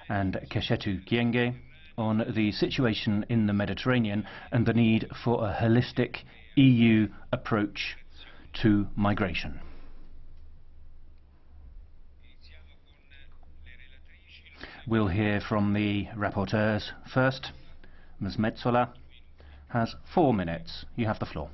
and Keshetu Kienge on the situation in the Mediterranean and the need for a holistic EU approach to migration. We'll hear from the rapporteurs first. Ms. Metsola has 4 minutes. You have the floor.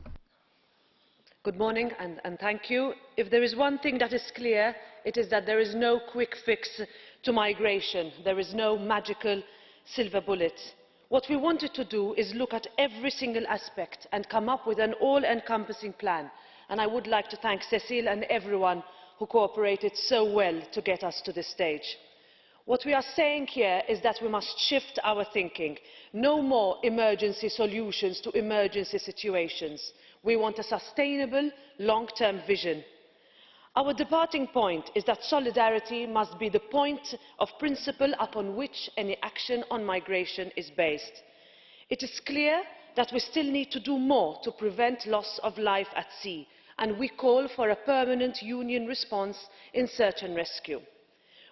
Good morning and thank you. If there is one thing that is clear, it is that there is no quick fix to migration. There is no magical silver bullet. What we wanted to do is look at every single aspect and come up with an all-encompassing plan. And I would like to thank Cecile and everyone who cooperated so well to get us to this stage. What we are saying here is that we must shift our thinking. No more emergency solutions to emergency situations. We want a sustainable, long-term vision. Our departing point is that solidarity must be the point of principle upon which any action on migration is based. It is clear that we still need to do more to prevent loss of life at sea, and we call for a permanent Union response in search and rescue.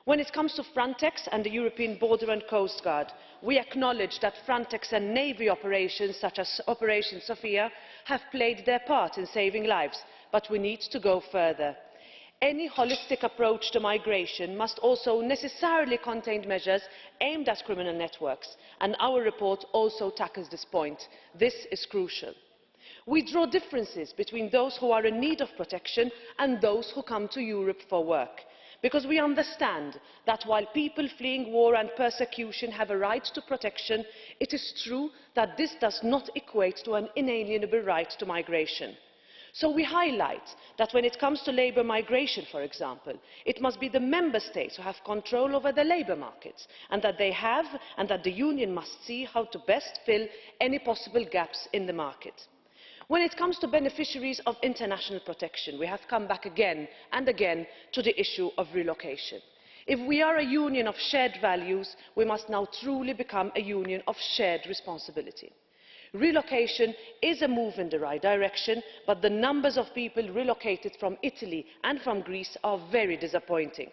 When it comes to Frontex and the European Border and Coast Guard, we acknowledge that Frontex and Navy operations such as Operation Sophia have played their part in saving lives, but we need to go further. Any holistic approach to migration must also necessarily contain measures aimed at criminal networks, and our report also tackles this point. This is crucial. We draw differences between those who are in need of protection and those who come to Europe for work, because we understand that while people fleeing war and persecution have a right to protection, it is true that this does not equate to an inalienable right to migration. So we highlight that when it comes to labour migration, for example, it must be the member states who have control over the labour markets, and that they have, and that the Union must see how to best fill any possible gaps in the market. When it comes to beneficiaries of international protection, we have come back again and again to the issue of relocation. If we are a union of shared values, we must now truly become a union of shared responsibility. Relocation is a move in the right direction, but the numbers of people relocated from Italy and from Greece are very disappointing.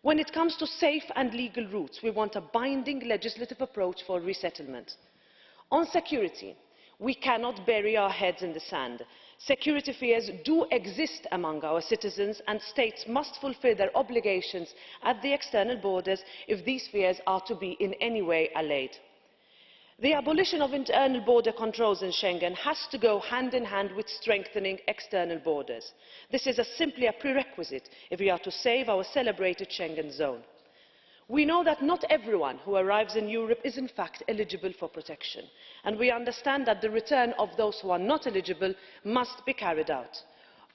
When it comes to safe and legal routes, we want a binding legislative approach for resettlement. On security, we cannot bury our heads in the sand. Security fears do exist among our citizens, and states must fulfil their obligations at the external borders if these fears are to be in any way allayed. The abolition of internal border controls in Schengen has to go hand in hand with strengthening external borders. This is simply a prerequisite if we are to save our celebrated Schengen zone. We know that not everyone who arrives in Europe is in fact eligible for protection, and we understand that the return of those who are not eligible must be carried out.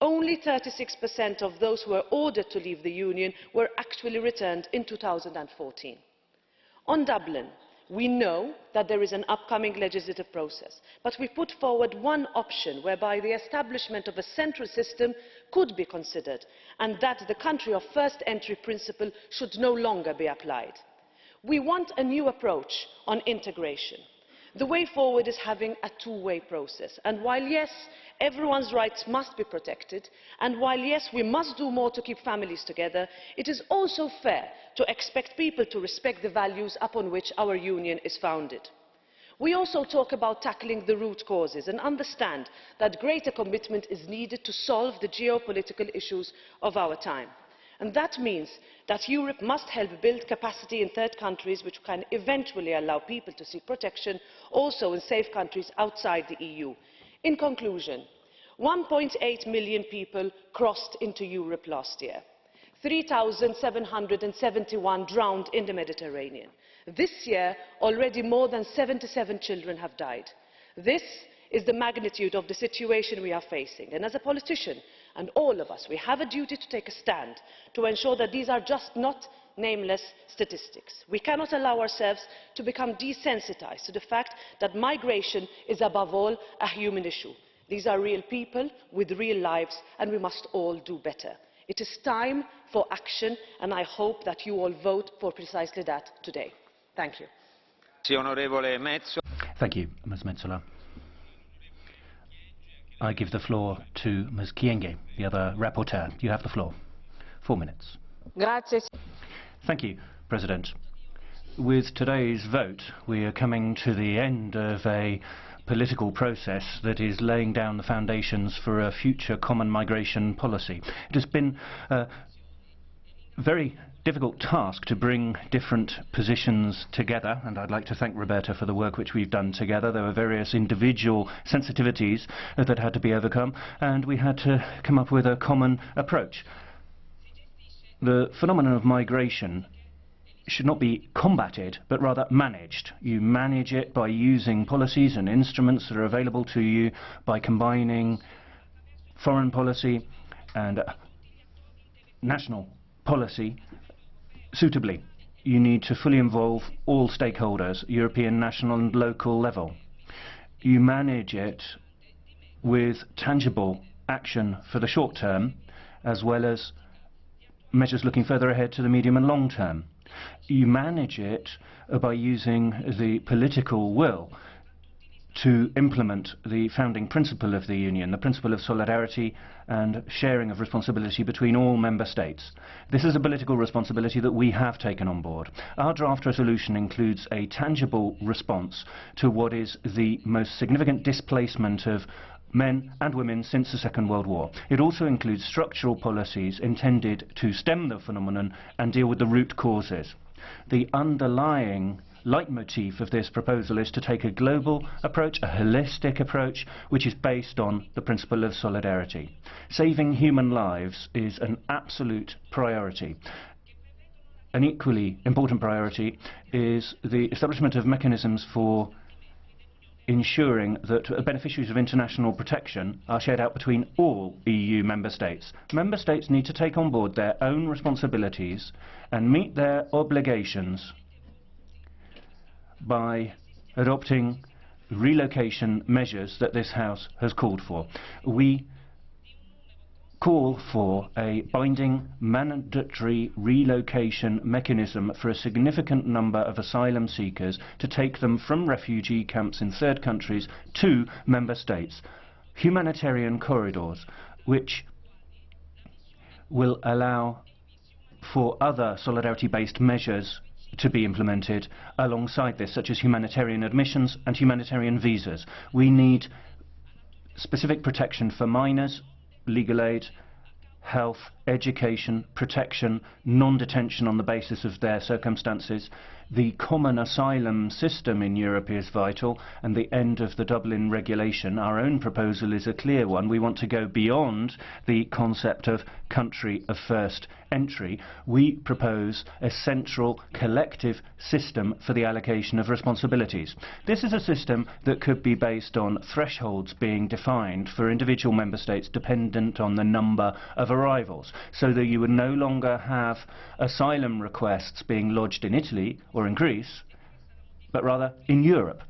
Only 36% of those who were ordered to leave the Union were actually returned in 2014. On Dublin, we know that there is an upcoming legislative process, but we put forward one option whereby the establishment of a central system could be considered, and that the country of first entry principle should no longer be applied. We want a new approach on integration. The way forward is having a two-way process, and while yes, everyone's rights must be protected, and while yes, we must do more to keep families together, it is also fair to expect people to respect the values upon which our union is founded. We also talk about tackling the root causes and understand that greater commitment is needed to solve the geopolitical issues of our time. And that means that Europe must help build capacity in third countries which can eventually allow people to seek protection also in safe countries outside the EU. In conclusion, 1.8 million people crossed into Europe last year. 3,771 drowned in the Mediterranean. This year, already more than 77 children have died. This is the magnitude of the situation we are facing, and as a politician, and all of us, we have a duty to take a stand to ensure that these are just not nameless statistics. We cannot allow ourselves to become desensitised to the fact that migration is above all a human issue. These are real people with real lives, and we must all do better. It is time for action, and I hope that you all vote for precisely that today. Thank you. Thank you, Ms. Metsola. I give the floor to Ms. Kienge, the other rapporteur. You have the floor. 4 minutes. Grazie. Thank you, President. With today's vote, we are coming to the end of a political process that is laying down the foundations for a future common migration policy. It has been a very difficult task to bring different positions together, and I'd like to thank Roberta for the work which we've done together. There were various individual sensitivities that had to be overcome, and we had to come up with a common approach. The phenomenon of migration should not be combated, but rather managed. You manage it by using policies and instruments that are available to you, by combining foreign policy and national policy suitably. You need to fully involve all stakeholders, European, national and local level. You manage it with tangible action for the short term, as well as measures looking further ahead to the medium and long term. You manage it by using the political will to implement the founding principle of the Union, the principle of solidarity and sharing of responsibility between all member states. This is a political responsibility that we have taken on board. Our draft resolution includes a tangible response to what is the most significant displacement of men and women since the Second World War. It also includes structural policies intended to stem the phenomenon and deal with the root causes. The underlying leitmotif of this proposal is to take a global approach, a holistic approach, which is based on the principle of solidarity. Saving human lives is an absolute priority. An equally important priority is the establishment of mechanisms for ensuring that beneficiaries of international protection are shared out between all EU member states. Member states need to take on board their own responsibilities and meet their obligations by adopting relocation measures that this House has called for. We call for a binding mandatory relocation mechanism for a significant number of asylum seekers to take them from refugee camps in third countries to member states. Humanitarian corridors which will allow for other solidarity-based measures to be implemented alongside this, such as humanitarian admissions and humanitarian visas. We need specific protection for minors, legal aid, health, education, protection, non-detention on the basis of their circumstances. The common asylum system in Europe is vital, and the end of the Dublin regulation. Our own proposal is a clear one. We want to go beyond the concept of country of first entry. We propose a central collective system for the allocation of responsibilities. This is a system that could be based on thresholds being defined for individual member states dependent on the number of arrivals, so that you would no longer have asylum requests being lodged in Italy or in Greece, but rather in Europe.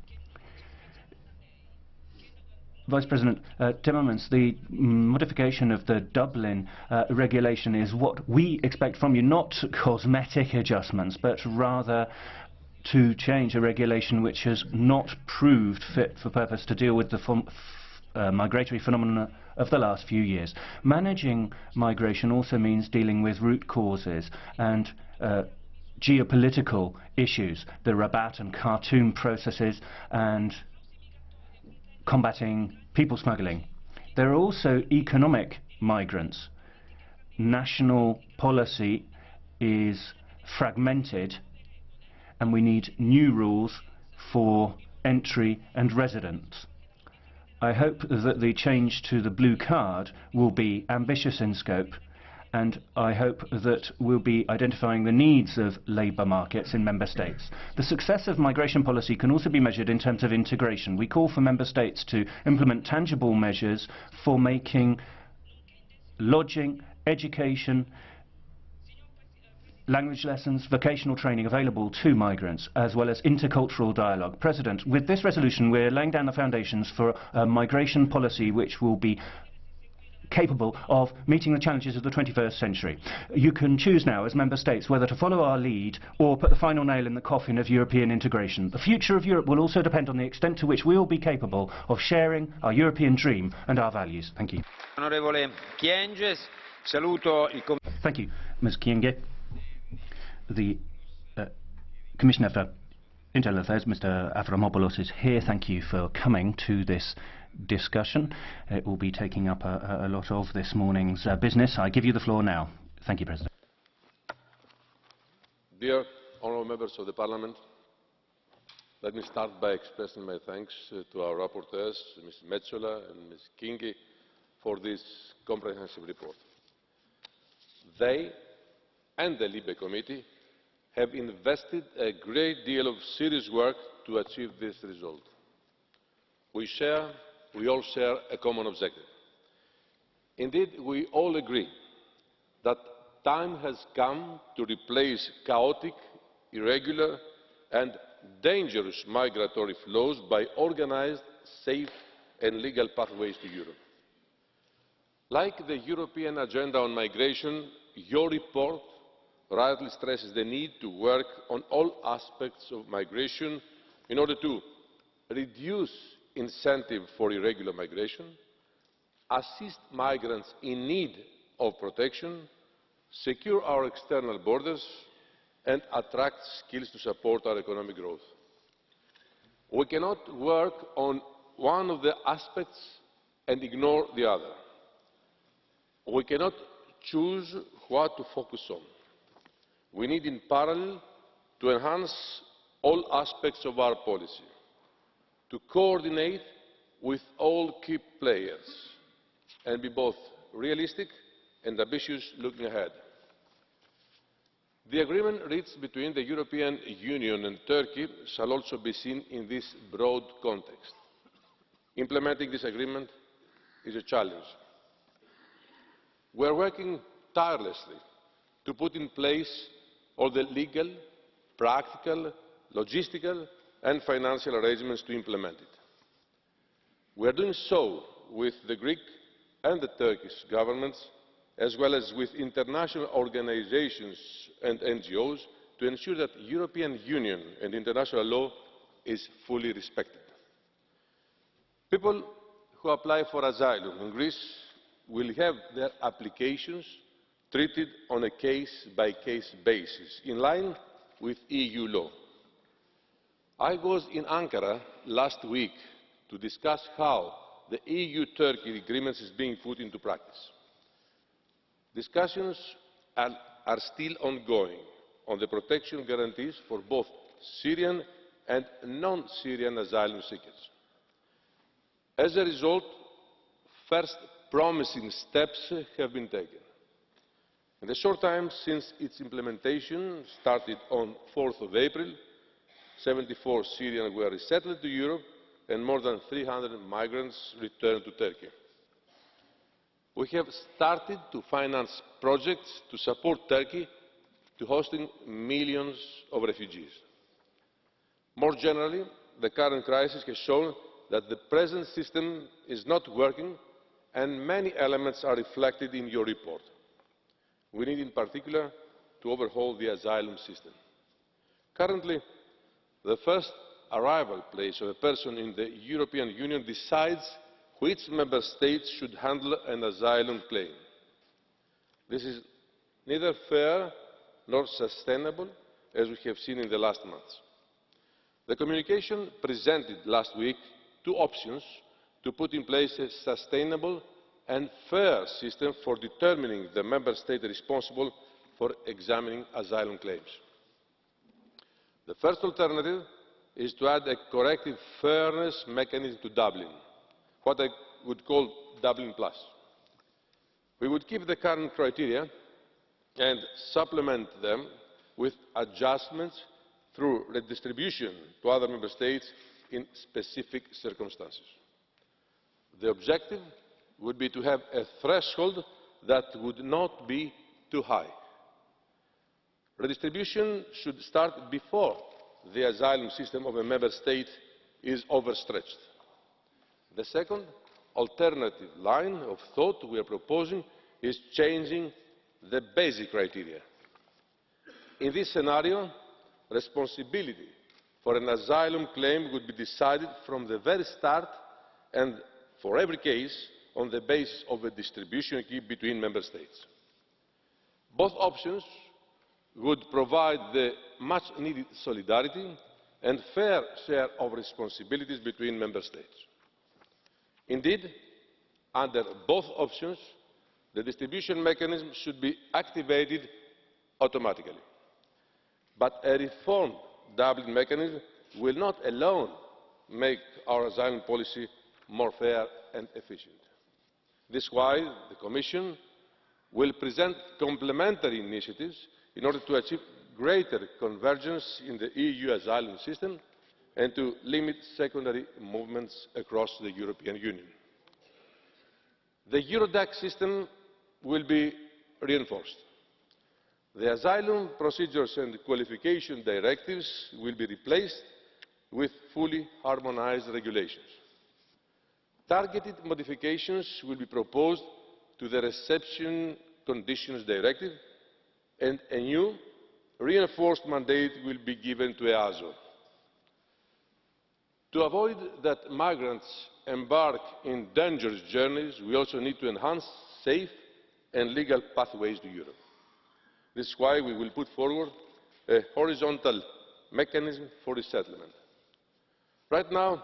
Vice President Timmermans, the modification of the Dublin regulation is what we expect from you, not cosmetic adjustments, but rather to change a regulation which has not proved fit for purpose to deal with the migratory phenomena of the last few years. Managing migration also means dealing with root causes and geopolitical issues, the Rabat and Khartoum processes, and combating people smuggling. There are also economic migrants. National policy is fragmented, and we need new rules for entry and residence. I hope that the change to the blue card will be ambitious in scope, and I hope that we'll be identifying the needs of labour markets in member states. The success of migration policy can also be measured in terms of integration. We call for member states to implement tangible measures for making lodging, education, language lessons, vocational training available to migrants, as well as intercultural dialogue. President, with this resolution we're laying down the foundations for a migration policy which will be capable of meeting the challenges of the 21st century. You can choose now as member states whether to follow our lead or put the final nail in the coffin of European integration. The future of Europe will also depend on the extent to which we will be capable of sharing our European dream and our values. Thank you. Thank you, Ms. Kyenge. The Commissioner for Internal Affairs, Mr. Avramopoulos, is here. Thank you for coming to this discussion. It will be taking up a lot of this morning's business. I give you the floor now. Thank you, President. Dear honourable members of the Parliament, let me start by expressing my thanks to our rapporteurs, Ms. Metsola and Ms. Kingi, for this comprehensive report. They and the LIBE Committee have invested a great deal of serious work to achieve this result. We all share a common objective. Indeed, we all agree that time has come to replace chaotic, irregular and dangerous migratory flows by organised, safe and legal pathways to Europe. Like the European Agenda on Migration, your report rightly stresses the need to work on all aspects of migration in order to reduce incentive for irregular migration, assist migrants in need of protection, secure our external borders and attract skills to support our economic growth. We cannot work on one of the aspects and ignore the other. We cannot choose what to focus on. We need in parallel to enhance all aspects of our policy, to coordinate with all key players and be both realistic and ambitious looking ahead. The agreement reached between the European Union and Turkey shall also be seen in this broad context. Implementing this agreement is a challenge. We are working tirelessly to put in place all the legal, practical, logistical and financial arrangements to implement it. We are doing so with the Greek and the Turkish governments, as well as with international organisations and NGOs, to ensure that European Union and international law is fully respected. People who apply for asylum in Greece will have their applications treated on a case-by-case basis, in line with EU law. I was in Ankara last week to discuss how the EU-Turkey agreement is being put into practice. Discussions are still ongoing on the protection guarantees for both Syrian and non-Syrian asylum seekers. As a result, first promising steps have been taken. In the short time since its implementation started on 4th of April, 74 Syrians were resettled to Europe and more than 300 migrants returned to Turkey. We have started to finance projects to support Turkey to hosting millions of refugees. More generally, the current crisis has shown that the present system is not working and many elements are reflected in your report. We need in particular to overhaul the asylum system. Currently, the first arrival place of a person in the European Union decides which member state should handle an asylum claim. This is neither fair nor sustainable, as we have seen in the last months. The communication presented last week two options to put in place a sustainable and fair system for determining the member state responsible for examining asylum claims. The first alternative is to add a corrective fairness mechanism to Dublin, what I would call Dublin Plus. We would keep the current criteria and supplement them with adjustments through redistribution to other member states in specific circumstances. The objective would be to have a threshold that would not be too high. Redistribution should start before the asylum system of a member state is overstretched. The second alternative line of thought we are proposing is changing the basic criteria. In this scenario, responsibility for an asylum claim would be decided from the very start and for every case on the basis of a distribution key between member states. Both options would provide the much needed solidarity and fair share of responsibilities between Member States. Indeed, under both options, the distribution mechanism should be activated automatically. But a reformed Dublin mechanism will not alone make our asylum policy more fair and efficient. This is why the Commission will present complementary initiatives in order to achieve greater convergence in the EU asylum system and to limit secondary movements across the European Union. The Eurodac system will be reinforced. The Asylum Procedures and Qualification Directives will be replaced with fully harmonised regulations. Targeted modifications will be proposed to the Reception Conditions Directive, and a new reinforced mandate will be given to EASO. To avoid that migrants embark in dangerous journeys, we also need to enhance safe and legal pathways to Europe. This is why we will put forward a horizontal mechanism for resettlement. Right now,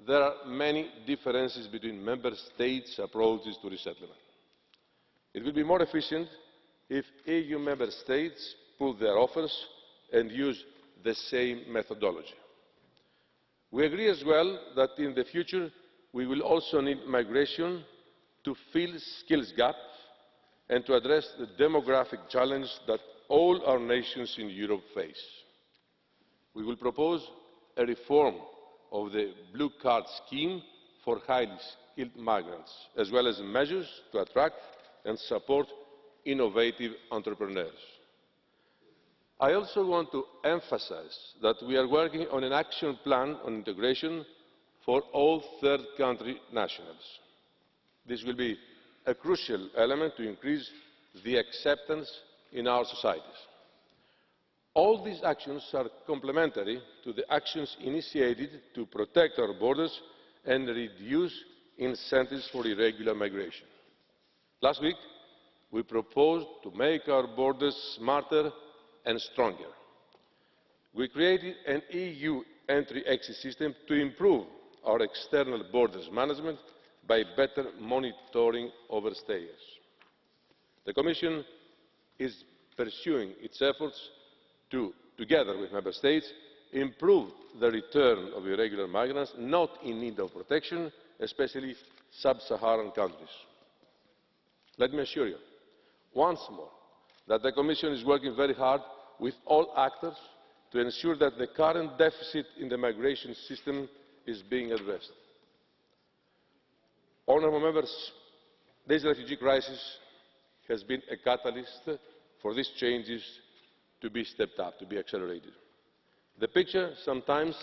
there are many differences between Member States' approaches to resettlement. It will be more efficient if EU Member States pool their offers and use the same methodology. We agree as well that in the future we will also need migration to fill skills gaps and to address the demographic challenge that all our nations in Europe face. We will propose a reform of the Blue Card scheme for highly skilled migrants, as well as measures to attract and support innovative entrepreneurs. I also want to emphasise that we are working on an action plan on integration for all third country nationals. This will be a crucial element to increase the acceptance in our societies. All these actions are complementary to the actions initiated to protect our borders and reduce incentives for irregular migration. Last week, we proposed to make our borders smarter and stronger. We created an EU entry-exit system to improve our external borders management by better monitoring overstayers. The Commission is pursuing its efforts to, together with Member States, improve the return of irregular migrants not in need of protection, especially sub-Saharan countries. Let me assure you, once more, that the Commission is working very hard with all actors to ensure that the current deficit in the migration system is being addressed. Honourable Members, this refugee crisis has been a catalyst for these changes to be stepped up, to be accelerated. The picture sometimes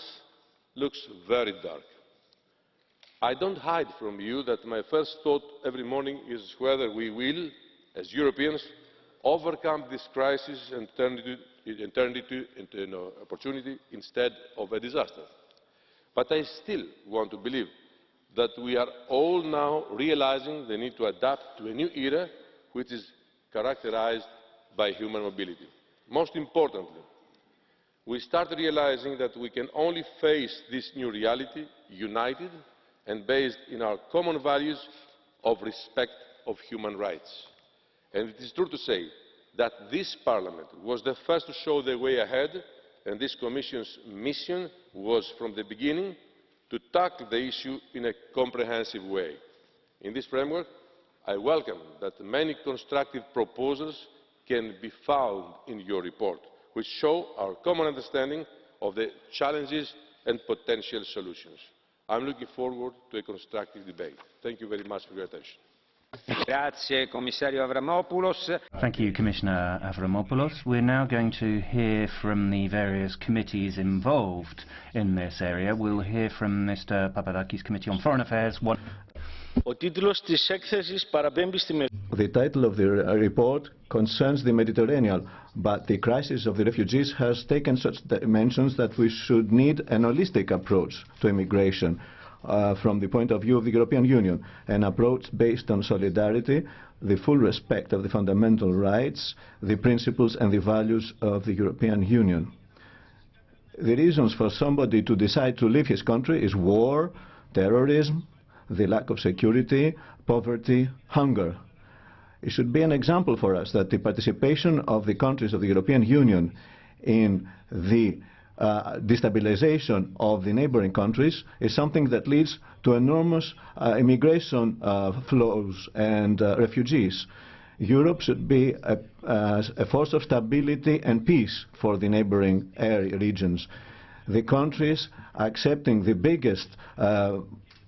looks very dark. I don't hide from you that my first thought every morning is whether we will, as Europeans, overcome this crisis and turn it into an opportunity instead of a disaster. But I still want to believe that we are all now realising the need to adapt to a new era which is characterised by human mobility. Most importantly, we start realising that we can only face this new reality united and based on our common values of respect of human rights. And it is true to say that this Parliament was the first to show the way ahead, and this Commission's mission was from the beginning to tackle the issue in a comprehensive way. In this framework, I welcome that many constructive proposals can be found in your report, which show our common understanding of the challenges and potential solutions. I am looking forward to a constructive debate. Thank you very much for your attention. Grazie, Commissario Avramopoulos. Thank you, Commissioner Avramopoulos. We're now going to hear from the various committees involved in this area. We'll hear from Mr. Papadakis, Committee on Foreign Affairs. The title of the report concerns the Mediterranean, but the crisis of the refugees has taken such dimensions that we should need an holistic approach to immigration. from the point of view of the European Union, an approach based on solidarity, the full respect of the fundamental rights, the principles and the values of the European Union. The reasons for somebody to decide to leave his country is war, terrorism, the lack of security, poverty, hunger. It should be an example for us that the participation of the countries of the European Union in the destabilization of the neighboring countries is something that leads to enormous immigration flows and refugees. Europe should be a force of stability and peace for the neighboring regions. The countries accepting the biggest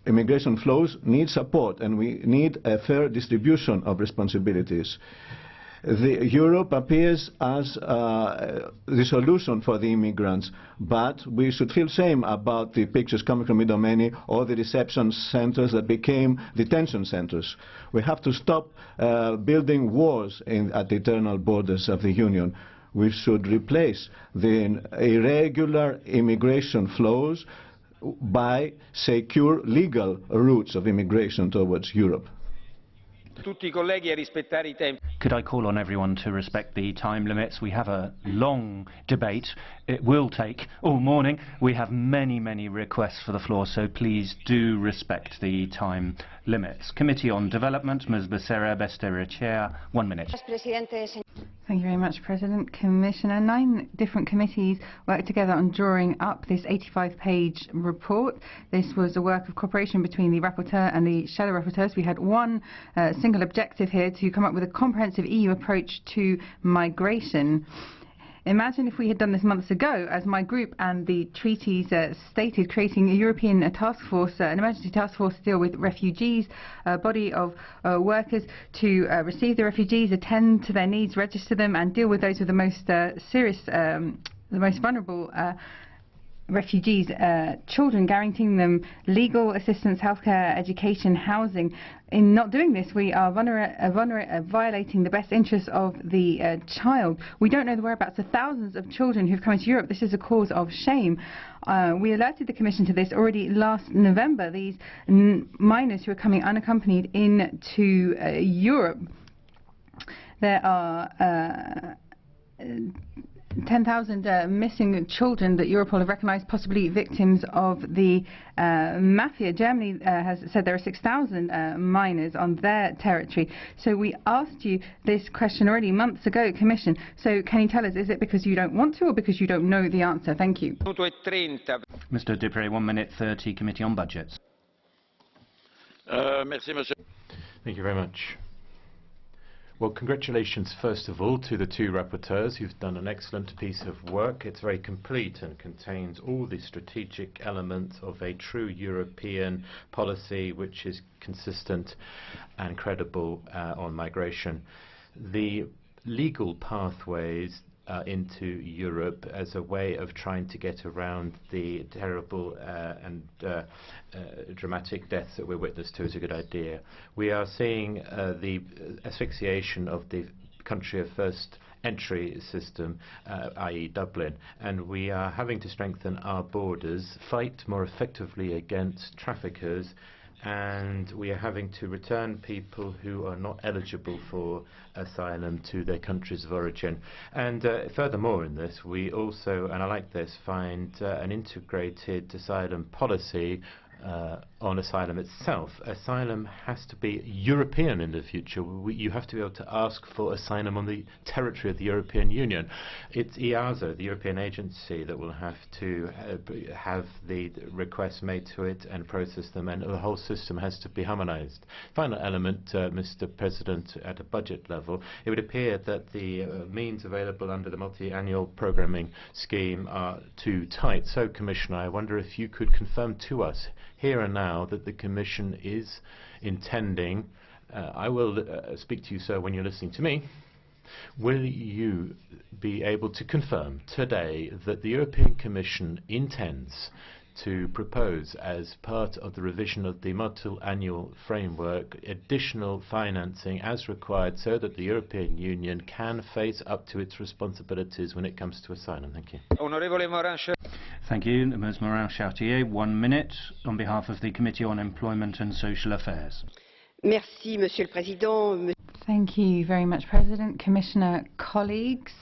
immigration flows need support, and we need a fair distribution of responsibilities. Europe appears as the solution for the immigrants, but we should feel shame about the pictures coming from Idomeni or the reception centers that became detention centers. We have to stop building walls at the internal borders of the Union. We should replace the irregular immigration flows by secure legal routes of immigration towards Europe. Could I call on everyone to respect the time limits? We have a long debate. It will take all morning. We have many requests for the floor, so please do respect the time limits. Committee on Development, Ms. Becerra Besterecea, 1 minute. Thank you very much, President. Commissioner, 9 different committees worked together on drawing up this 85-page report. This was a work of cooperation between the rapporteur and the shadow rapporteurs. We had one single objective here, to come up with a comprehensive EU approach to migration. Imagine if we had done this months ago, as my group and the treaties stated, creating a European task force, an emergency task force to deal with refugees, a body of workers to receive the refugees, attend to their needs, register them, and deal with those with the most serious, the most vulnerable refugees, children, guaranteeing them legal assistance, healthcare, education, housing. In not doing this, we are violating the best interests of the child. We don't know the whereabouts of thousands of children who've come into Europe. This is a cause of shame. We alerted the Commission to this already last November. These minors who are coming unaccompanied into Europe. There are 10,000 missing children that Europol have recognised, possibly victims of the mafia. Germany has said there are 6,000 minors on their territory. So we asked you this question already months ago, Commission. So can you tell us, is it because you don't want to or because you don't know the answer? Thank you. Mr. DEPREZ, 1 minute 30, Committee on Budgets. Thank you very much. Well, congratulations first of all to the 2 rapporteurs who've done an excellent piece of work. It's very complete and contains all the strategic elements of a true European policy which is consistent and credible on migration. The legal pathways into Europe as a way of trying to get around the terrible and dramatic deaths that we're witness to is a good idea. We are seeing the asphyxiation of the country of first entry system, i.e. Dublin, and we are having to strengthen our borders, fight more effectively against traffickers, and we are having to return people who are not eligible for asylum to their countries of origin. And furthermore in this, we also, and I like this, find an integrated asylum policy on asylum itself. Asylum has to be European in the future. You have to be able to ask for asylum on the territory of the European Union. It's EASO, the European agency, that will have to have the requests made to it and process them, and the whole system has to be harmonized. Final element, Mr. President, at a budget level, it would appear that the means available under the multi-annual programming scheme are too tight. So, Commissioner, I wonder if you could confirm to us here and now that the Commission is intending, I will speak to you, sir, when you're listening to me, will you be able to confirm today that the European Commission intends to propose, as part of the revision of the multi-annual framework, additional financing as required so that the European Union can face up to its responsibilities when it comes to asylum? Thank you. Thank you. Ms. Morin-Chartier, 1 minute on behalf of the Committee on Employment and Social Affairs. Merci, Monsieur le Président. Thank you very much, President, Commissioner, colleagues.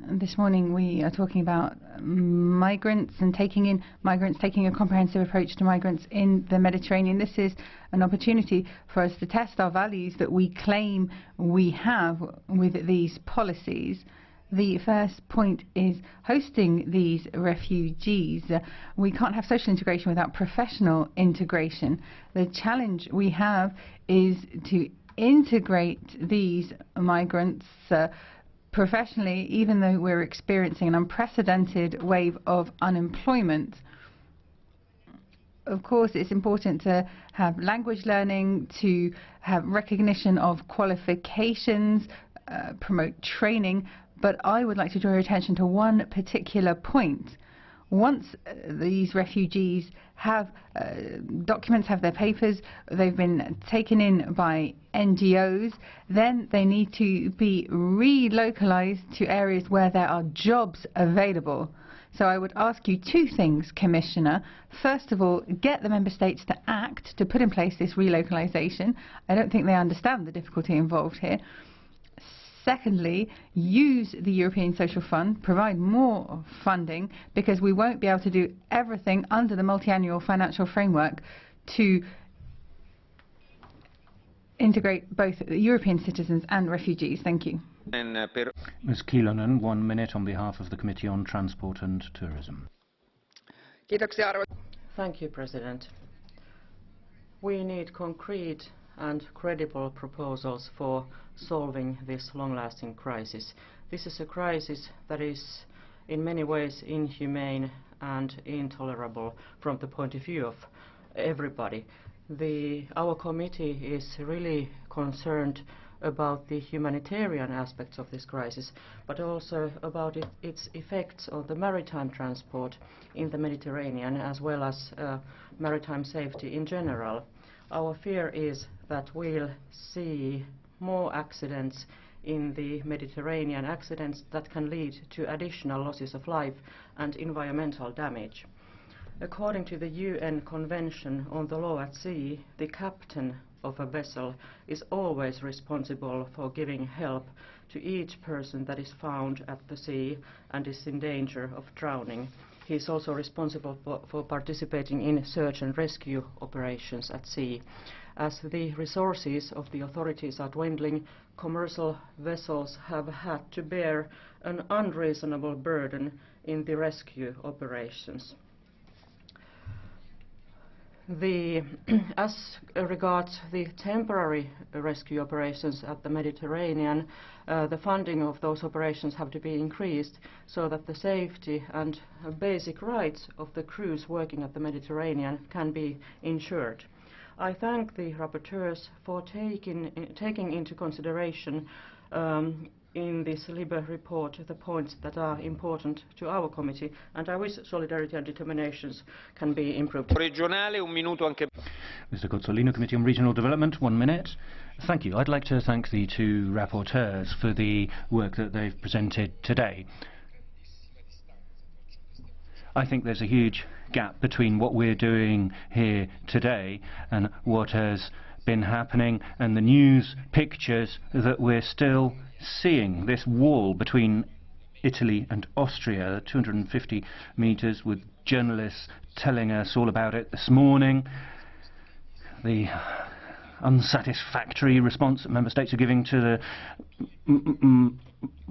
This morning we are talking about migrants and taking a comprehensive approach to migrants in the Mediterranean. This is an opportunity for us to test our values that we claim we have with these policies. The first point is hosting these refugees. We can't have social integration without professional integration. The challenge we have is to integrate these migrants professionally, even though we're experiencing an unprecedented wave of unemployment. Of course, it's important to have language learning, to have recognition of qualifications, promote training, but I would like to draw your attention to one particular point. Once these refugees have documents, have their papers, they've been taken in by NGOs, then they need to be relocalized to areas where there are jobs available. So I would ask you two things, Commissioner. First of all, get the Member States to act to put in place this relocalization. I don't think they understand the difficulty involved here. Secondly, use the European Social Fund, provide more funding, because we won't be able to do everything under the multi-annual financial framework to integrate both European citizens and refugees. Thank you. Ms. KYLLÖNEN, 1 minute on behalf of the Committee on Transport and Tourism. Thank you, President. We need concrete and credible proposals for solving this long-lasting crisis. This is a crisis that is in many ways inhumane and intolerable from the point of view of everybody. Our committee is really concerned about the humanitarian aspects of this crisis, but also about its effects on the maritime transport in the Mediterranean, as well as maritime safety in general. Our fear is that we'll see more accidents in the Mediterranean, accidents that can lead to additional losses of life and environmental damage. According to the UN Convention on the Law at Sea, the captain of a vessel is always responsible for giving help to each person that is found at the sea and is in danger of drowning. He is also responsible for participating in search and rescue operations at sea. As the resources of the authorities are dwindling, commercial vessels have had to bear an unreasonable burden in the rescue operations. As regards the temporary rescue operations at the Mediterranean, the funding of those operations have to be increased so that the safety and basic rights of the crews working at the Mediterranean can be ensured. I thank the rapporteurs for taking into consideration in this LIBE report the points that are important to our committee, and I wish solidarity and determinations can be improved. Mr. Cozzolino, Committee on Regional Development, 1 minute. Thank you. I'd like to thank the two rapporteurs for the work that they've presented today. I think there's a huge gap between what we're doing here today and what has been happening and the news pictures that we're still seeing. This wall between Italy and Austria, 250 meters, with journalists telling us all about it this morning. The unsatisfactory response that member states are giving to the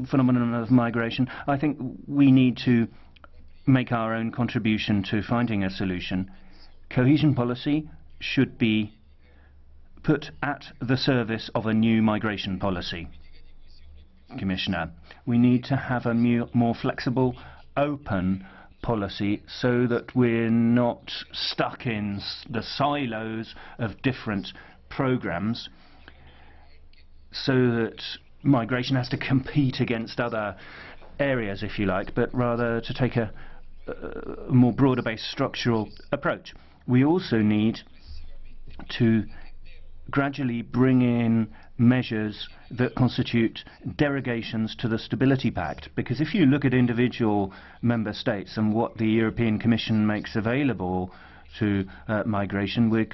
phenomenon of migration. I think we need to make our own contribution to finding a solution. Cohesion policy should be put at the service of a new migration policy. Commissioner, we need to have a more flexible, open policy so that we're not stuck in the silos of different programs, so that migration has to compete against other areas, if you like, but rather to take a more broader-based structural approach. We also need to gradually bring in measures that constitute derogations to the Stability Pact. Because if you look at individual member states and what the European Commission makes available to migration, we're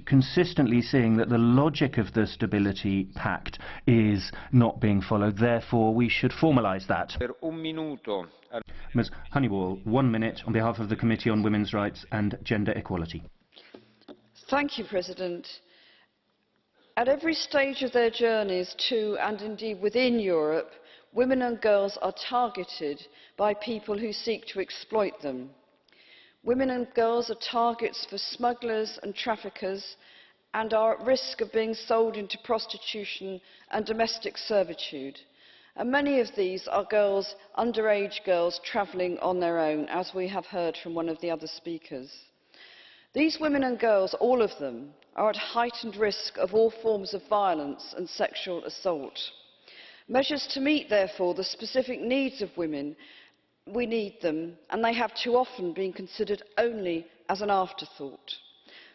consistently seeing that the logic of the Stability Pact is not being followed. Therefore, we should formalise that. Ms. Honeywell, 1 minute on behalf of the Committee on Women's Rights and Gender Equality. Thank you, President. At every stage of their journeys to, and indeed within Europe, women and girls are targeted by people who seek to exploit them. Women and girls are targets for smugglers and traffickers and are at risk of being sold into prostitution and domestic servitude. And many of these are girls, underage girls, travelling on their own, as we have heard from one of the other speakers. These women and girls, all of them, are at heightened risk of all forms of violence and sexual assault. Measures to meet, therefore, the specific needs of women, we need them, and they have too often been considered only as an afterthought.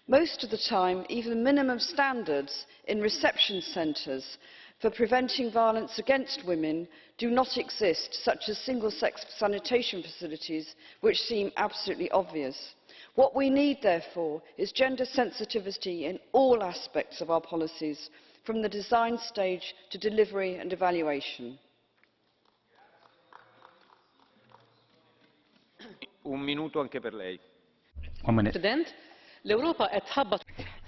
Most of the time, even minimum standards in reception centres for preventing violence against women do not exist, such as single-sex sanitation facilities, which seem absolutely obvious. What we need, therefore, is gender sensitivity in all aspects of our policies, from the design stage to delivery and evaluation. Un minuto anche per lei. 1 minute.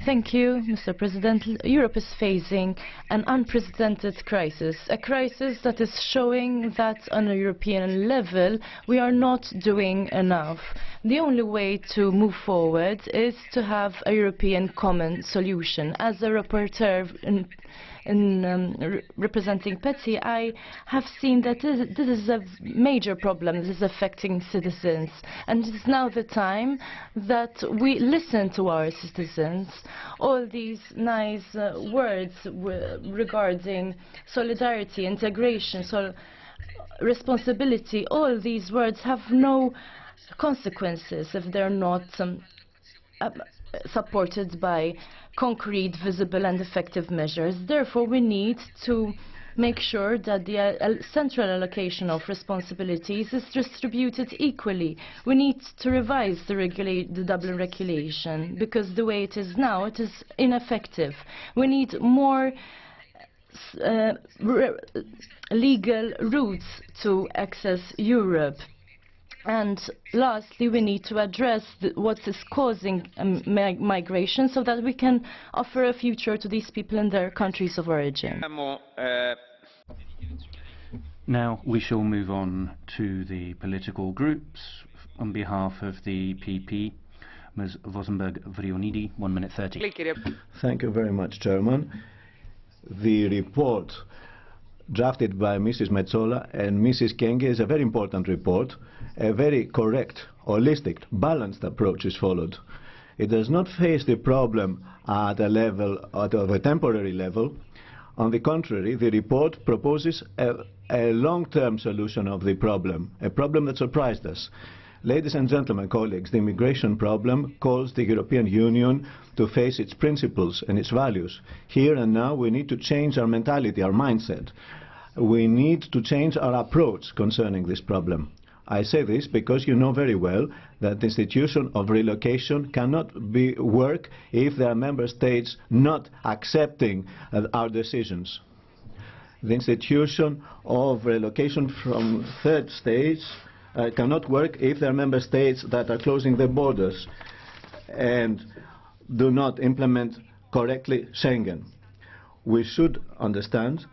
Thank you, Mr. President. Europe is facing an unprecedented crisis, a crisis that is showing that on a European level we are not doing enough. The only way to move forward is to have a European common solution. As a rapporteur representing PETI, I have seen that this is a major problem. This is affecting citizens, and it is now the time that we listen to our citizens. All these nice words regarding solidarity, integration, responsibility, all these words have no consequences if they're not supported by concrete, visible and effective measures. Therefore, we need to make sure that the central allocation of responsibilities is distributed equally. We need to revise the Dublin regulation, because the way it is now, it is ineffective. We need more legal routes to access Europe. And lastly, we need to address what is causing migration, so that we can offer a future to these people in their countries of origin. Now we shall move on to the political groups. On behalf of the PP, Ms. VOZEMBERG-VRIONIDI, 1 minute 30. Thank you very much, Chairman. The report drafted by Mrs. Metsola and Mrs. Kyenge is a very important report. A very correct, holistic, balanced approach is followed. It does not face the problem at a temporary level. On the contrary, the report proposes a long-term solution of the problem, a problem that surprised us. Ladies and gentlemen, colleagues, the immigration problem calls the European Union to face its principles and its values. Here and now we need to change our mentality, our mindset. We need to change our approach concerning this problem. I say this because you know very well that the institution of relocation cannot work if there are member states not accepting our decisions. The institution of relocation from third states cannot work if there are member states that are closing their borders and do not implement correctly Schengen. We should understand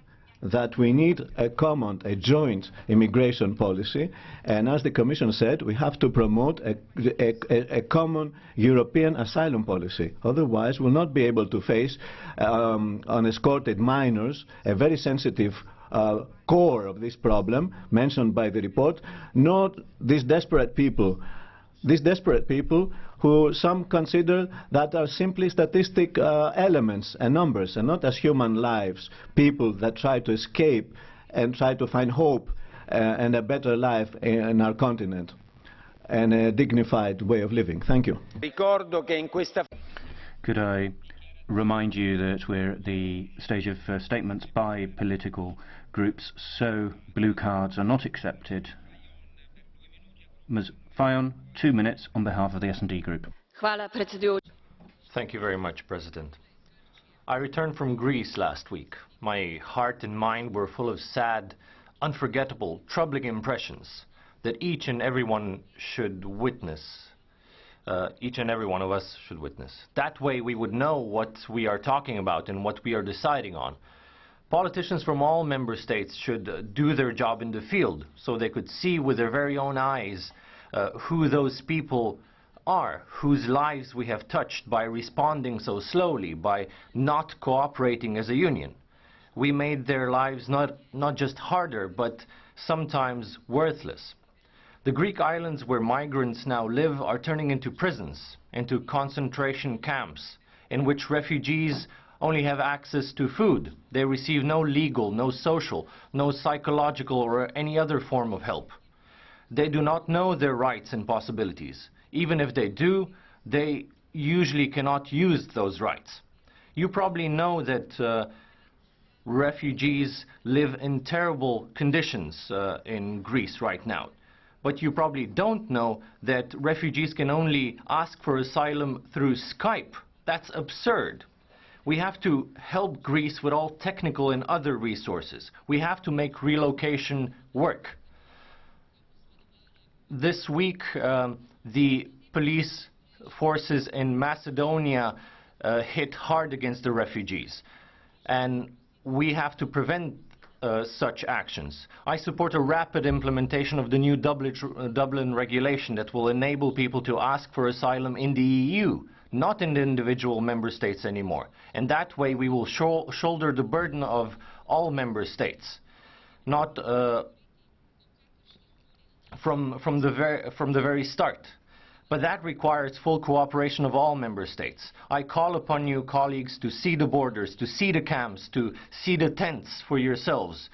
that we need a joint immigration policy, and as the Commission said, we have to promote a common European asylum policy. Otherwise, we'll not be able to face unescorted minors, a very sensitive core of this problem mentioned by the report, not these desperate people who some consider that are simply statistic elements and numbers, and not as human lives, people that try to escape and try to find hope and a better life in our continent and a dignified way of living. Thank you. Could I remind you that we're at the stage of statements by political groups, so blue cards are not accepted. Ms. Fajon, 2 minutes on behalf of the S&D Group. Thank you very much, President. I returned from Greece last week. My heart and mind were full of sad, unforgettable, troubling impressions that each and every one should witness. Each and every one of us should witness. That way we would know what we are talking about and what we are deciding on. Politicians from all member states should do their job in the field so they could see with their very own eyes who those people are, whose lives we have touched by responding so slowly, by not cooperating as a union. We made their lives not just harder, but sometimes worthless. The Greek islands where migrants now live are turning into prisons, into concentration camps, in which refugees only have access to food. They receive no legal, no social, no psychological or any other form of help. They do not know their rights and possibilities. Even if they do, they usually cannot use those rights. You probably know that refugees live in terrible conditions in Greece right now. But you probably don't know that refugees can only ask for asylum through Skype. That's absurd. We have to help Greece with all technical and other resources. We have to make relocation work. This week, the police forces in Macedonia hit hard against the refugees. And we have to prevent such actions. I support a rapid implementation of the new Dublin regulation that will enable people to ask for asylum in the EU, not in the individual member states anymore. And that way we will shoulder the burden of all member states, not from the very start. But that requires full cooperation of all member states. I call upon you, colleagues, to see the borders, to see the camps, to see the tents for yourselves.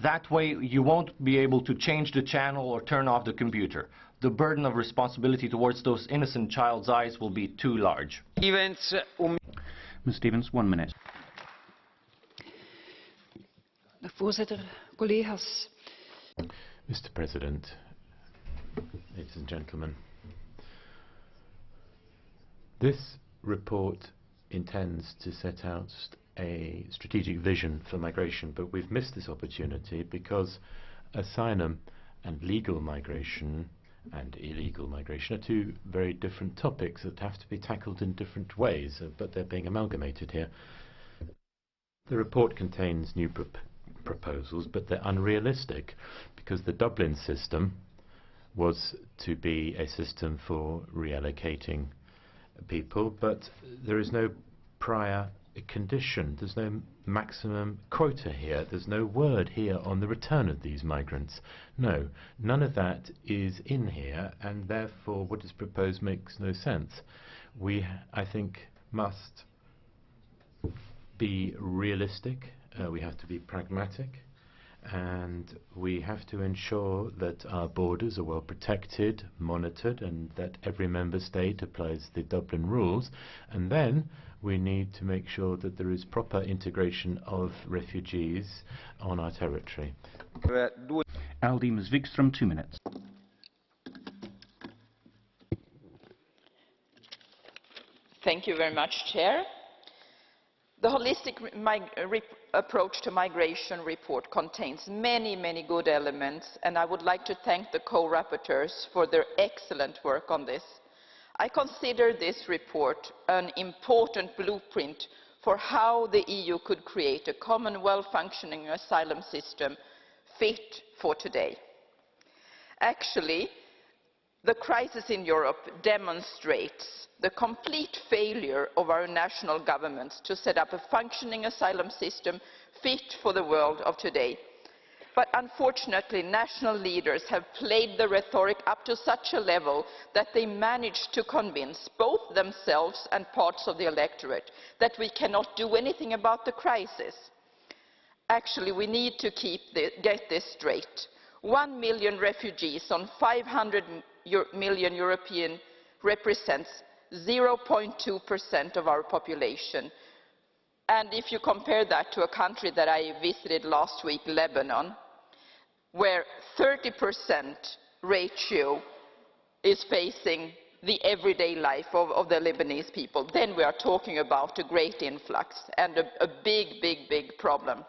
That way you won't be able to change the channel or turn off the computer. The burden of responsibility towards those innocent child's eyes will be too large. Ms. Stevens, 1 minute. Voorzitter, collega's. Mr. President, ladies and gentlemen, this report intends to set out a strategic vision for migration, but we've missed this opportunity because asylum and legal migration and illegal migration are two very different topics that have to be tackled in different ways, but they're being amalgamated here. The report contains new proposals, but they're unrealistic because the Dublin system was to be a system for reallocating people, but there is no prior condition. There's no maximum quota here. There's no word here on the return of these migrants. No, none of that is in here, and therefore what is proposed makes no sense. We, I think, must be realistic. We have to be pragmatic, and we have to ensure that our borders are well protected, monitored, and that every member state applies the Dublin rules. And then we need to make sure that there is proper integration of refugees on our territory. Aldi, Ms. Wikström, 2 minutes. Thank you very much, Chair. The holistic approach to migration report contains many good elements, and I would like to thank the co-rapporteurs for their excellent work on this. I consider this report an important blueprint for how the EU could create a common, well-functioning asylum system fit for today. Actually, the crisis in Europe demonstrates the complete failure of our national governments to set up a functioning asylum system fit for the world of today. But unfortunately, national leaders have played the rhetoric up to such a level that they managed to convince both themselves and parts of the electorate that we cannot do anything about the crisis. Actually, we need to get this straight. 1 million refugees on 500 million European represents 0.2% of our population. And if you compare that to a country that I visited last week, Lebanon, where 30% ratio is facing the everyday life of the Lebanese people, then we are talking about a great influx and a big problem.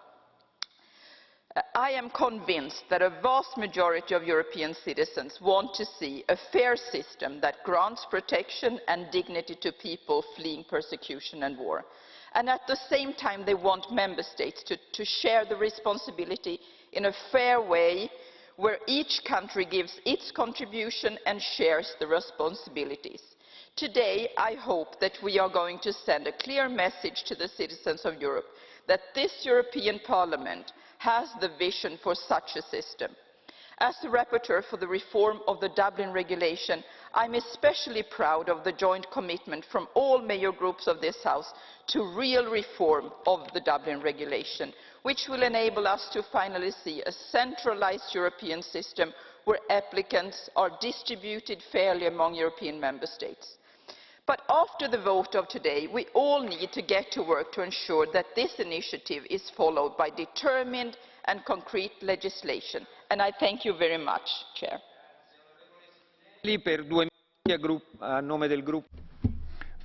I am convinced that a vast majority of European citizens want to see a fair system that grants protection and dignity to people fleeing persecution and war. And at the same time, they want member states to share the responsibility in a fair way, where each country gives its contribution and shares the responsibilities. Today, I hope that we are going to send a clear message to the citizens of Europe that this European Parliament has the vision for such a system. As the rapporteur for the reform of the Dublin regulation, I am especially proud of the joint commitment from all major groups of this House to real reform of the Dublin regulation, which will enable us to finally see a centralised European system where applicants are distributed fairly among European member states. But after the vote of today, we all need to get to work to ensure that this initiative is followed by determined and concrete legislation. And I thank you very much, Chair.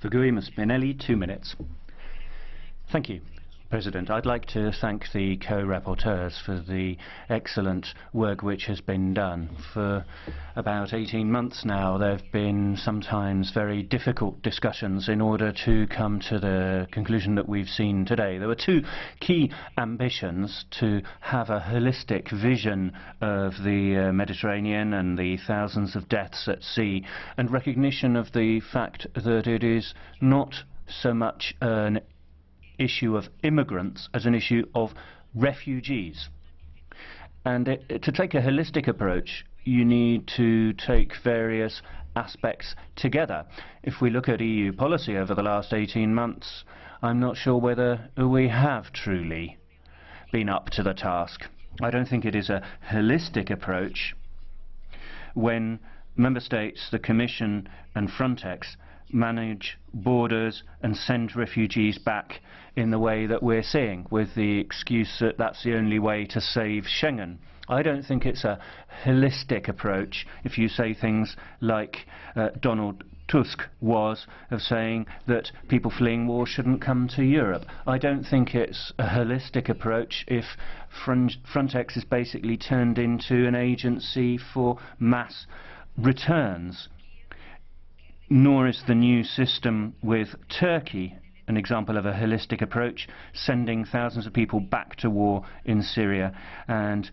For GUI, Ms. Spinelli, 2 minutes. Thank you, President. I'd like to thank the co-rapporteurs for the excellent work which has been done. For about 18 months now, there have been sometimes very difficult discussions in order to come to the conclusion that we've seen today. There were two key ambitions: to have a holistic vision of the Mediterranean and the thousands of deaths at sea, and recognition of the fact that it is not so much an issue of immigrants as an issue of refugees. And to take a holistic approach, you need to take various aspects together. If we look at EU policy over the last 18 months, I'm not sure whether we have truly been up to the task. I don't think it is a holistic approach when Member States, the Commission and Frontex manage borders and send refugees back in the way that we're seeing, with the excuse that that's the only way to save Schengen. I don't think it's a holistic approach if you say things like Donald Tusk was, of saying that people fleeing war shouldn't come to Europe. I don't think it's a holistic approach if Frontex is basically turned into an agency for mass returns. Nor is the new system with Turkey an example of a holistic approach, sending thousands of people back to war in Syria and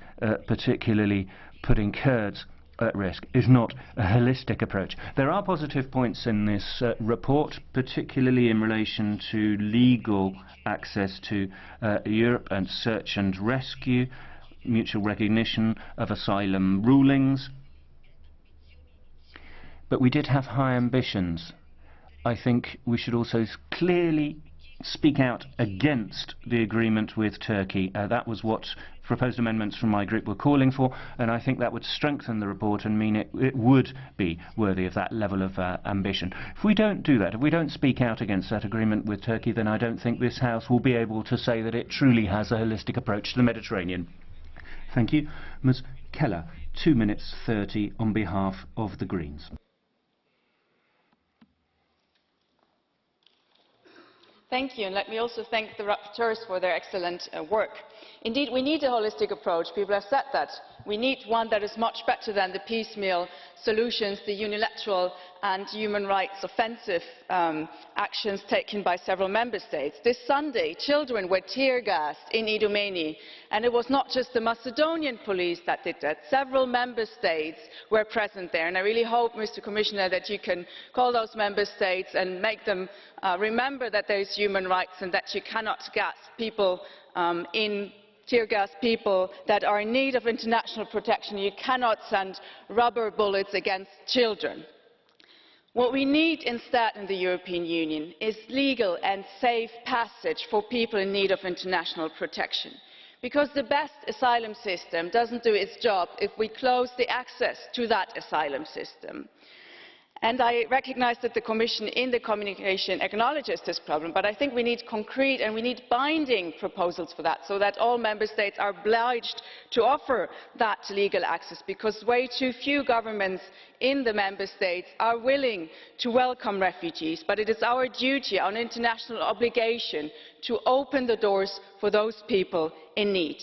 particularly putting Kurds at risk is not a holistic approach. There are positive points in this report, particularly in relation to legal access to Europe and search and rescue, mutual recognition of asylum rulings. But we did have high ambitions. I think we should also clearly speak out against the agreement with Turkey. That was what proposed amendments from my group were calling for, and I think that would strengthen the report and mean it would be worthy of that level of ambition. If we don't do that, if we don't speak out against that agreement with Turkey, then I don't think this House will be able to say that it truly has a holistic approach to the Mediterranean. Thank you. Ms. Keller, 2 minutes 30 on behalf of the Greens. Thank you, and let me also thank the rapporteurs for their excellent work. Indeed, we need a holistic approach. People have said that. We need one that is much better than the piecemeal solutions, the unilateral and human rights offensive actions taken by several member states. This Sunday, children were tear-gassed in Idomeni, and it was not just the Macedonian police that did that. Several member states were present there, and I really hope, Mr. Commissioner, that you can call those member states and make them remember that there is human rights and that you cannot gas people tear gas people that are in need of international protection. You cannot send rubber bullets against children. What we need instead in the European Union is legal and safe passage for people in need of international protection. Because the best asylum system doesn't do its job if we close the access to that asylum system. And I recognise that the Commission in the communication acknowledges this problem, but I think we need concrete and we need binding proposals for that, so that all Member States are obliged to offer that legal access, because way too few governments in the Member States are willing to welcome refugees. But it is our duty, our international obligation, to open the doors for those people in need.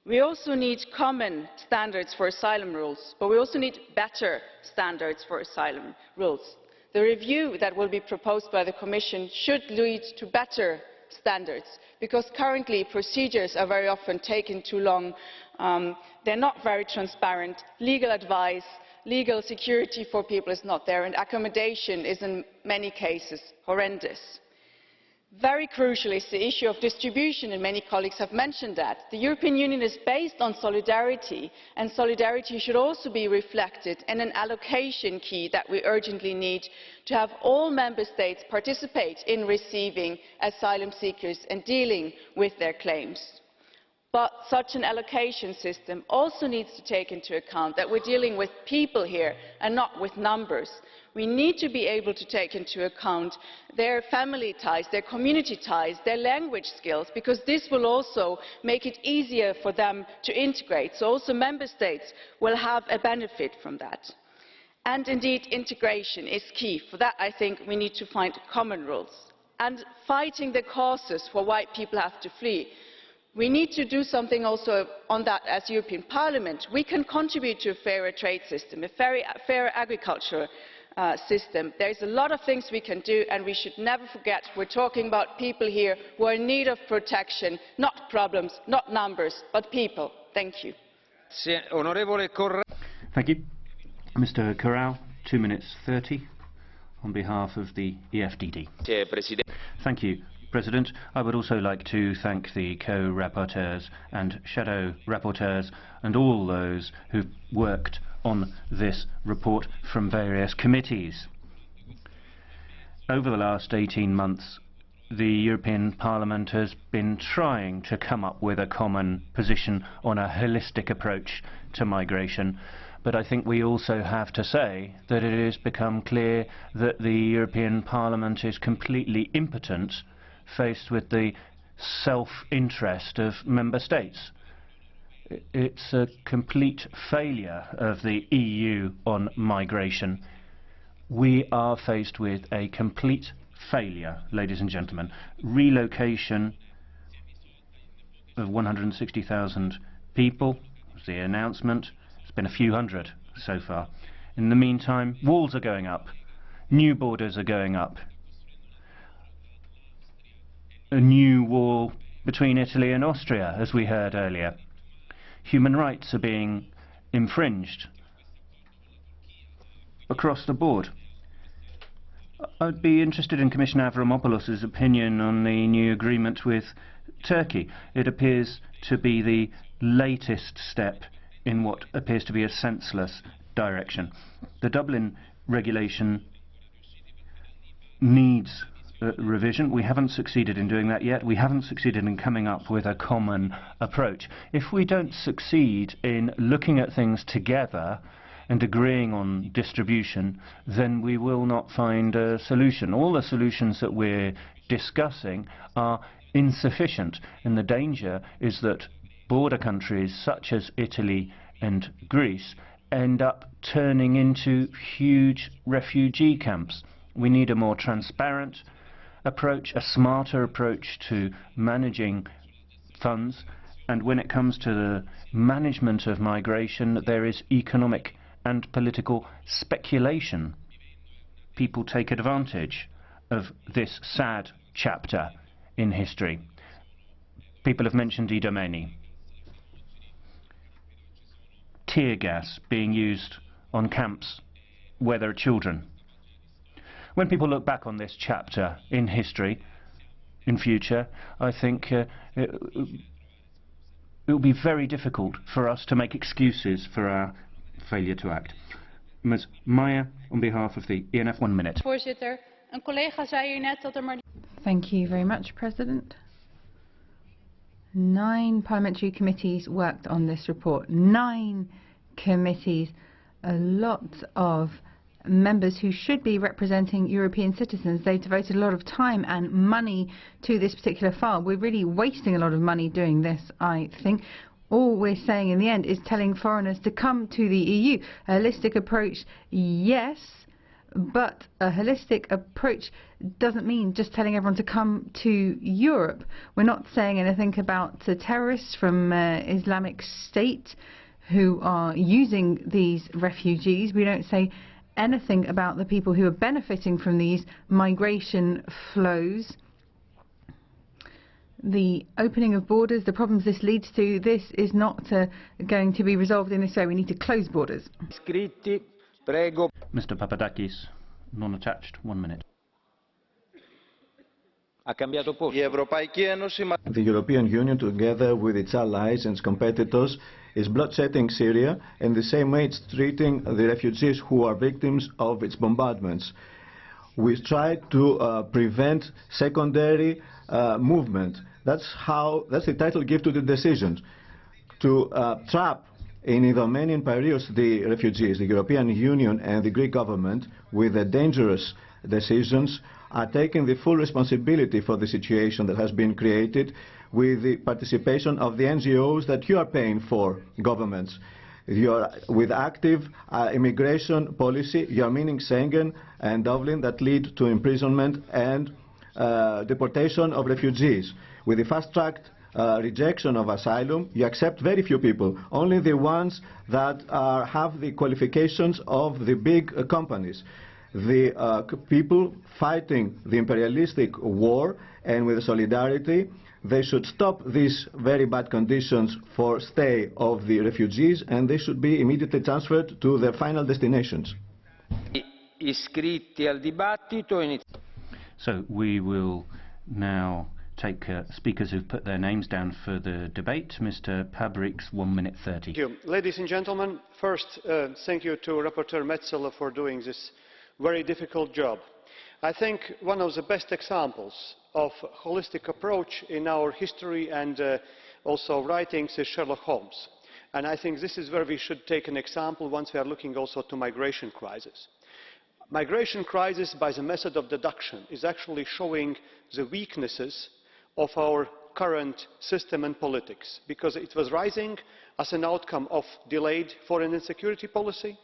We also need common standards for asylum rules, but we also need better standards for asylum rules. The review that will be proposed by the Commission should lead to better standards, because currently procedures are very often taking too long, they're not very transparent, legal advice, legal security for people is not there, and accommodation is in many cases horrendous. Very crucial is the issue of distribution, and many colleagues have mentioned that. The European Union is based on solidarity, and solidarity should also be reflected in an allocation key that we urgently need to have all Member States participate in receiving asylum seekers and dealing with their claims. But such an allocation system also needs to take into account that we're dealing with people here and not with numbers. We need to be able to take into account their family ties, their community ties, their language skills, because this will also make it easier for them to integrate. So also Member States will have a benefit from that. And indeed, integration is key. For that, I think we need to find common rules. And fighting the causes for why people have to flee. We need to do something also on that as European Parliament. We can contribute to a fairer trade system, a fairer agriculture system. There is a lot of things we can do, and we should never forget we're talking about people here who are in need of protection, not problems, not numbers, but people. Thank you. Thank you. Mr. Corrao, 2 minutes 30 on behalf of the EFDD. Thank you, President. I would also like to thank the co-rapporteurs and shadow rapporteurs and all those who worked on this report from various committees. Over the last 18 months, the European Parliament has been trying to come up with a common position on a holistic approach to migration, but I think we also have to say that it has become clear that the European Parliament is completely impotent faced with the self-interest of member states. It's a complete failure of the EU on migration. We are faced with a complete failure, ladies and gentlemen. Relocation of 160,000 people was the announcement. It's been a few hundred so far. In the meantime, walls are going up. New borders are going up. A new wall between Italy and Austria, as we heard earlier. Human rights are being infringed across the board. I'd be interested in Commissioner Avramopoulos' opinion on the new agreement with Turkey. It appears to be the latest step in what appears to be a senseless direction. The Dublin regulation needs revision. We haven't succeeded in doing that yet. We haven't succeeded in coming up with a common approach. If we don't succeed in looking at things together and agreeing on distribution, then we will not find a solution. All the solutions that we're discussing are insufficient, and the danger is that border countries such as Italy and Greece end up turning into huge refugee camps. We need a more transparent approach, a smarter approach to managing funds, and when it comes to the management of migration, there is economic and political speculation. People take advantage of this sad chapter in history. People have mentioned Idomeni. Tear gas being used on camps where there are children. When people look back on this chapter in history, in future, I think it will be very difficult for us to make excuses for our failure to act. Ms. Meijer, on behalf of the ENF, 1 minute. Voorzitter, een collega zei hier net dat er maar... Thank you very much, President. 9 parliamentary committees worked on this report. 9 committees, a lot of members who should be representing European citizens. They've devoted a lot of time and money to this particular file. We're really wasting a lot of money doing this, I think. All we're saying in the end is telling foreigners to come to the EU. A holistic approach, yes, but a holistic approach doesn't mean just telling everyone to come to Europe. We're not saying anything about the terrorists from Islamic State who are using these refugees. We don't say anything about the people who are benefiting from these migration flows. The opening of borders, the problems this leads to, this is not going to be resolved in this way. We need to close borders. Mr. Papadakis, non-attached, 1 minute. The European Union, together with its allies and its competitors, is bloodsetting Syria in the same way it's treating the refugees who are victims of its bombardments. We try to prevent secondary movement. That's the title given to the decisions. To trap in Idomeni Piraeus the refugees, the European Union and the Greek government, with the dangerous decisions, are taking the full responsibility for the situation that has been created with the participation of the NGOs that you are paying for, governments. With active immigration policy, you are meaning Schengen and Dublin that lead to imprisonment and deportation of refugees. With the fast-tracked rejection of asylum, you accept very few people, only the ones that have the qualifications of the big companies. The people fighting the imperialistic war, and with solidarity, they should stop these very bad conditions for stay of the refugees, and they should be immediately transferred to their final destinations. So we will now take speakers who've put their names down for the debate. Mr. PABRIKS, 1 minute 30. Thank you. Ladies and gentlemen, first thank you to Rapporteur Metsola for doing this very difficult job. I think one of the best examples of a holistic approach in our history and also writings is Sherlock Holmes. And I think this is where we should take an example once we are looking also to migration crisis. Migration crisis, by the method of deduction, is actually showing the weaknesses of our current system and politics, because it was rising as an outcome of delayed foreign and security policy.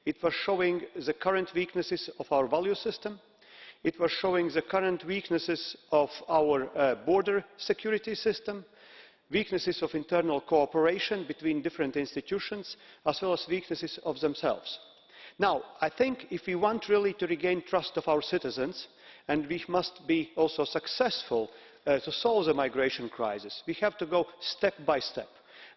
It was showing the current weaknesses of our value system. It was showing the current weaknesses of our border security system, weaknesses of internal cooperation between different institutions, as well as weaknesses of themselves. Now, I think if we want really to regain trust of our citizens, and we must be also successful to solve the migration crisis, we have to go step by step.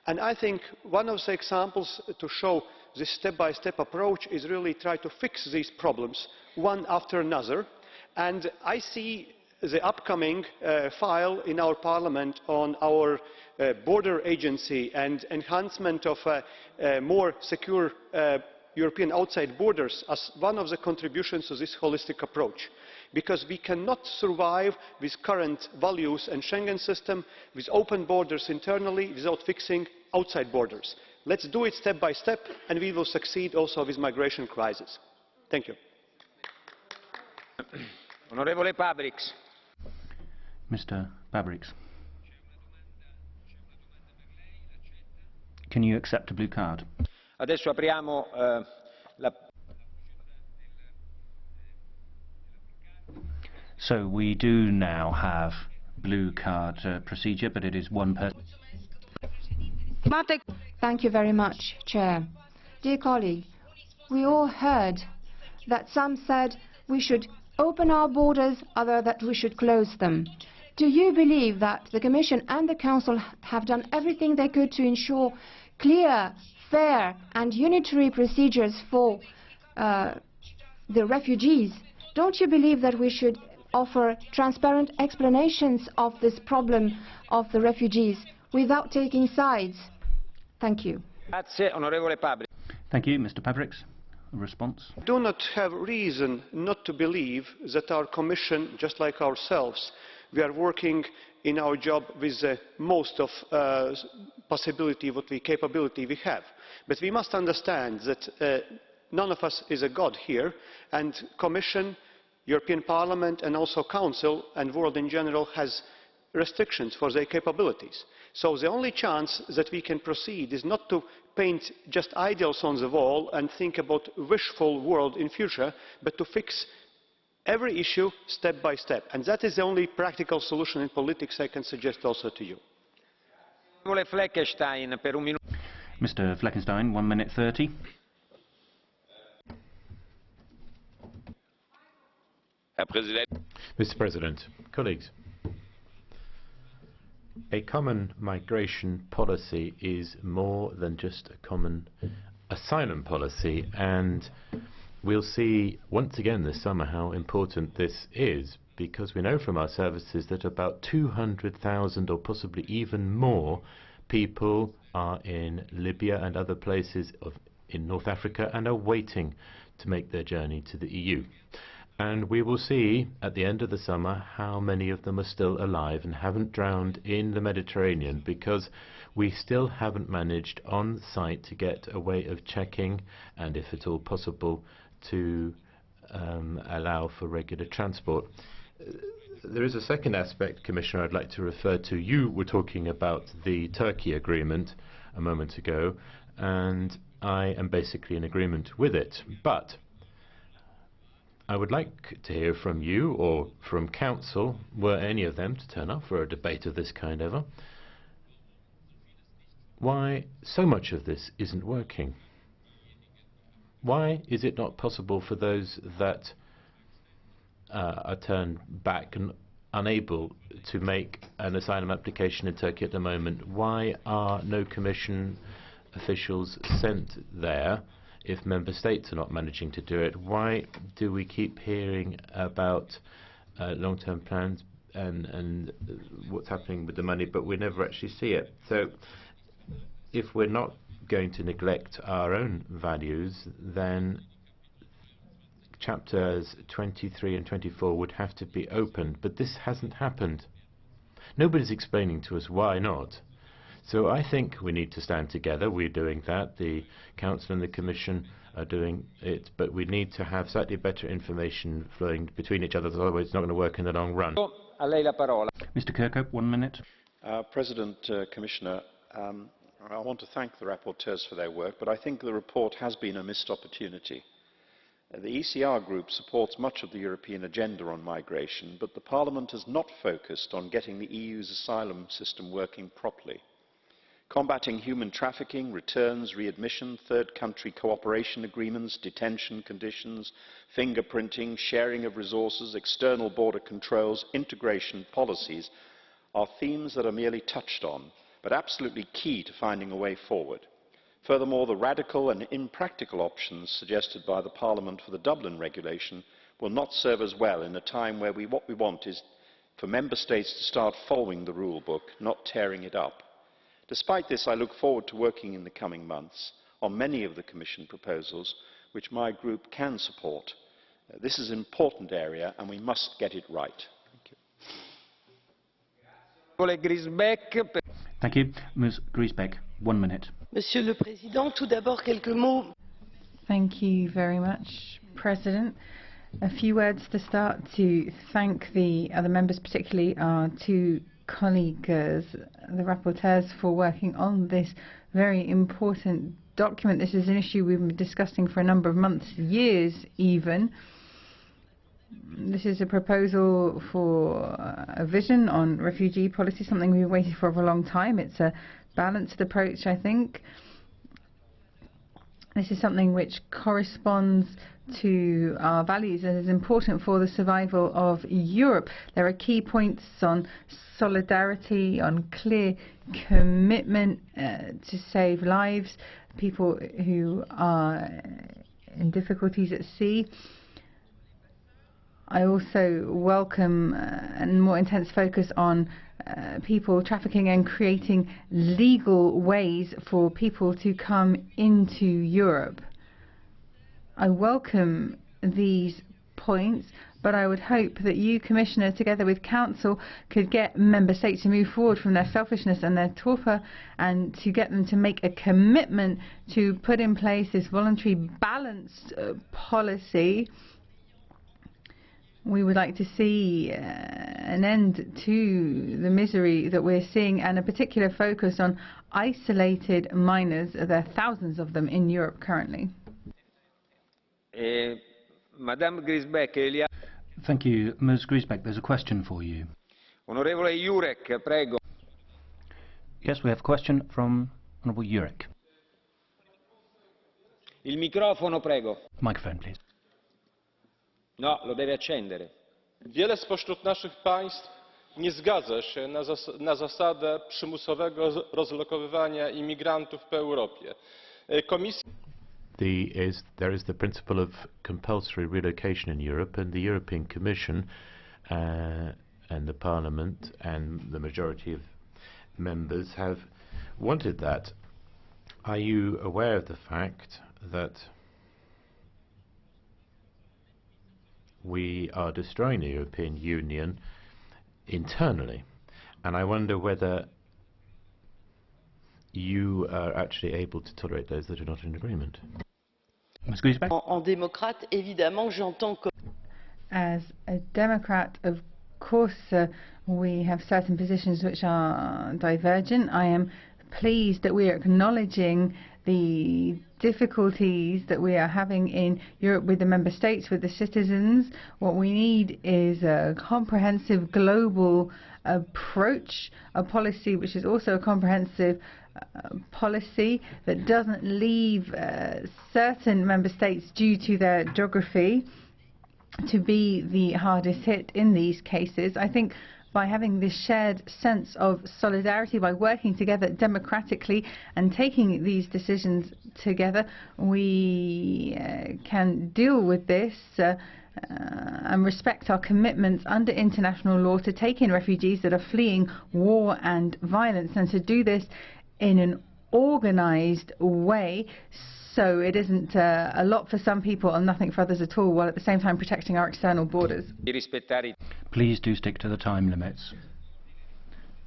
And I think one of the examples to show this step-by-step approach is really try to fix these problems one after another. And I see the upcoming file in our Parliament on our border agency and enhancement of more secure European outside borders as one of the contributions to this holistic approach. Because we cannot survive with current values and Schengen system, with open borders internally, without fixing outside borders. Let's do it step by step, and we will succeed also with migration crisis. Thank you. Onorevole PABRIKS. Mr. PABRIKS. Can you accept a blue card? Adesso apriamo la... So we do now have blue card procedure, but it is one person. Thank you very much, Chair. Dear colleague, we all heard that some said we should open our borders, others that we should close them. Do you believe that the Commission and the Council have done everything they could to ensure clear, fair and unitary procedures for the refugees? Don't you believe that we should offer transparent explanations of this problem of the refugees without taking sides? Thank you. Thank you, Mr. PABRIKS. A response? I do not have reason not to believe that our Commission, just like ourselves, we are working in our job with the most of capability we have. But we must understand that none of us is a god here, and Commission, European Parliament and also Council and world in general has restrictions for their capabilities. So the only chance that we can proceed is not to paint just ideals on the wall and think about a wishful world in future, but to fix every issue step by step. And that is the only practical solution in politics I can suggest also to you. Mr. Fleckenstein, 1 minute 30. Mr. President, colleagues, a common migration policy is more than just a common asylum policy, and we'll see once again this summer how important this is, because we know from our services that about 200,000 or possibly even more people are in Libya and other places in North Africa and are waiting to make their journey to the EU. And we will see at the end of the summer how many of them are still alive and haven't drowned in the Mediterranean, because we still haven't managed on site to get a way of checking and, if at all possible, to allow for regular transport. There is a second aspect, Commissioner, I'd like to refer to. You were talking about the Turkey agreement a moment ago, and I am basically in agreement with it. But I would like to hear from you or from Council, were any of them to turn up for a debate of this kind ever, why so much of this isn't working. Why is it not possible for those that are turned back and unable to make an asylum application in Turkey at the moment? Why are no Commission officials sent there if Member States are not managing to do it? Why do we keep hearing about long-term plans and what's happening with the money, but we never actually see it? So if we're not going to neglect our own values, then chapters 23 and 24 would have to be opened, but this hasn't happened. Nobody's explaining to us why not. So I think we need to stand together. We're doing that. The Council and the Commission are doing it, but we need to have slightly better information flowing between each other, otherwise it's not going to work in the long run. Mr. Kirkhope, 1 minute. President, Commissioner, I want to thank the rapporteurs for their work, but I think the report has been a missed opportunity. The ECR group supports much of the European agenda on migration, but the Parliament has not focused on getting the EU's asylum system working properly. Combating human trafficking, returns, readmission, third country cooperation agreements, detention conditions, fingerprinting, sharing of resources, external border controls, integration policies are themes that are merely touched on, but absolutely key to finding a way forward. Furthermore, the radical and impractical options suggested by the Parliament for the Dublin regulation will not serve us well in a time where what we want is for Member States to start following the rule book, not tearing it up. Despite this, I look forward to working in the coming months on many of the Commission proposals which my group can support. This is an important area and we must get it right. Thank you. Ms. Griesbeck, 1 minute. Monsieur le Président, tout d'abord quelques mots. Thank you very much, President. A few words to start to thank the other members, particularly our two colleagues, the rapporteurs, for working on this very important document. This is an issue we've been discussing for a number of months, years even. This is a proposal for a vision on refugee policy, something we've been waiting for a long time. It's a balanced approach, I think. This is something which corresponds to our values and is important for the survival of Europe. There are key points on solidarity, on clear commitment to save lives, people who are in difficulties at sea. I also welcome a more intense focus on people trafficking and creating legal ways for people to come into Europe. I welcome these points, but I would hope that you, Commissioner, together with Council, could get Member States to move forward from their selfishness and their torpor, and to get them to make a commitment to put in place this voluntary balanced policy. We would like to see an end to the misery that we're seeing, and a particular focus on isolated minors. There are thousands of them in Europe currently. Madame Griesbeck, Thank you. Ms. Griesbeck, there's a question for you. Onorevole Jurek, prego. Yes, we have a question from Honourable Jurek. Il microfono, prego. Microphone, please. No, lo deve accendere. Wiele spośród naszych państw nie zgadza się na zasadę przymusowego rozlokowywania imigrantów po Europie. Komisja There is the principle of compulsory relocation in Europe, and the European Commission and the Parliament and the majority of members have wanted that. Are you aware of the fact that we are destroying the European Union internally? And I wonder whether you are actually able to tolerate those that are not in agreement. En démocrate, évidemment, j'entends que... As a Democrat, of course, we have certain positions which are divergent. I am pleased that we are acknowledging the difficulties that we are having in Europe with the member states, with the citizens. What we need is a comprehensive global approach, a policy which is also a comprehensive policy that doesn't leave certain member states, due to their geography, to be the hardest hit in these cases. I think by having this shared sense of solidarity, by working together democratically and taking these decisions together, we can deal with this and respect our commitments under international law to take in refugees that are fleeing war and violence, and to do this in an organized way, so it isn't a lot for some people and nothing for others at all, while at the same time protecting our external borders. Please do stick to the time limits.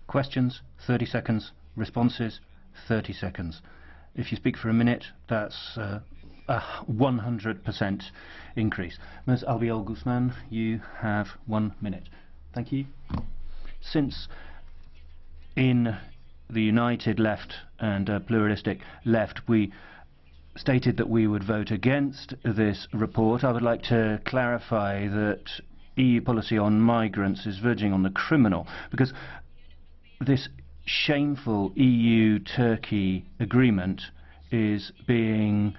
Questions, 30 seconds. Responses, 30 seconds. If you speak for a minute, that's a 100% increase. Ms. Albiol Guzman, you have 1 minute. Thank you. Since in the United Left and Pluralistic Left we stated that we would vote against this report, I would like to clarify that EU policy on migrants is verging on the criminal, because this shameful EU-Turkey agreement is being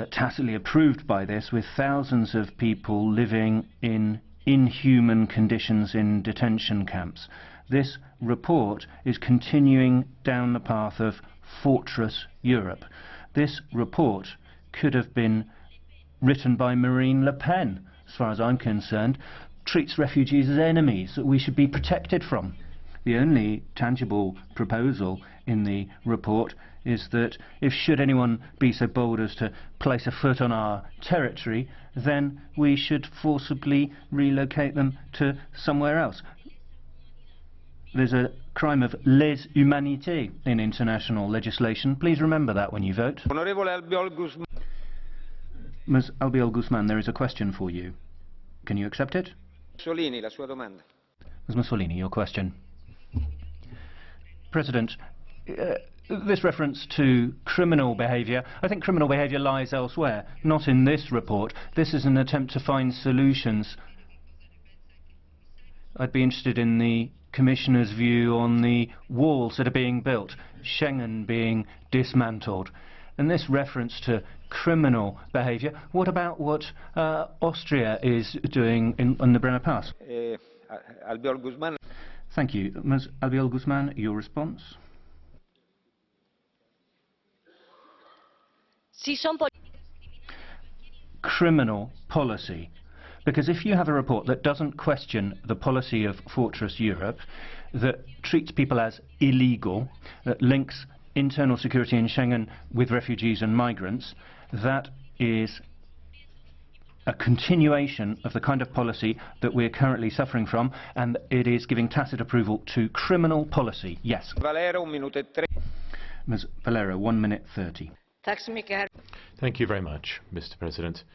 tacitly approved by this, with thousands of people living in inhuman conditions in detention camps. This report is continuing down the path of Fortress Europe. This report could have been written by Marine Le Pen, as far as I'm concerned, treats refugees as enemies that we should be protected from. The only tangible proposal in the report is that if should anyone be so bold as to place a foot on our territory, then we should forcibly relocate them to somewhere else. There's a crime of lèse-humanité in international legislation. Please remember that when you vote. Ms. Albiol Guzman, there is a question for you. Can you accept it? Mussolini, la sua domanda. Ms. Mussolini, your question. President, this reference to criminal behaviour, I think criminal behaviour lies elsewhere, not in this report. This is an attempt to find solutions. I'd be interested in the Commissioner's view on the walls that are being built, Schengen being dismantled. And this reference to criminal behaviour, what about what Austria is doing on the Brenner Pass? Albiol Guzman. Thank you. Ms. Albiol Guzman, your response? Criminal policy. Because if you have a report that doesn't question the policy of Fortress Europe, that treats people as illegal, that links internal security in Schengen with refugees and migrants, that is a continuation of the kind of policy that we're currently suffering from, and it is giving tacit approval to criminal policy. Yes. Valero, 1 minute 3. Ms. Valero, 1 minute 30. Thank you very much, Mr. President.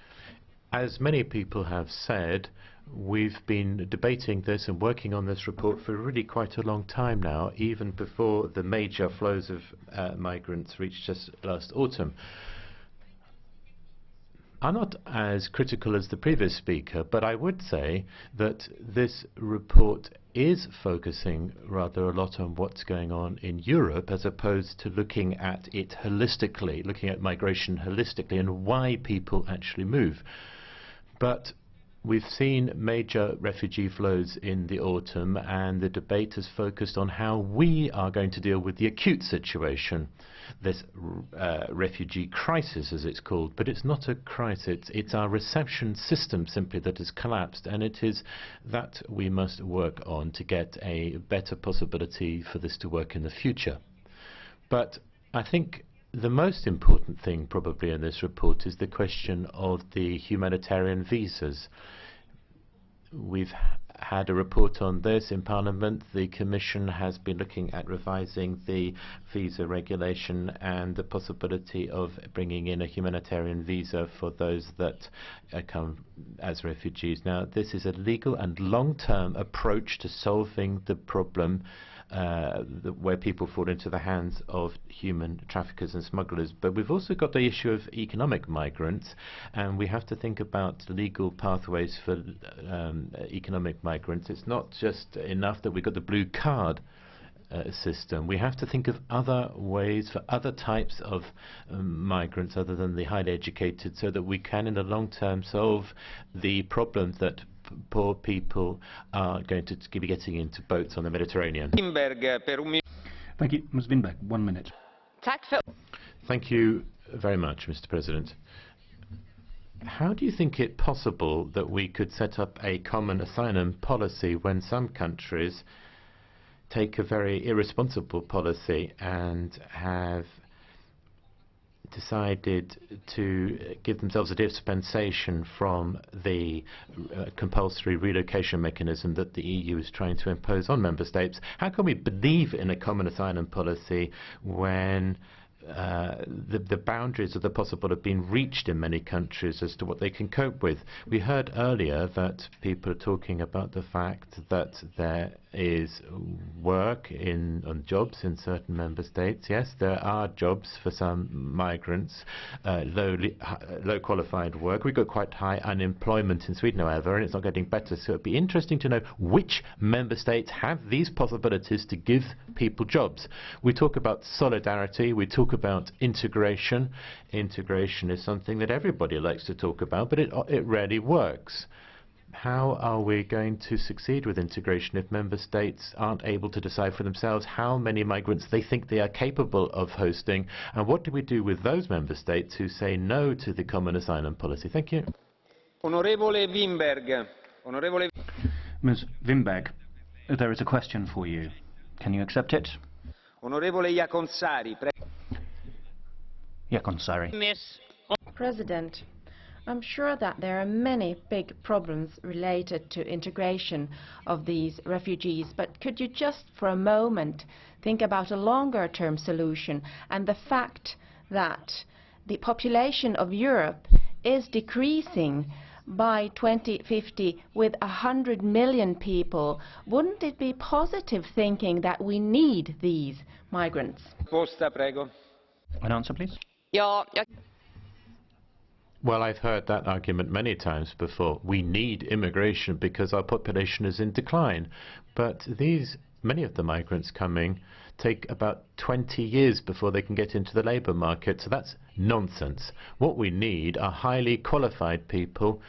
As many people have said, we've been debating this and working on this report for really quite a long time now, even before the major flows of migrants reached us last autumn. I'm not as critical as the previous speaker, but I would say that this report is focusing rather a lot on what's going on in Europe as opposed to looking at it holistically, looking at migration holistically and why people actually move. But we've seen major refugee flows in the autumn, and the debate has focused on how we are going to deal with the acute situation, this refugee crisis as it's called. But it's not a crisis, it's our reception system simply that has collapsed, and it is that we must work on to get a better possibility for this to work in the future. But I think the most important thing probably in this report is the question of the humanitarian visas. We've had a report on this in Parliament. The Commission has been looking at revising the visa regulation and the possibility of bringing in a humanitarian visa for those that come as refugees. Now, this is a legal and long-term approach to solving the problem where people fall into the hands of human traffickers and smugglers. But we've also got the issue of economic migrants, and we have to think about legal pathways for economic migrants. It's not just enough that we've got the blue card system. We have to think of other ways for other types of migrants other than the highly educated, so that we can in the long term solve the problem that poor people are going to be getting into boats on the Mediterranean. Thank you. Ms. Winberg, 1 minute. Thank you very much, Mr. President. How do you think it possible that we could set up a common asylum policy when some countries take a very irresponsible policy and have decided to give themselves a dispensation from the compulsory relocation mechanism that the EU is trying to impose on member states? How can we believe in a common asylum policy when the boundaries of the possible have been reached in many countries as to what they can cope with? We heard earlier that people are talking about the fact that there is work on jobs in certain member states. Yes, there are jobs for some migrants, low qualified work. We've got quite high unemployment in Sweden, however, and it's not getting better. So it'd be interesting to know which member states have these possibilities to give people jobs. We talk about solidarity, we talk about integration. Integration is something that everybody likes to talk about, but it rarely works. How are we going to succeed with integration if member states aren't able to decide for themselves how many migrants they think they are capable of hosting? And what do we do with those member states who say no to the common asylum policy? Thank you. Onorevole Winberg. Onorevole... Ms. Winberg, there is a question for you. Can you accept it? Onorevole JAAKONSAARI. JAAKONSAARI. President, I'm sure that there are many big problems related to integration of these refugees, but could you just for a moment think about a longer-term solution and the fact that the population of Europe is decreasing by 2050 with 100 million people? Wouldn't it be positive thinking that we need these migrants? An answer, please. Well, I've heard that argument many times before. We need immigration because our population is in decline. But many of the migrants coming take about 20 years before they can get into the labour market. So that's nonsense. What we need are highly qualified people,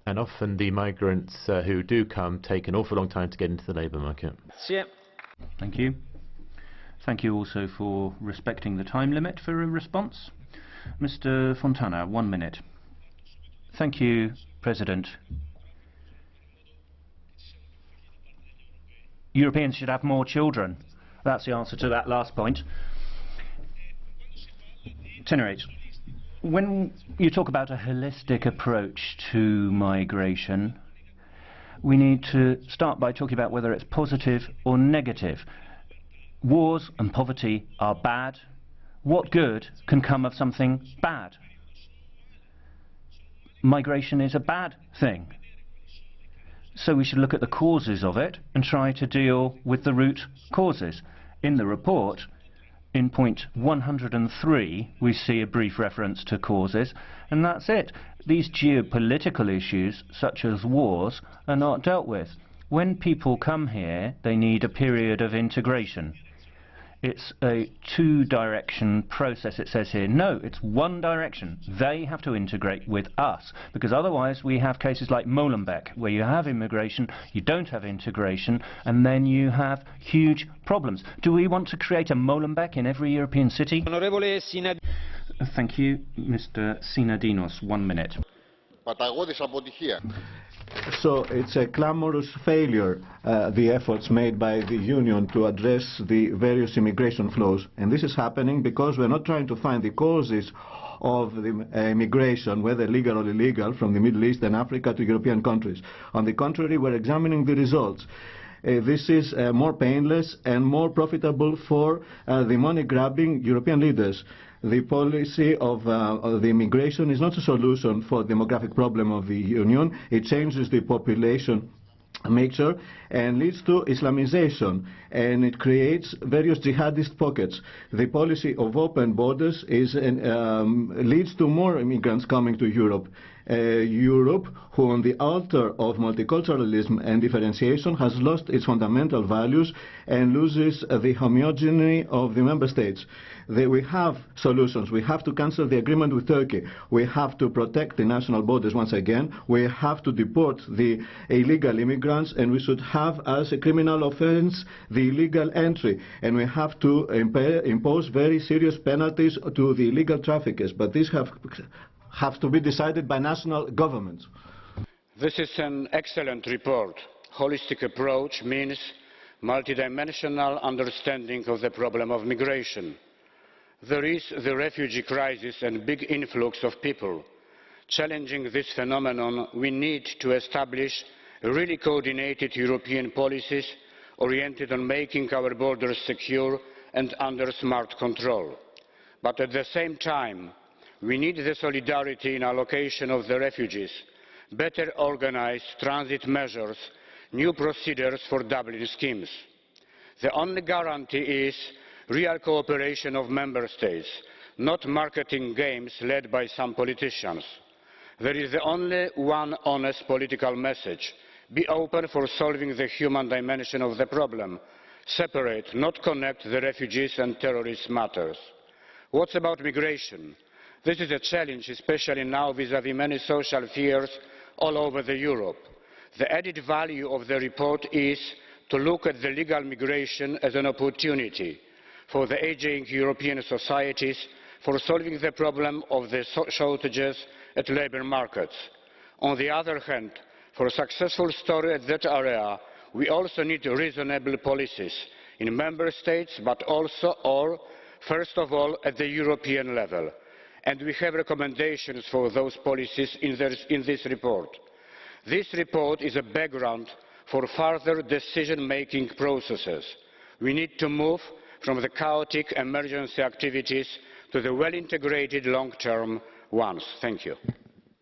and often the migrants who do come take an awful long time to get into the labour market. Thank you. Thank you also for respecting the time limit for a response. Mr. Fontana, 1 minute. Thank you, President. Europeans should have more children. That's the answer to that last point. Tenerife. When you talk about a holistic approach to migration, we need to start by talking about whether it's positive or negative. Wars and poverty are bad. What good can come of something bad? Migration is a bad thing. So we should look at the causes of it and try to deal with the root causes. In the report, in point 103, we see a brief reference to causes, and that's it. These geopolitical issues, such as wars, are not dealt with. When people come here, they need a period of integration. It's a two-direction process, it says here. No, it's one direction. They have to integrate with us, because otherwise we have cases like Molenbeek, where you have immigration, you don't have integration, and then you have huge problems. Do we want to create a Molenbeek in every European city? Thank you, Mr. Synadinos. 1 minute. So it's a clamorous failure, the efforts made by the Union to address the various immigration flows. And this is happening because we're not trying to find the causes of the immigration, whether legal or illegal, from the Middle East and Africa to European countries. On the contrary, we're examining the results. This is more painless and more profitable for the money-grabbing European leaders. The policy of the immigration is not a solution for the demographic problem of the Union. It changes the population mixture and leads to Islamization, and it creates various jihadist pockets. The policy of open borders leads to more immigrants coming to Europe. Europe, who on the altar of multiculturalism and differentiation has lost its fundamental values and loses the homogeneity of the member states. We have solutions. We have to cancel the agreement with Turkey. We have to protect the national borders once again. We have to deport the illegal immigrants, and we should have as a criminal offense the illegal entry. And we have to impose very serious penalties to the illegal traffickers. But these have to be decided by national governments. This is an excellent report. Holistic approach means multidimensional understanding of the problem of migration. There is the refugee crisis and big influx of people. Challenging this phenomenon, we need to establish really coordinated European policies oriented on making our borders secure and under smart control. But at the same time, we need the solidarity in allocation of the refugees, better organized transit measures, new procedures for Dublin schemes. The only guarantee is real cooperation of member states, not marketing games led by some politicians. There is only one honest political message: be open for solving the human dimension of the problem. Separate, not connect the refugees and terrorist matters. What about migration? This is a challenge, especially now vis-à-vis many social fears all over Europe. The added value of the report is to look at the legal migration as an opportunity for the ageing European societies for solving the problem of the shortages at labour markets. On the other hand, for a successful story at that area, we also need reasonable policies in member states, but also, or first of all, at the European level. And we have recommendations for those policies in this report. This report is a background for further decision-making processes. We need to move from the chaotic emergency activities to the well-integrated long-term ones. Thank you.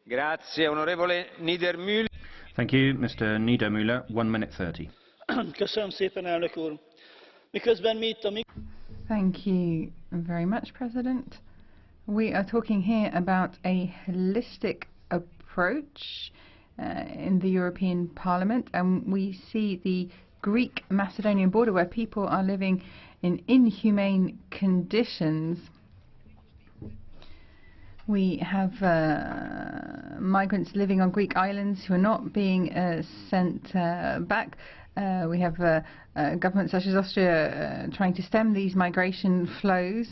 Grazie, onorevole Niedermüller. Thank you, Mr. Niedermüller. 1 minute 30. Thank you very much, President. We are talking here about a holistic approach in the European Parliament, and we see the Greek-Macedonian border where people are living in inhumane conditions. We have migrants living on Greek islands who are not being sent back. We have governments such as Austria trying to stem these migration flows.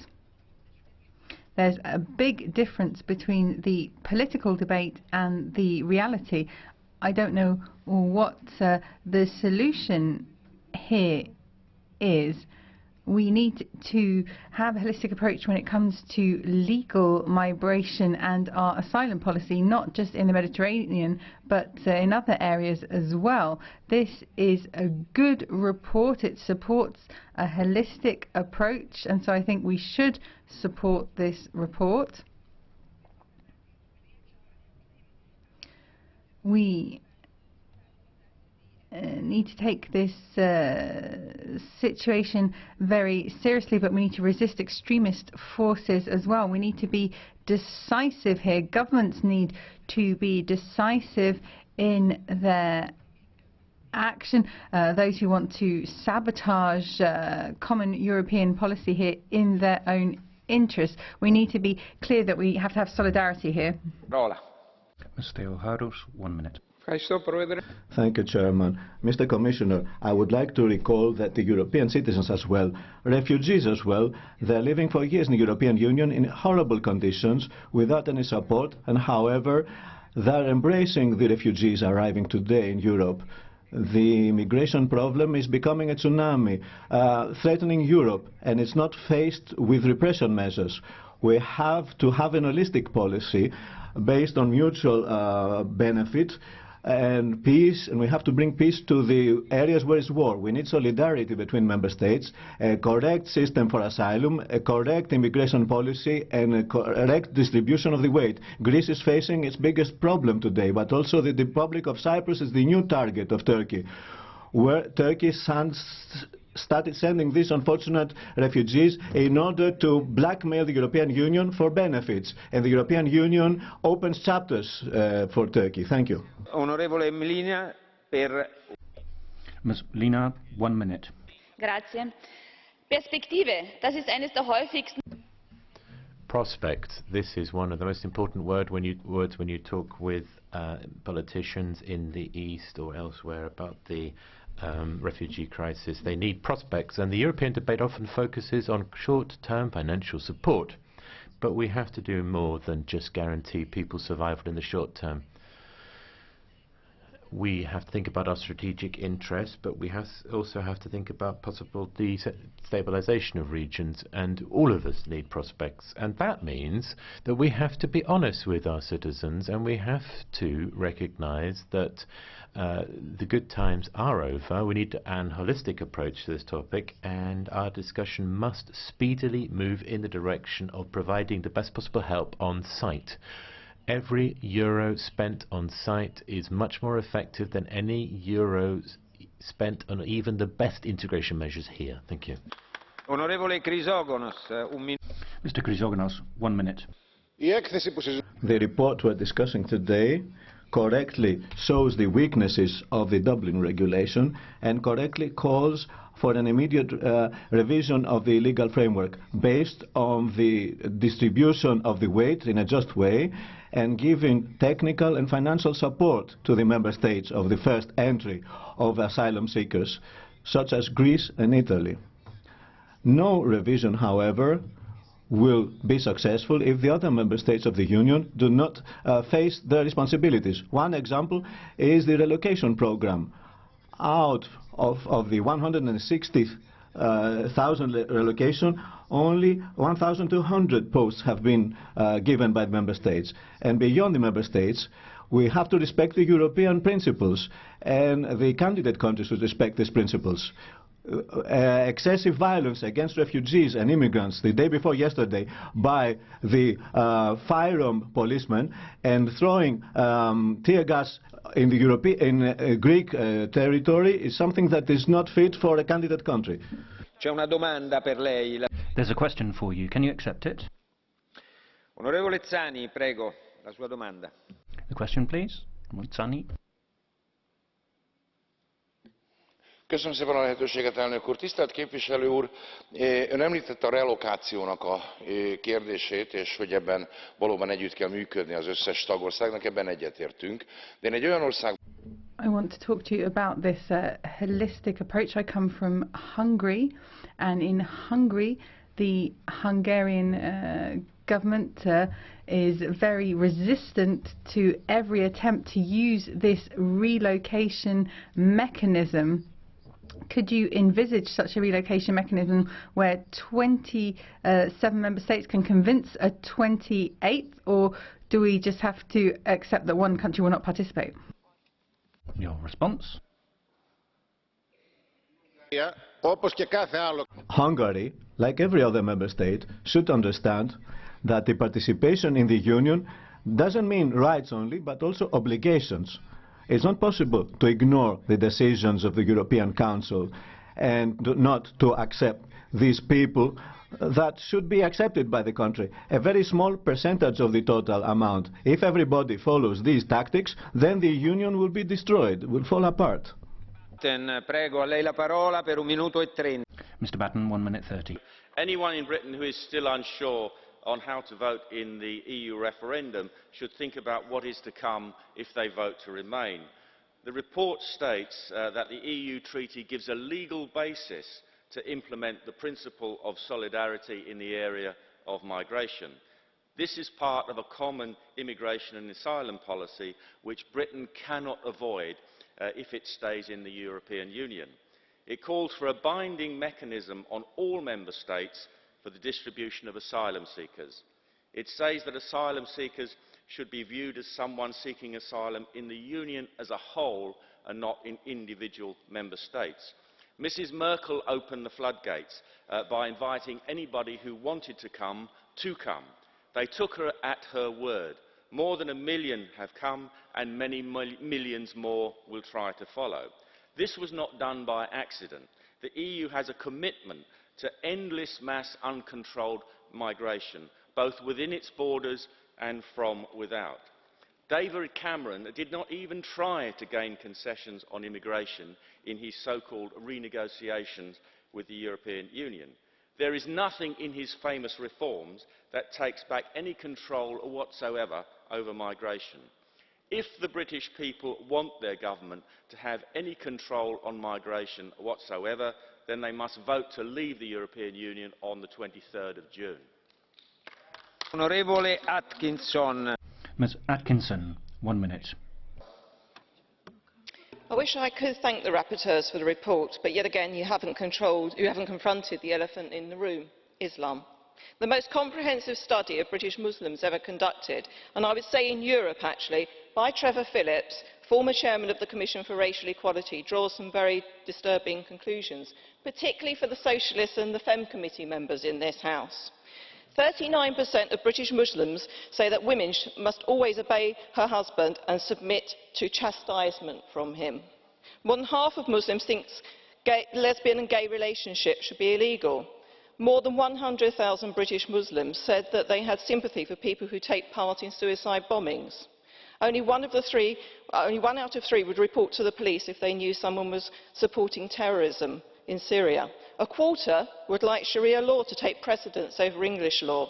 There's a big difference between the political debate and the reality. I don't know what the solution here is. We need to have a holistic approach when it comes to legal migration and our asylum policy, not just in the Mediterranean, but in other areas as well. This is a good report. It supports a holistic approach, and so I think we should support this report. We need to take this situation very seriously, but we need to resist extremist forces as well. We need to be decisive here. Governments need to be decisive in their action. Those who want to sabotage common European policy here in their own interest. We need to be clear that we have to have solidarity here. Ms. THEOCHAROUS, 1 minute. Thank you, Chairman. Mr. Commissioner, I would like to recall that the European citizens as well, refugees as well, they're living for years in the European Union in horrible conditions without any support, and however, they're embracing the refugees arriving today in Europe. The immigration problem is becoming a tsunami, threatening Europe, and it's not faced with repression measures. We have to have an holistic policy based on mutual benefit and peace, and we have to bring peace to the areas where it's war. We need solidarity between member states, a correct system for asylum, a correct immigration policy, and a correct distribution of the weight. Greece is facing its biggest problem today, but also the Republic of Cyprus is the new target of Turkey, where Turkey started sending these unfortunate refugees in order to blackmail the European Union for benefits. And the European Union opens chapters for Turkey. Thank you. Onorevole MLINAR, per... Ms. MLINAR, 1 minute. Grazie. Perspektive, das ist eines der häufigsten... Prospect. This is one of the most important words when you talk with politicians in the East or elsewhere about the refugee crisis. They need prospects, and the European debate often focuses on short-term financial support. But we have to do more than just guarantee people's survival in the short term. We have to think about our strategic interests, but we also have to think about possible destabilization of regions, and all of us need prospects. And that means that we have to be honest with our citizens, and we have to recognize that the good times are over. We need an holistic approach to this topic, and our discussion must speedily move in the direction of providing the best possible help on site. Every euro spent on site is much more effective than any euro spent on even the best integration measures here. Thank you. Onorevole Chrysogonos, Mr. Chrysogonos, 1 minute. The report we're discussing today correctly shows the weaknesses of the Dublin regulation and correctly calls for an immediate revision of the legal framework based on the distribution of the weight in a just way and giving technical and financial support to the member states of the first entry of asylum seekers, such as Greece and Italy. No revision, however, will be successful if the other member states of the Union do not face their responsibilities. One example is the relocation program. Out of the 160,000 relocation, only 1,200 posts have been given by the member states. And beyond the member states, we have to respect the European principles, and the candidate countries should respect these principles. Excessive violence against refugees and immigrants the day before yesterday by the firearm policemen and throwing tear gas in the Greek territory is something that is not fit for a candidate country. There's a question for you. Can you accept it? Onorevole Zanni, prego, la sua domanda. The question, please. Zanni. Köszönöm szépen a lehetőséget, elnök úr. Tisztelt képviselő úr, ön említette a relokációnak a kérdését, és hogy ebben valóban együtt kell működni az összes tagországnak, ebben egyetértünk. De én egy olyan ország... I want to talk to you about this holistic approach. I come from Hungary, and in Hungary, the Hungarian government is very resistant to every attempt to use this relocation mechanism Could you envisage such a relocation mechanism where 27 member states can convince a 28th, or do we just have to accept that one country will not participate? Your response? Hungary, like every other member state, should understand that the participation in the Union doesn't mean rights only, but also obligations. It's not possible to ignore the decisions of the European Council and not to accept these people that should be accepted by the country. A very small percentage of the total amount. If everybody follows these tactics, then the Union will be destroyed, will fall apart. Prego, a lei la parola per 1 minuto e 30. Mr. Batten, 1 minute 30. Anyone in Britain who is still unsure on how to vote in the EU referendum should think about what is to come if they vote to remain. The report states that the EU treaty gives a legal basis to implement the principle of solidarity in the area of migration. This is part of a common immigration and asylum policy which Britain cannot avoid if it stays in the European Union. It calls for a binding mechanism on all member states for the distribution of asylum seekers. It says that asylum seekers should be viewed as someone seeking asylum in the Union as a whole and not in individual member states. Mrs. Merkel opened the floodgates by inviting anybody who wanted to come. They took her at her word. More than 1 million have come and many millions more will try to follow. This was not done by accident. The EU has a commitment to endless mass uncontrolled migration, both within its borders and from without. David Cameron did not even try to gain concessions on immigration in his so-called renegotiations with the European Union. There is nothing in his famous reforms that takes back any control whatsoever over migration. If the British people want their government to have any control on migration whatsoever, then they must vote to leave the European Union on the 23rd of June. Onorevole Atkinson. Ms. Atkinson, 1 minute. I wish I could thank the rapporteurs for the report, but yet again you haven't confronted the elephant in the room, Islam. The most comprehensive study of British Muslims ever conducted, and I would say in Europe actually, by Trevor Phillips, former chairman of the Commission for Racial Equality, draws some very disturbing conclusions, particularly for the Socialists and the FEM committee members in this House. 39% of British Muslims say that women must always obey her husband and submit to chastisement from him. More than half of Muslims think lesbian and gay relationships should be illegal. More than 100,000 British Muslims said that they had sympathy for people who take part in suicide bombings. Only one out of three would report to the police if they knew someone was supporting terrorism in Syria. A quarter would like Sharia law to take precedence over English law.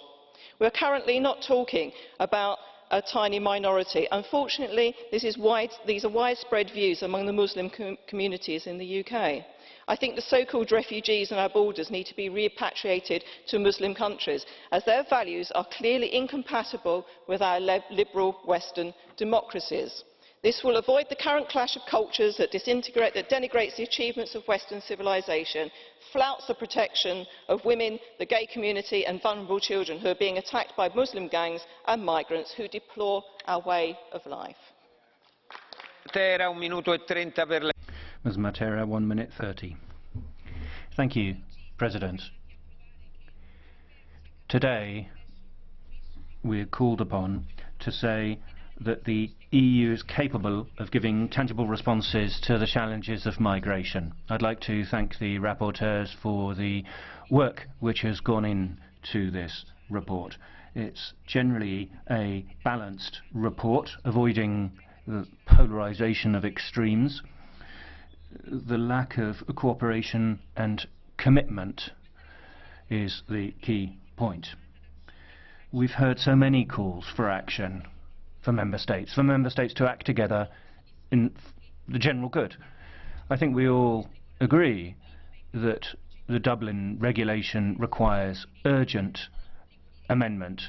We are currently not talking about a tiny minority. Unfortunately, these are widespread views among the Muslim communities in the UK. I think the so-called refugees on our borders need to be repatriated to Muslim countries, as their values are clearly incompatible with our liberal Western democracies. This will avoid the current clash of cultures that denigrates the achievements of Western civilization, flouts the protection of women, the gay community and vulnerable children who are being attacked by Muslim gangs and migrants who deplore our way of life. Ms. Matera, 1 minute 30. Thank you, President. Today, we are called upon to say that the EU is capable of giving tangible responses to the challenges of migration. I'd like to thank the rapporteurs for the work which has gone into this report. It's generally a balanced report, avoiding the polarisation of extremes. The lack of cooperation and commitment is the key point. We've heard so many calls for action for member states to act together in the general good. I think we all agree that the Dublin regulation requires urgent amendment,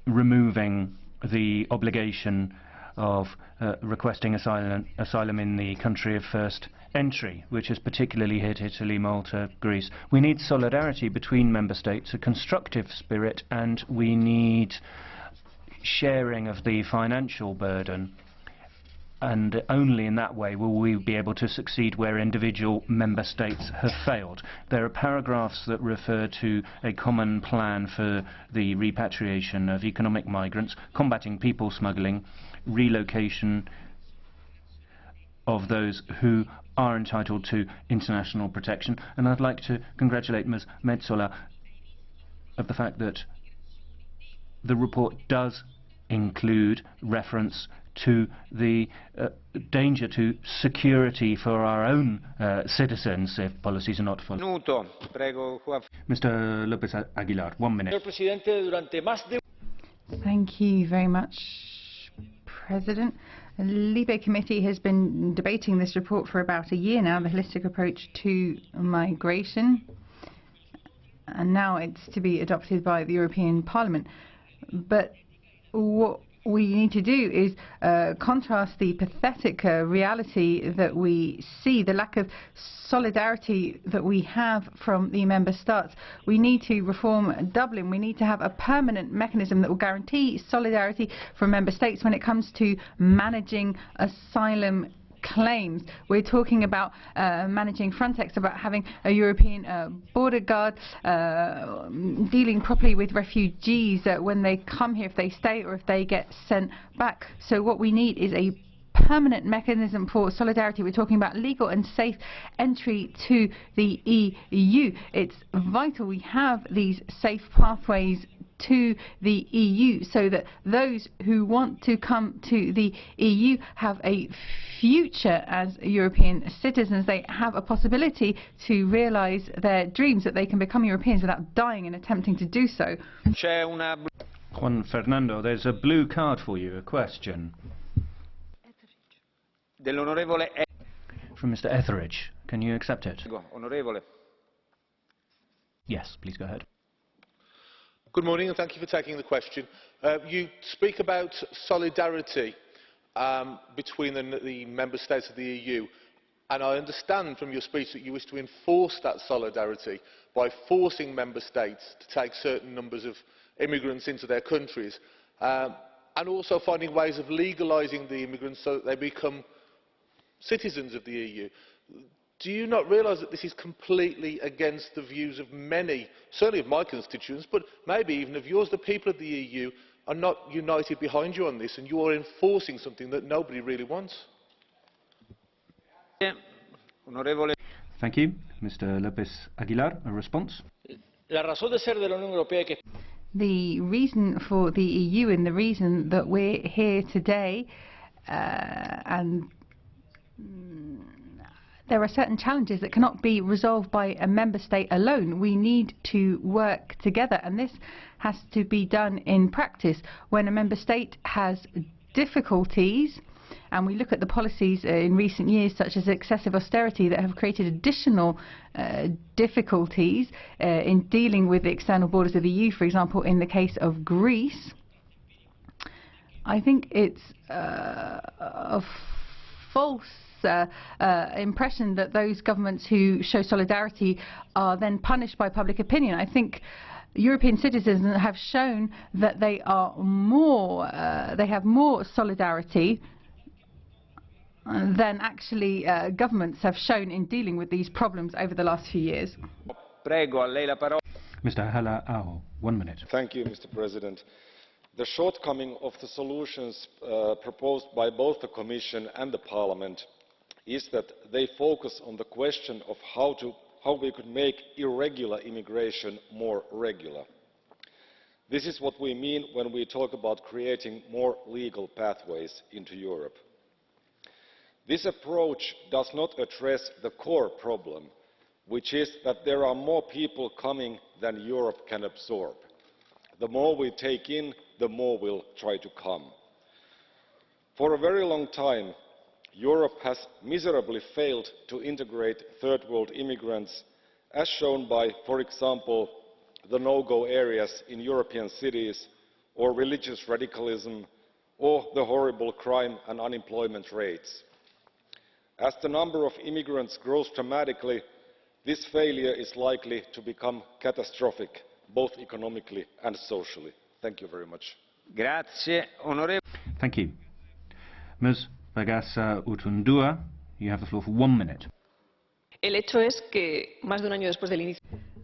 removing the obligation of requesting asylum in the country of first entry, which has particularly hit Italy, Malta, Greece. We need solidarity between member states, a constructive spirit, and we need sharing of the financial burden. And only in that way will we be able to succeed where individual member states have failed. There are paragraphs that refer to a common plan for the repatriation of economic migrants, combating people smuggling, relocation of those who are entitled to international protection. And I'd like to congratulate Ms. Metsola of the fact that the report does include reference to the danger to security for our own citizens if policies are not followed. Mr. Lopez Aguilar, 1 minute. Thank you very much, President. The Libe Committee has been debating this report for about a year now, the holistic approach to migration, and now it's to be adopted by the European Parliament. But what we need to do is contrast the pathetic reality that we see, the lack of solidarity that we have from the member states. We need to reform Dublin. We need to have a permanent mechanism that will guarantee solidarity from member states when it comes to managing asylum claims. We're talking about managing Frontex, about having a European border guard, dealing properly with refugees when they come here, if they stay or if they get sent back. So what we need is a permanent mechanism for solidarity. We're talking about legal and safe entry to the EU. It's vital we have these safe pathways to the EU so that those who want to come to the EU have a future as European citizens. They have a possibility to realise their dreams, that they can become Europeans without dying in attempting to do so. Juan Fernando, there's a blue card for you, a question. From Mr. Etheridge. Can you accept it? Yes, please go ahead. Good morning and thank you for taking the question. You speak about solidarity between the member states of the EU, and I understand from your speech that you wish to enforce that solidarity by forcing member states to take certain numbers of immigrants into their countries, and also finding ways of legalising the immigrants so that they become citizens of the EU. Do you not realise that this is completely against the views of many, certainly of my constituents, but maybe even of yours? The people of the EU are not united behind you on this, and you are enforcing something that nobody really wants. Thank you. Mr. Lopez Aguilar, a response? The reason for the EU and the reason that we're here today, and there are certain challenges that cannot be resolved by a member state alone. We need to work together, and this has to be done in practice. When a member state has difficulties, and we look at the policies in recent years such as excessive austerity that have created additional difficulties in dealing with the external borders of the EU, for example in the case of Greece, I think it's a false impression that those governments who show solidarity are then punished by public opinion. I think European citizens have shown that they are more, they have more solidarity than actually governments have shown in dealing with these problems over the last few years. Mr. Hala-Aho, 1 minute. Thank you, Mr. President. The shortcoming of the solutions proposed by both the Commission and the Parliament is that they focus on the question of how we could make irregular immigration more regular. This is what we mean when we talk about creating more legal pathways into Europe. This approach does not address the core problem, which is that there are more people coming than Europe can absorb. The more we take in, the more will try to come. For a very long time, Europe has miserably failed to integrate third world immigrants, as shown by, for example, the no-go areas in European cities, or religious radicalism, or the horrible crime and unemployment rates. As the number of immigrants grows dramatically, this failure is likely to become catastrophic, both economically and socially. Thank you very much. Thank you. Ms. Bagasa Utundua, you have the floor for 1 minute. El hecho es que más de un año después del inicio.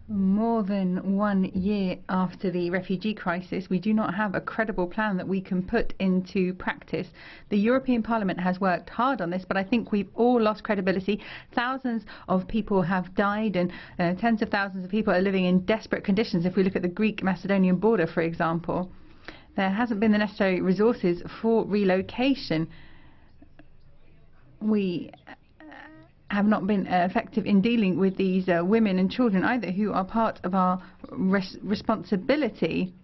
More than 1 year after the refugee crisis, we do not have a credible plan that we can put into practice. The European Parliament has worked hard on this, but I think we've all lost credibility. Thousands of people have died and tens of thousands of people are living in desperate conditions. If we look at the Greek-Macedonian border, for example, there hasn't been the necessary resources for relocation. We have not been effective in dealing with these women and children either, who are part of our responsibility.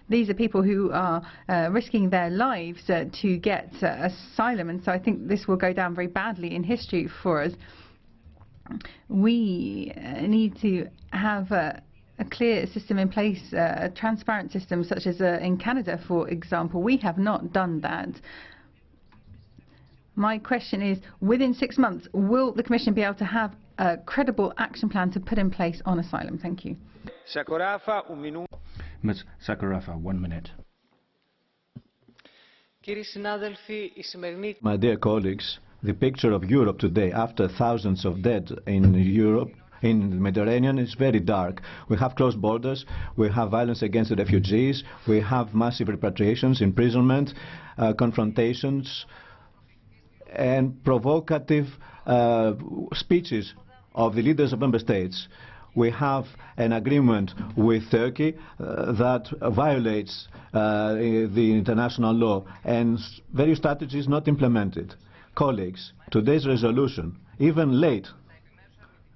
These are people who are risking their lives to get asylum, and so I think this will go down very badly in history for us. We need to have a clear system in place, a transparent system such as in Canada, for example. We have not done that. My question is, within 6 months, will the Commission be able to have a credible action plan to put in place on asylum? Thank you. Ms. Sakurafa, 1 minute. My dear colleagues, the picture of Europe today, after thousands of dead in Europe, in the Mediterranean, is very dark. We have closed borders, we have violence against the refugees, we have massive repatriations, imprisonment, confrontations, and provocative speeches of the leaders of member states. We have an agreement with Turkey that violates the international law, and various strategies not implemented. Colleagues, today's resolution, even late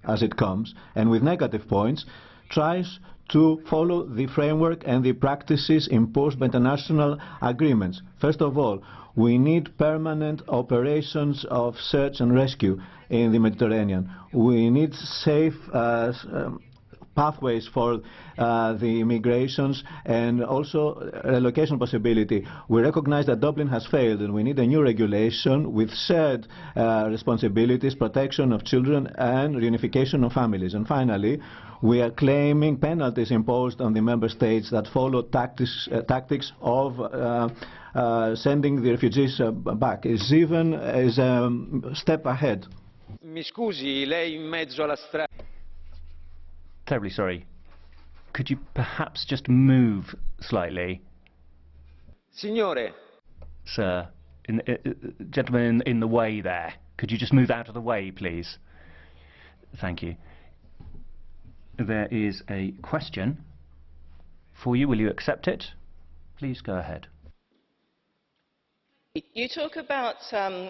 as it comes, and with negative points, tries to follow the framework and the practices imposed by international agreements. First of all, we need permanent operations of search and rescue in the Mediterranean. We need safe pathways for the immigrations and also relocation possibility. We recognize that Dublin has failed and we need a new regulation with shared responsibilities, protection of children and reunification of families. And finally, we are claiming penalties imposed on the member states that follow tactics of sending the refugees back. Is even a step ahead. Mi scusi, lei in mezzo alla strada. Terribly sorry. Could you perhaps just move slightly? Signore. Sir, gentleman in the way there. Could you just move out of the way, please? Thank you. There is a question for you. Will you accept it? Please go ahead. You talk about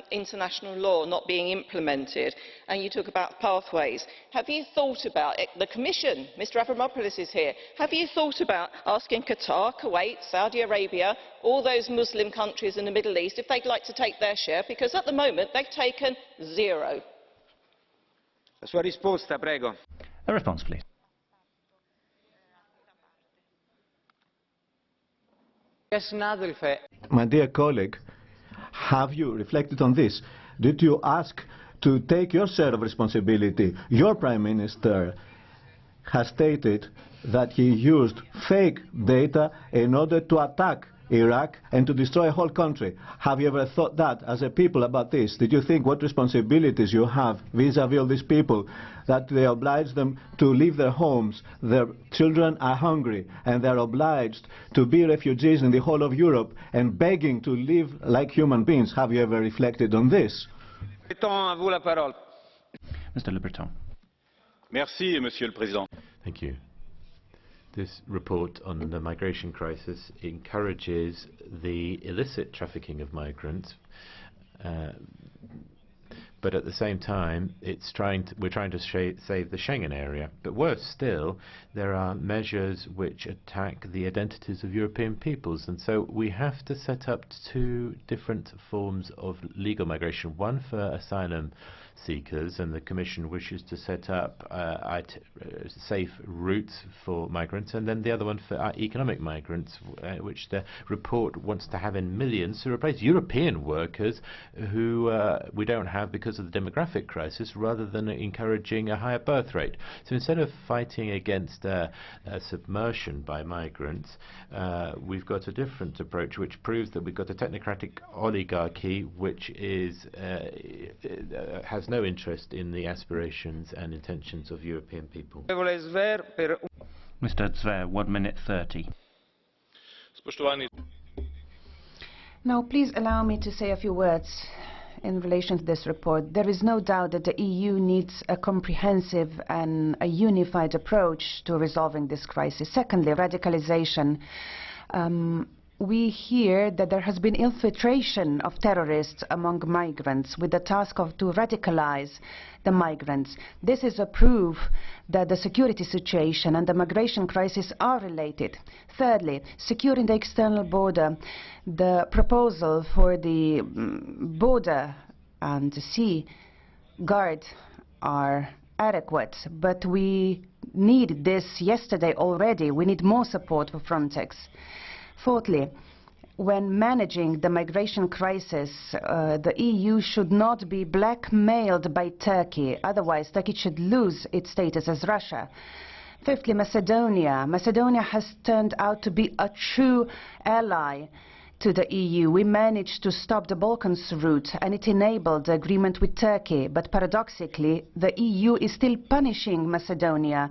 international law not being implemented, and you talk about pathways. Have you thought about it? The Commission, Mr. Avramopoulos is here. Have you thought about asking Qatar, Kuwait, Saudi Arabia, all those Muslim countries in the Middle East, if they'd like to take their share? Because at the moment they've taken zero. La sua risposta, prego. A response, please. My dear colleague, have you reflected on this? Did you ask to take your share of responsibility? Your Prime Minister has stated that he used fake data in order to attack Iraq and to destroy a whole country. Have you ever thought that as a people about this? Did you think what responsibilities you have vis-à-vis all these people, that they oblige them to leave their homes, their children are hungry, and they're obliged to be refugees in the whole of Europe and begging to live like human beings? Have you ever reflected on this? Mr. Le Breton. Merci, Monsieur le Président. Thank you. This report on the migration crisis encourages the illicit trafficking of migrants, but at the same time we're trying to save the Schengen area. But worse still, there are measures which attack the identities of European peoples, and so we have to set up two different forms of legal migration, one for asylum seekers, and the Commission wishes to set up safe routes for migrants, and then the other one for economic migrants, which the report wants to have in millions to replace European workers who we don't have because of the demographic crisis, rather than encouraging a higher birth rate. So instead of fighting against submersion by migrants, we've got a different approach which proves that we've got a technocratic oligarchy which has no interest in the aspirations and intentions of European people. Mr. Zver, 1 minute 30. Now, please allow me to say a few words in relation to this report. There is no doubt that the EU needs a comprehensive and a unified approach to resolving this crisis. Secondly, radicalization. We hear that there has been infiltration of terrorists among migrants with the task to radicalize the migrants. This is a proof that the security situation and the migration crisis are related. Thirdly, securing the external border. The proposal for the border and sea guard are adequate, but we need this yesterday already. We need more support for Frontex. Fourthly, when managing the migration crisis, the EU should not be blackmailed by Turkey. Otherwise, Turkey should lose its status as Russia. Fifthly, Macedonia. Macedonia has turned out to be a true ally to the EU. We managed to stop the Balkans route, and it enabled the agreement with Turkey. But paradoxically, the EU is still punishing Macedonia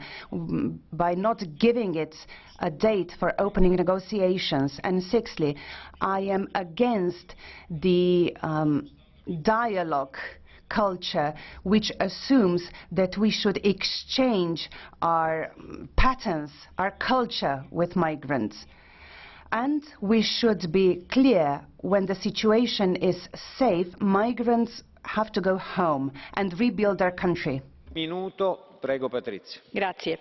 by not giving it a date for opening negotiations. And sixthly, I am against the dialogue culture which assumes that we should exchange our patterns, our culture with migrants. And we should be clear, when the situation is safe, migrants have to go home and rebuild their country. Minuto, prego Patrizia. Grazie.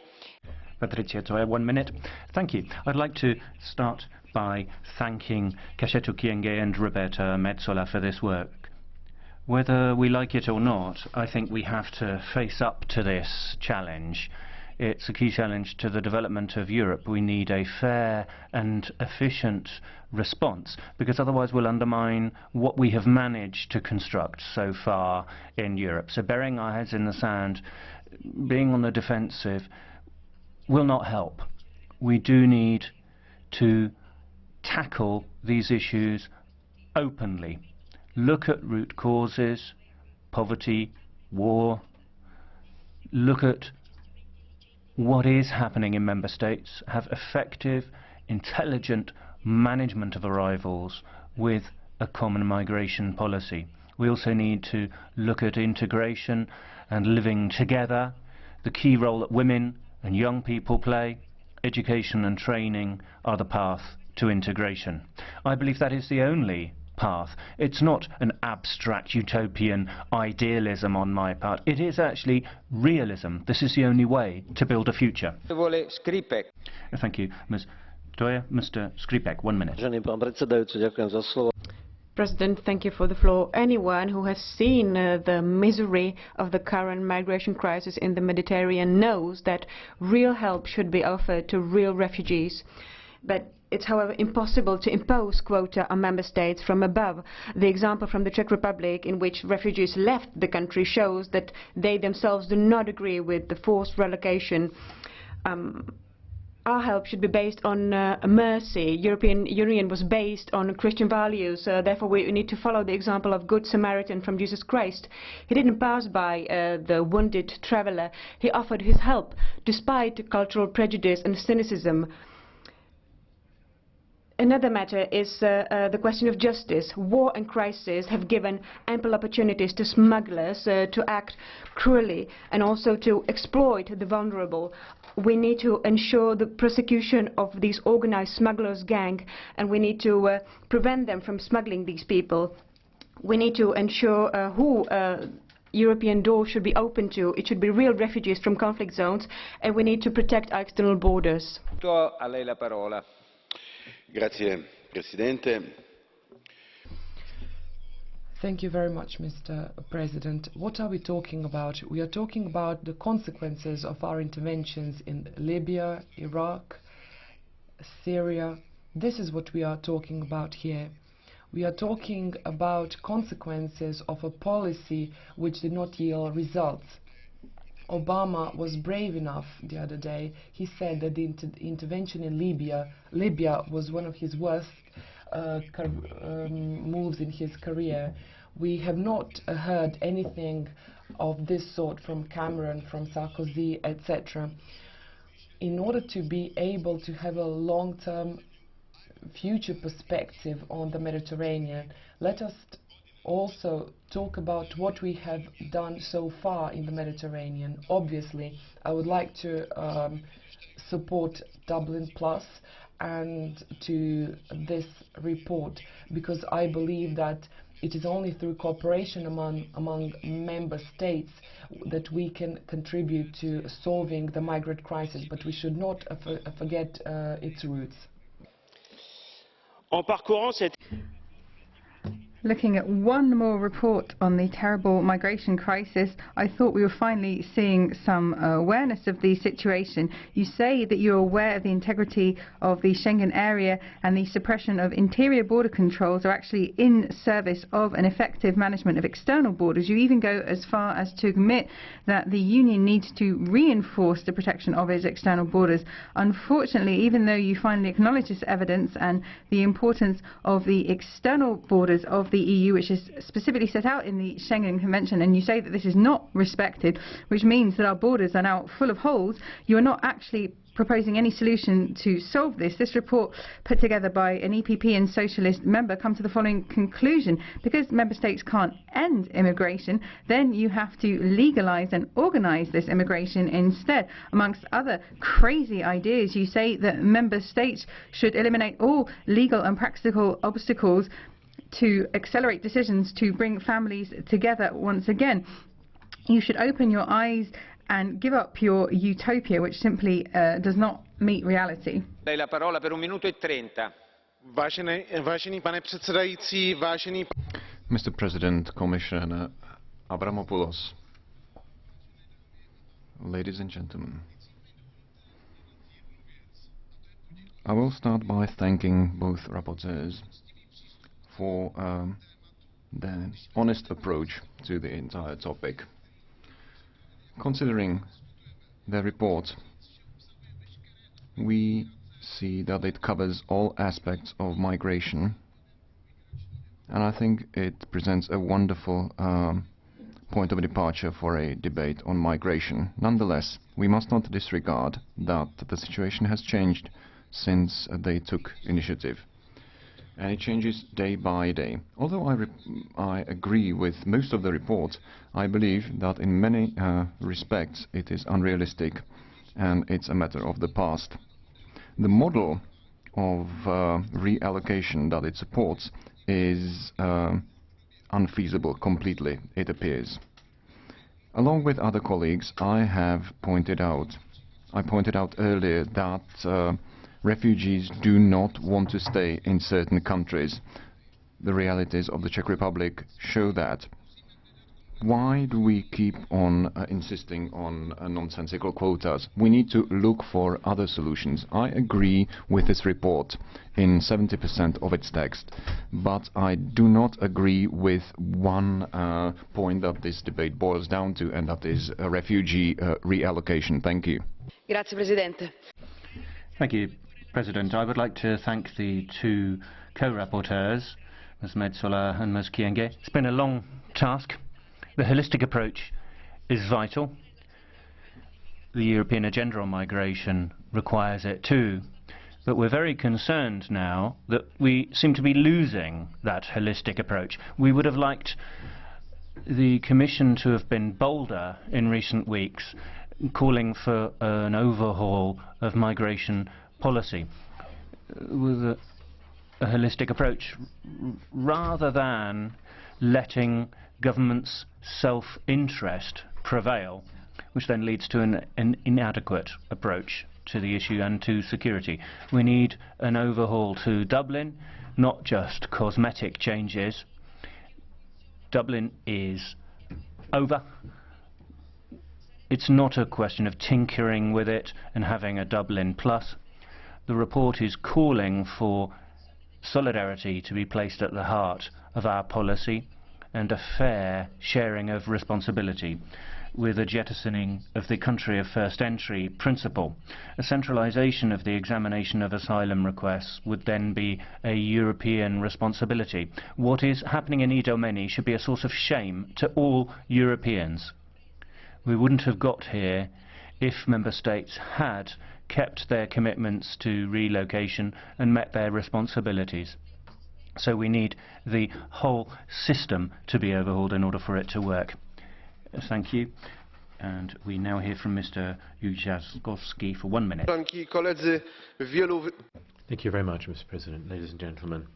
Patrizia Toia, 1 minute. Thank you. I'd like to start by thanking Kashetu Kienge and Roberta METSOLA for this work. Whether we like it or not, I think we have to face up to this challenge. It's a key challenge to the development of Europe. We need a fair and efficient response, because otherwise we'll undermine what we have managed to construct so far in Europe. So burying our heads in the sand, being on the defensive, will not help. We do need to tackle these issues openly. Look at root causes, poverty, war. Look at what is happening in member states, have effective, intelligent management of arrivals with a common migration policy. We also need to look at integration and living together, the key role that women and young people play. Education and training are the path to integration. I believe that is the only path. It's not an abstract utopian idealism on my part. It is actually realism. This is the only way to build a future. Thank you, Ms. Toia. Mr. Skripek, 1 minute. President, thank you for the floor. Anyone who has seen the misery of the current migration crisis in the Mediterranean knows that real help should be offered to real refugees. But it's, however, impossible to impose quota on member states from above. The example from the Czech Republic, in which refugees left the country, shows that they themselves do not agree with the forced relocation. Our help should be based on mercy. European Union was based on Christian values. Therefore, we need to follow the example of Good Samaritan from Jesus Christ. He didn't pass by the wounded traveler. He offered his help, despite cultural prejudice and cynicism. Another matter is the question of justice. War and crisis have given ample opportunities to smugglers to act cruelly and also to exploit the vulnerable. We need to ensure the prosecution of these organized smugglers' gang, and we need to prevent them from smuggling these people. We need to ensure who European door should be open to. It should be real refugees from conflict zones, and we need to protect our external borders. A lei la parola. Grazie, Presidente. Thank you very much, Mr. President. What are we talking about? We are talking about the consequences of our interventions in Libya, Iraq, Syria. This is what we are talking about here. We are talking about consequences of a policy which did not yield results. Obama was brave enough the other day. He said that the intervention in Libya was one of his worst moves in his career. We have not heard anything of this sort from Cameron, from Sarkozy, etc. In order to be able to have a long-term future perspective on the Mediterranean, let us also talk about what we have done so far in the Mediterranean. Obviously, I would like to support Dublin Plus and to this report, because I believe that it is only through cooperation among member states that we can contribute to solving the migrant crisis, but we should not forget its roots. Looking at one more report on the terrible migration crisis, I thought we were finally seeing some awareness of the situation. You say that you're aware of the integrity of the Schengen area and the suppression of interior border controls are actually in service of an effective management of external borders. You even go as far as to admit that the Union needs to reinforce the protection of its external borders. Unfortunately, even though you finally acknowledge this evidence and the importance of the external borders of the EU, which is specifically set out in the Schengen Convention, and you say that this is not respected, which means that our borders are now full of holes, you are not actually proposing any solution to solve this. This report, put together by an EPP and Socialist member, come to the following conclusion: because member states can't end immigration, then you have to legalise and organise this immigration instead. Amongst other crazy ideas, you say that member states should eliminate all legal and practical obstacles to accelerate decisions to bring families together once again. You should open your eyes and give up your utopia, which simply does not meet reality. La parola per 1 minuto e 30. Vážený pane předsedající, vážený... Mr. President, Commissioner Avramopoulos, ladies and gentlemen, I will start by thanking both rapporteurs for their honest approach to the entire topic. Considering their report, we see that it covers all aspects of migration, and I think it presents a wonderful point of departure for a debate on migration. Nonetheless, we must not disregard that the situation has changed since they took initiative, and it changes day by day. Although I agree with most of the report, I believe that in many respects it is unrealistic and it's a matter of the past. The model of reallocation that it supports is unfeasible completely, it appears. Along with other colleagues, I pointed out earlier that refugees do not want to stay in certain countries. The realities of the Czech Republic show that. Why do we keep on insisting on nonsensical quotas? We need to look for other solutions. I agree with this report in 70% of its text, but I do not agree with one point that this debate boils down to, and that is refugee reallocation. Thank you. Grazie, Presidente. Thank you, President. I would like to thank the two co-rapporteurs, Ms. Metsola and Ms. Kyenge. It's been a long task. The holistic approach is vital. The European agenda on migration requires it too. But we're very concerned now that we seem to be losing that holistic approach. We would have liked the Commission to have been bolder in recent weeks, calling for an overhaul of migration policy with a holistic approach, rather than letting governments self-interest prevail, which then leads to an inadequate approach to the issue and to security. We need an overhaul to Dublin, not just cosmetic changes. Dublin is over. It's not a question of tinkering with it and having a Dublin plus. The report is calling for solidarity to be placed at the heart of our policy and a fair sharing of responsibility, with a jettisoning of the country of first entry principle. A centralisation of the examination of asylum requests would then be a European responsibility. What is happening in Idomeni should be a source of shame to all Europeans. We wouldn't have got here if Member States had kept their commitments to relocation and met their responsibilities. So we need the whole system to be overhauled in order for it to work. Thank you. And we now hear from Mr. Ujazdowski for 1 minute. Thank you very much, Mr. President. Ladies and gentlemen,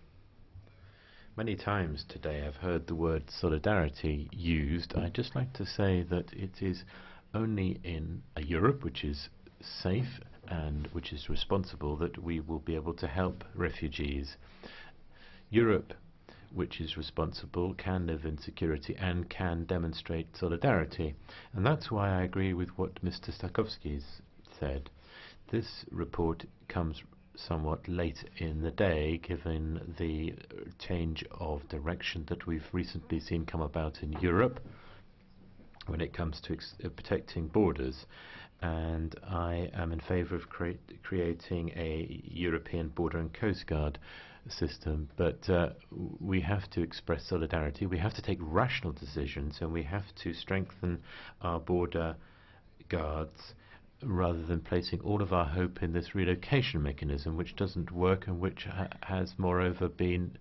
many times today I've heard the word solidarity used. I'd just like to say that it is only in a Europe which is safe and which is responsible that we will be able to help refugees. Europe, which is responsible, can live in security and can demonstrate solidarity. And that's why I agree with what Mr. Stakowski's said. This report comes somewhat late in the day, given the change of direction that we've recently seen come about in Europe when it comes to protecting borders. And I am in favour of creating a European border and coast guard system, but we have to express solidarity, we have to take rational decisions, and we have to strengthen our border guards rather than placing all of our hope in this relocation mechanism, which doesn't work and which has moreover been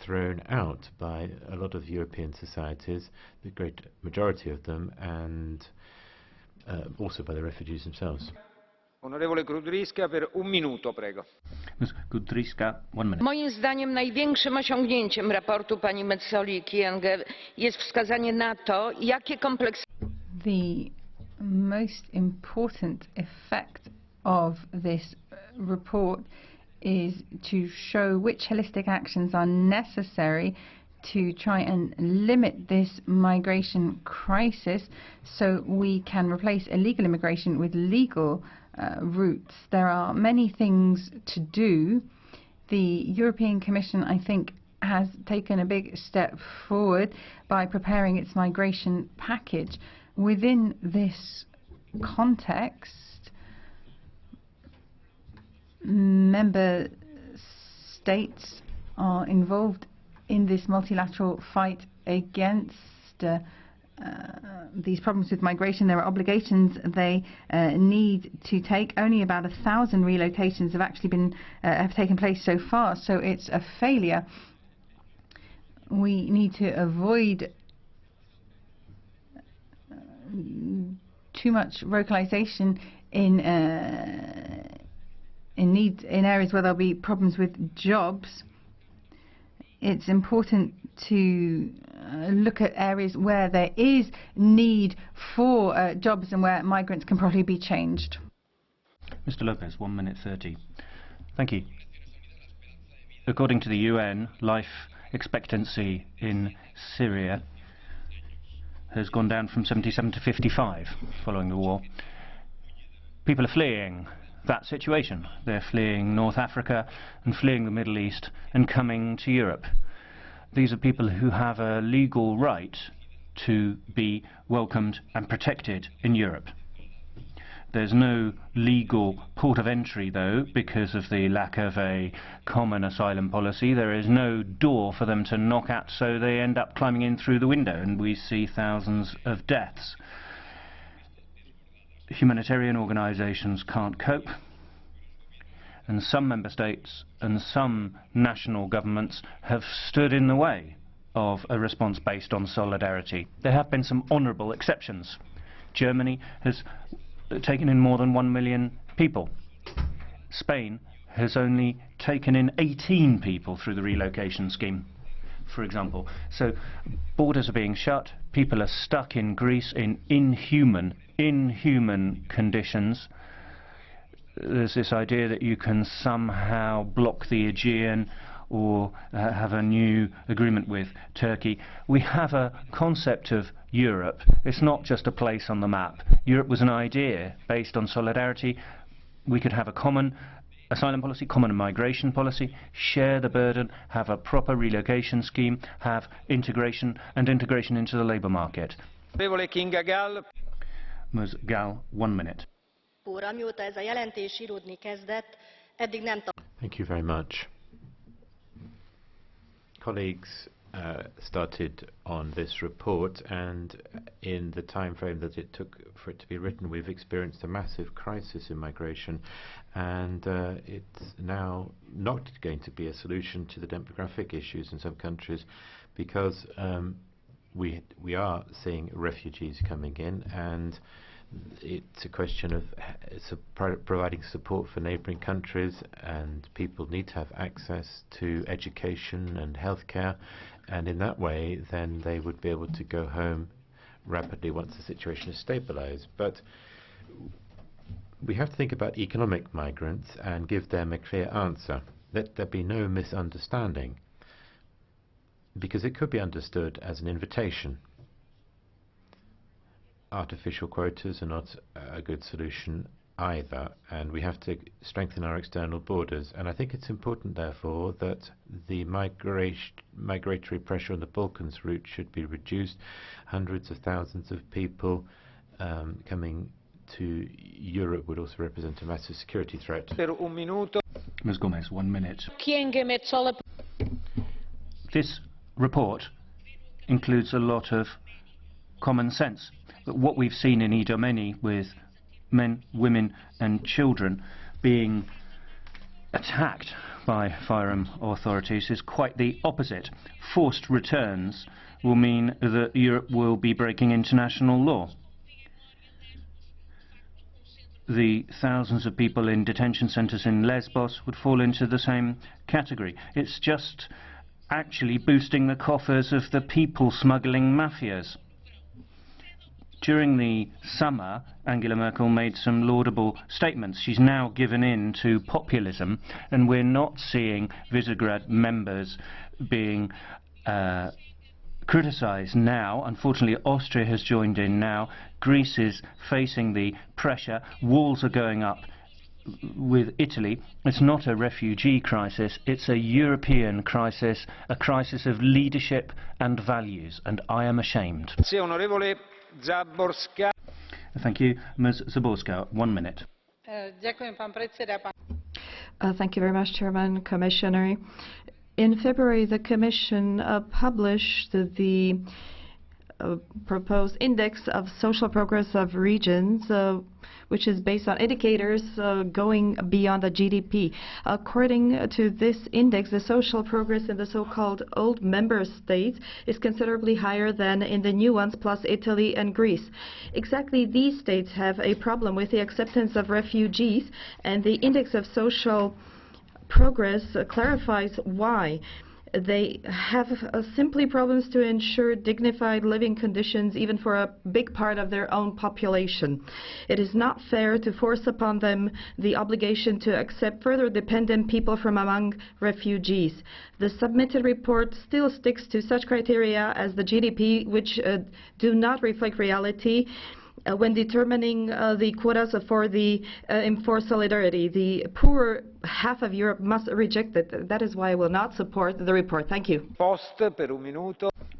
thrown out by a lot of European societies, the great majority of them, and also by the refugees themselves. Onorevole Kudryska, per 1 minuto, prego. Kudryska, 1 minute. Moim zdaniem największym osiągnięciem raportu pani Metsoli-Kienge jest wskazanie na to, jakie kompleksy. The most important effect of this report is to show which holistic actions are necessary to try and limit this migration crisis so we can replace illegal immigration with legal routes. There are many things to do. The European Commission, I think, has taken a big step forward by preparing its migration package. Within this context, member states are involved in this multilateral fight against these problems with migration. There are obligations they need to take. Only about 1,000 relocations have actually been have taken place so far, so it's a failure. We need to avoid too much localization in areas where there'll be problems with jobs. It's important to look at areas where there is need for jobs and where migrants can probably be changed. Mr. Lopez, 1 minute 30. Thank you. According to the UN, life expectancy in Syria has gone down from 77 to 55 following the war. People are fleeing that situation. They're fleeing North Africa and fleeing the Middle East and coming to Europe. These are people who have a legal right to be welcomed and protected in Europe. There's no legal port of entry, though, because of the lack of a common asylum policy. There is no door for them to knock at, so they end up climbing in through the window, and we see thousands of deaths. Humanitarian organisations can't cope, and some member states and some national governments have stood in the way of a response based on solidarity. There have been some honourable exceptions. Germany has taken in more than 1 million people. Spain has only taken in 18 people through the relocation scheme, for example. So borders are being shut, People are stuck in Greece in inhuman conditions. There's this idea that you can somehow block the Aegean or have a new agreement with Turkey. We have a concept of Europe. It's not just a place on the map. Europe was an idea based on solidarity. We could have a common asylum policy, common migration policy, share the burden, have a proper relocation scheme, have integration and integration into the labour market. Ms. Gál, 1 minute. Thank you very much. Colleagues started on this report, and in the time frame that it took for it to be written, we've experienced a massive crisis in migration, and it's now not going to be a solution to the demographic issues in some countries, because we are seeing refugees coming in, and it's a question of providing support for neighbouring countries, and people need to have access to education and healthcare, and in that way then they would be able to go home rapidly once the situation is stabilised. But we have to think about economic migrants and give them a clear answer. Let there be no misunderstanding, because it could be understood as an invitation. Artificial quotas are not a good solution either, and we have to strengthen our external borders. And I think it's important, therefore, that the migratory pressure on the Balkans route should be reduced. Hundreds of thousands of people coming to Europe would also represent a massive security threat. Ms. Gomez, 1 minute. This report includes a lot of common sense. But what we've seen in Idomeni, with men, women and children being attacked by Fyrom authorities, is quite the opposite. Forced returns will mean that Europe will be breaking international law. The thousands of people in detention centres in Lesbos would fall into the same category. It's just actually boosting the coffers of the people smuggling mafias. During the summer, Angela Merkel made some laudable statements. She's now given in to populism, and we're not seeing Visegrad members being criticised now. Unfortunately, Austria has joined in now. Greece is facing the pressure. Walls are going up with Italy. It's not a refugee crisis, it's a European crisis, a crisis of leadership and values, and I am ashamed. Thank you. Ms. Zaborska, 1 minute. Thank you very much, Chairman, Commissioner. In February, the Commission published the proposed index of social progress of regions, which is based on indicators going beyond the GDP. According to this index, the social progress in the so-called old member states is considerably higher than in the new ones, plus Italy and Greece. Exactly these states have a problem with the acceptance of refugees, and the index of social progress clarifies why. They have simply problems to ensure dignified living conditions even for a big part of their own population. It is not fair to force upon them the obligation to accept further dependent people from among refugees. The submitted report still sticks to such criteria as the GDP, which do not reflect reality when determining the quotas for solidarity. The poor half of Europe must reject it. That is why I will not support the report. Thank you.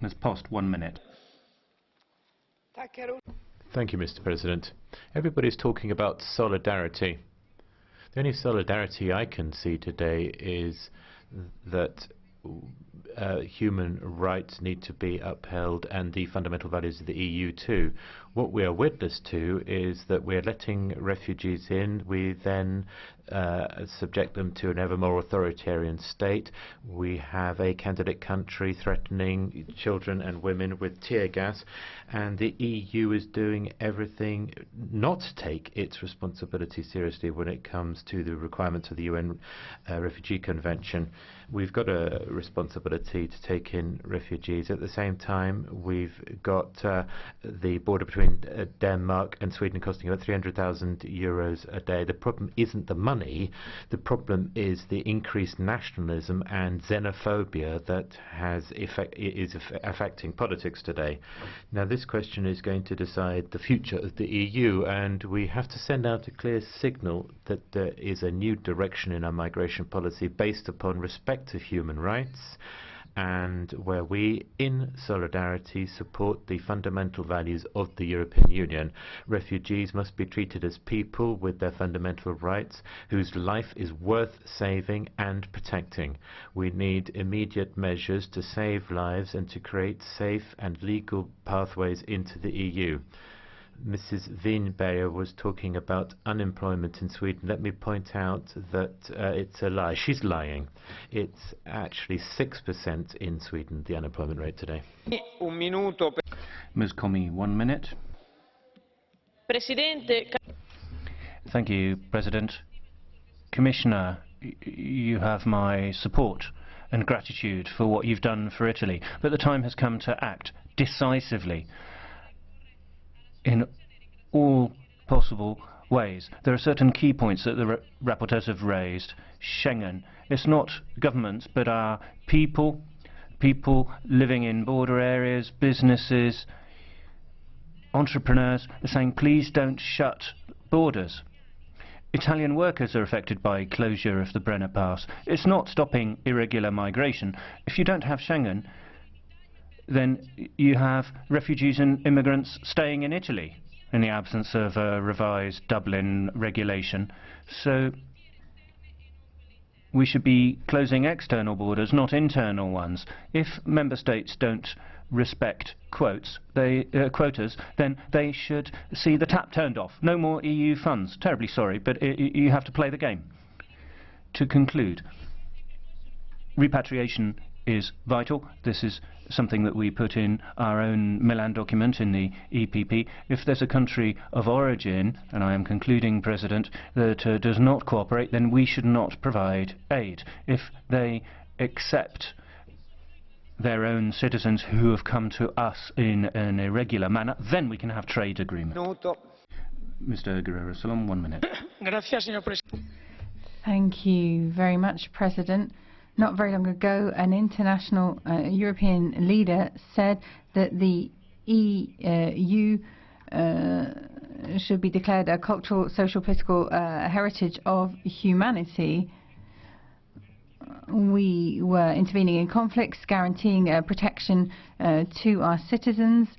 Ms. Post, 1 minute. Thank you, Mr. President. Everybody's talking about solidarity. The only solidarity I can see today is that human rights need to be upheld, and the fundamental values of the EU too. what we are witness to is that we're letting refugees in. We then subject them to an ever more authoritarian state. We have a candidate country threatening children and women with tear gas, and the EU is doing everything not to take its responsibility seriously when it comes to the requirements of the UN Refugee Convention. We've got a responsibility to take in refugees. At the same time, we've got the border between Denmark and Sweden costing about 300,000 euros a day. The problem isn't the money. The problem is the increased nationalism and xenophobia that is affecting politics today. Now, this question is going to decide the future of the EU, and we have to send out a clear signal that there is a new direction in our migration policy based upon respect of human rights, and where we, in solidarity, support the fundamental values of the European Union. Refugees must be treated as people with their fundamental rights, whose life is worth saving and protecting. We need immediate measures to save lives and to create safe and legal pathways into the EU. Mrs. Winberg was talking about unemployment in Sweden. Let me point out that it's a lie. She's lying. It's actually 6% in Sweden, the unemployment rate today. Ms. Comey, 1 minute. Thank you, President. Commissioner, you have my support and gratitude for what you've done for Italy, but the time has come to act decisively in all possible ways. There are certain key points that the rapporteurs have raised. Schengen. It's not governments, but our people living in border areas, businesses, entrepreneurs are saying, please don't shut borders. Italian workers are affected by closure of the Brenner Pass. It's not stopping irregular migration. If you don't have Schengen, then you have refugees and immigrants staying in Italy in the absence of a revised Dublin regulation. So we should be closing external borders, not internal ones. If member states don't respect quotas, then they should see the tap turned off. No more EU funds. Terribly sorry, but you have to play the game. To conclude, repatriation is vital. This is something that we put in our own Milan document in the EPP. If there's a country of origin, and I am concluding, President, that does not cooperate, then we should not provide aid. If they accept their own citizens who have come to us in an irregular manner, then we can have trade agreement. Mr. Guerrero Salom, 1 minute. Thank you very much, President. Not very long ago, an international European leader said that the EU should be declared a cultural, social, political heritage of humanity. We were intervening in conflicts, guaranteeing protection to our citizens.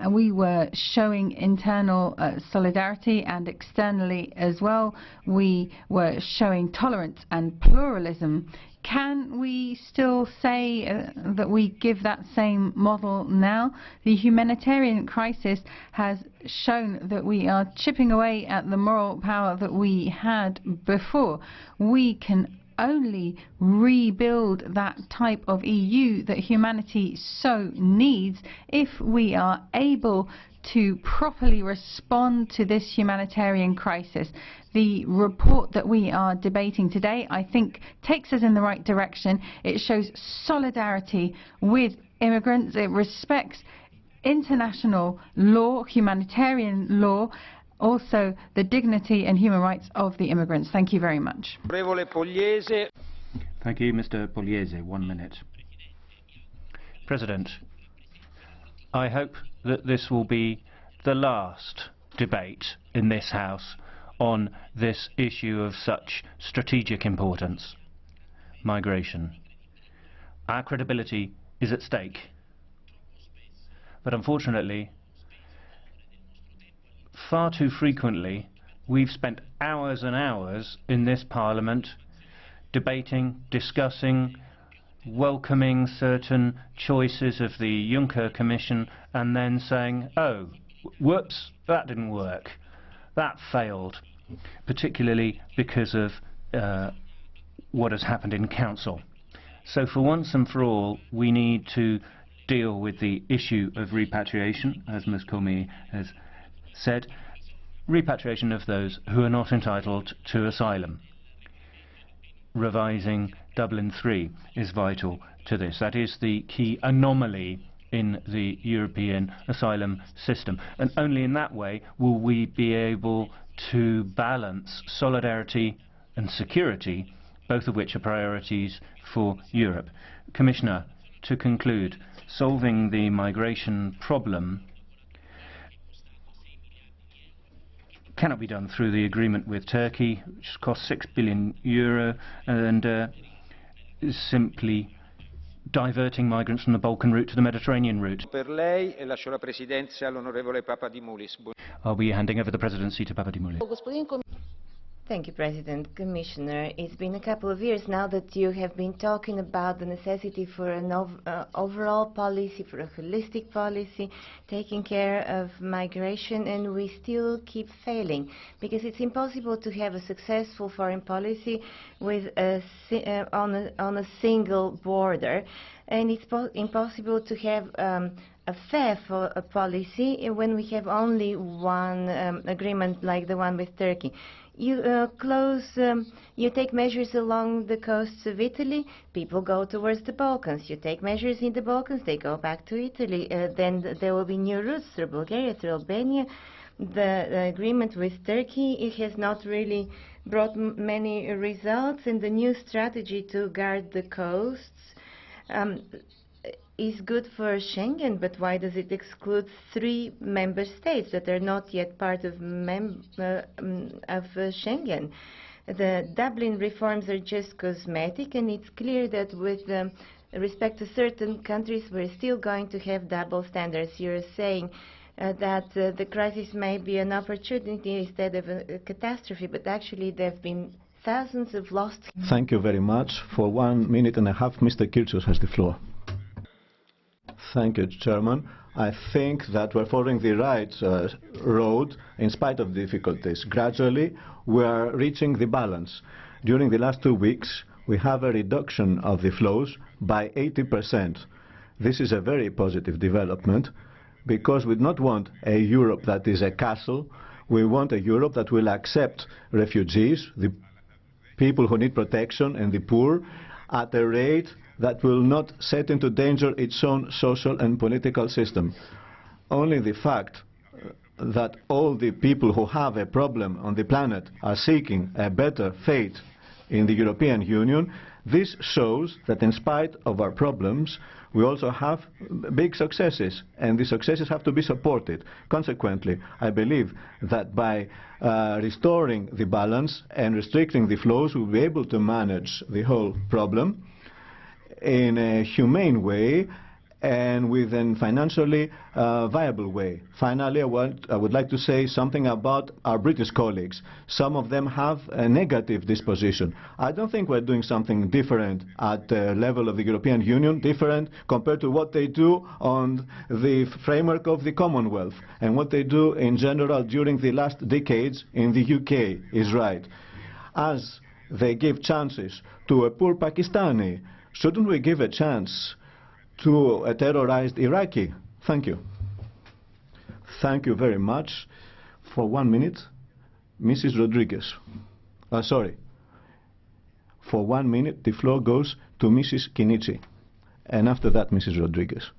We were showing internal solidarity, and externally as well, we were showing tolerance and pluralism. Can we still say that we give that same model now? The humanitarian crisis has shown that we are chipping away at the moral power that we had before. We can only rebuild that type of EU that humanity so needs if we are able to properly respond to this humanitarian crisis. The report that we are debating today, I think, takes us in the right direction. It shows solidarity with immigrants. It respects international law, humanitarian law, also the dignity and human rights of the immigrants. Thank you very much. Thank you, Mr. Pugliese. 1 minute. President, I hope that this will be the last debate in this House on this issue of such strategic importance, migration. Our credibility is at stake. But unfortunately, far too frequently, we've spent hours and hours in this Parliament debating, discussing, welcoming certain choices of the Juncker Commission, and then saying, oh, Whoops, that didn't work. That failed, particularly because of what has happened in Council. So for once and for all, we need to deal with the issue of repatriation, as Ms. Comey has said, repatriation of those who are not entitled to asylum. Revising Dublin III is vital to this. That is the key anomaly in the European asylum system. And only in that way will we be able to balance solidarity and security, both of which are priorities for Europe. Commissioner, to conclude, solving the migration problem cannot be done through the agreement with Turkey, which costs €6 billion, and simply diverting migrants from the Balkan route to the Mediterranean route. Per lei e lascio la presidenza all'onorevole Papadimoulis. I'll be handing over the presidency to Papadimoulis. Thank you, President. Commissioner, it's been a couple of years now that you have been talking about the necessity for an overall policy, for a holistic policy, taking care of migration, and we still keep failing, because it's impossible to have a successful foreign policy with on a single border, and it's impossible to have a fair policy when we have only one agreement like the one with Turkey. You you take measures along the coasts of Italy, people go towards the Balkans. You take measures in the Balkans, they go back to Italy. Then there will be new routes through Bulgaria, through Albania. The agreement with Turkey, it has not really brought many results, and the new strategy to guard the coasts is good for Schengen, but why does it exclude 3 member states that are not yet part of Schengen? The Dublin reforms are just cosmetic, and it's clear that with respect to certain countries, we're still going to have double standards. You're saying that the crisis may be an opportunity instead of a catastrophe, but actually there have been thousands of lost... Thank you very much. For 1 minute and a half, Mr. Kyrtsos has the floor. Thank you, Chairman. I think that we're following the right road in spite of difficulties. Gradually, we are reaching the balance. During the last 2 weeks, we have a reduction of the flows by 80%. This is a very positive development, because we do not want a Europe that is a castle. We want a Europe that will accept refugees, the people who need protection and the poor, at a rate that will not set into danger its own social and political system. Only the fact that all the people who have a problem on the planet are seeking a better fate in the European Union, this shows that in spite of our problems, we also have big successes, and the successes have to be supported. Consequently, I believe that by restoring the balance and restricting the flows, we'll be able to manage the whole problem in a humane way and with a financially viable way. Finally, I would like to say something about our British colleagues. Some of them have a negative disposition. I don't think we're doing something different at the level of the European Union, different compared to what they do on the framework of the Commonwealth, and what they do in general during the last decades in the UK is right. As they give chances to a poor Pakistani, shouldn't we give a chance to a terrorized Iraqi? Thank you. Thank you very much. For 1 minute, Mrs. Rodriguez. Sorry. For 1 minute, the floor goes to Mrs. Kinichi. And after that, Mrs. Rodriguez.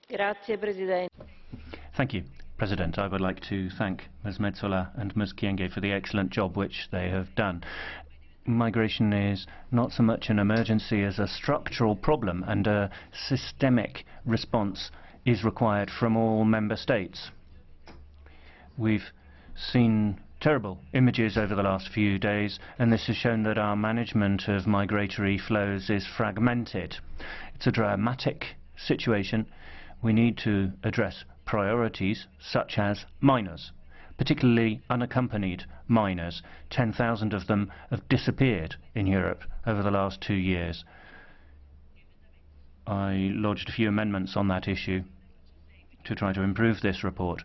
Grazie, Presidente. Thank you, President. I would like to thank Ms. Metsola and Ms. Kyenge for the excellent job which they have done. Migration is not so much an emergency as a structural problem, and a systemic response is required from all member states. We've seen terrible images over the last few days, and this has shown that our management of migratory flows is fragmented. It's a dramatic situation. We need to address priorities such as minors, particularly unaccompanied minors. 10,000 of them have disappeared in Europe over the last 2 years. I lodged a few amendments on that issue. to try to improve this report.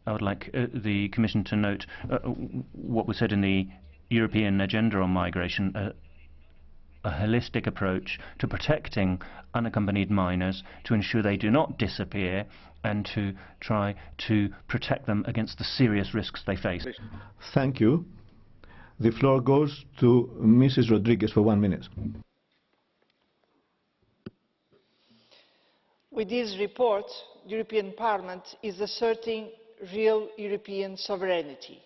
I would like the Commission to note what was said in the European Agenda on Migration, a holistic approach to protecting unaccompanied minors, to ensure they do not disappear, and to try to protect them against the serious risks they face. Thank you. The floor goes to Mrs. Rodriguez for 1 minute. With this report, the European Parliament is asserting real European sovereignty,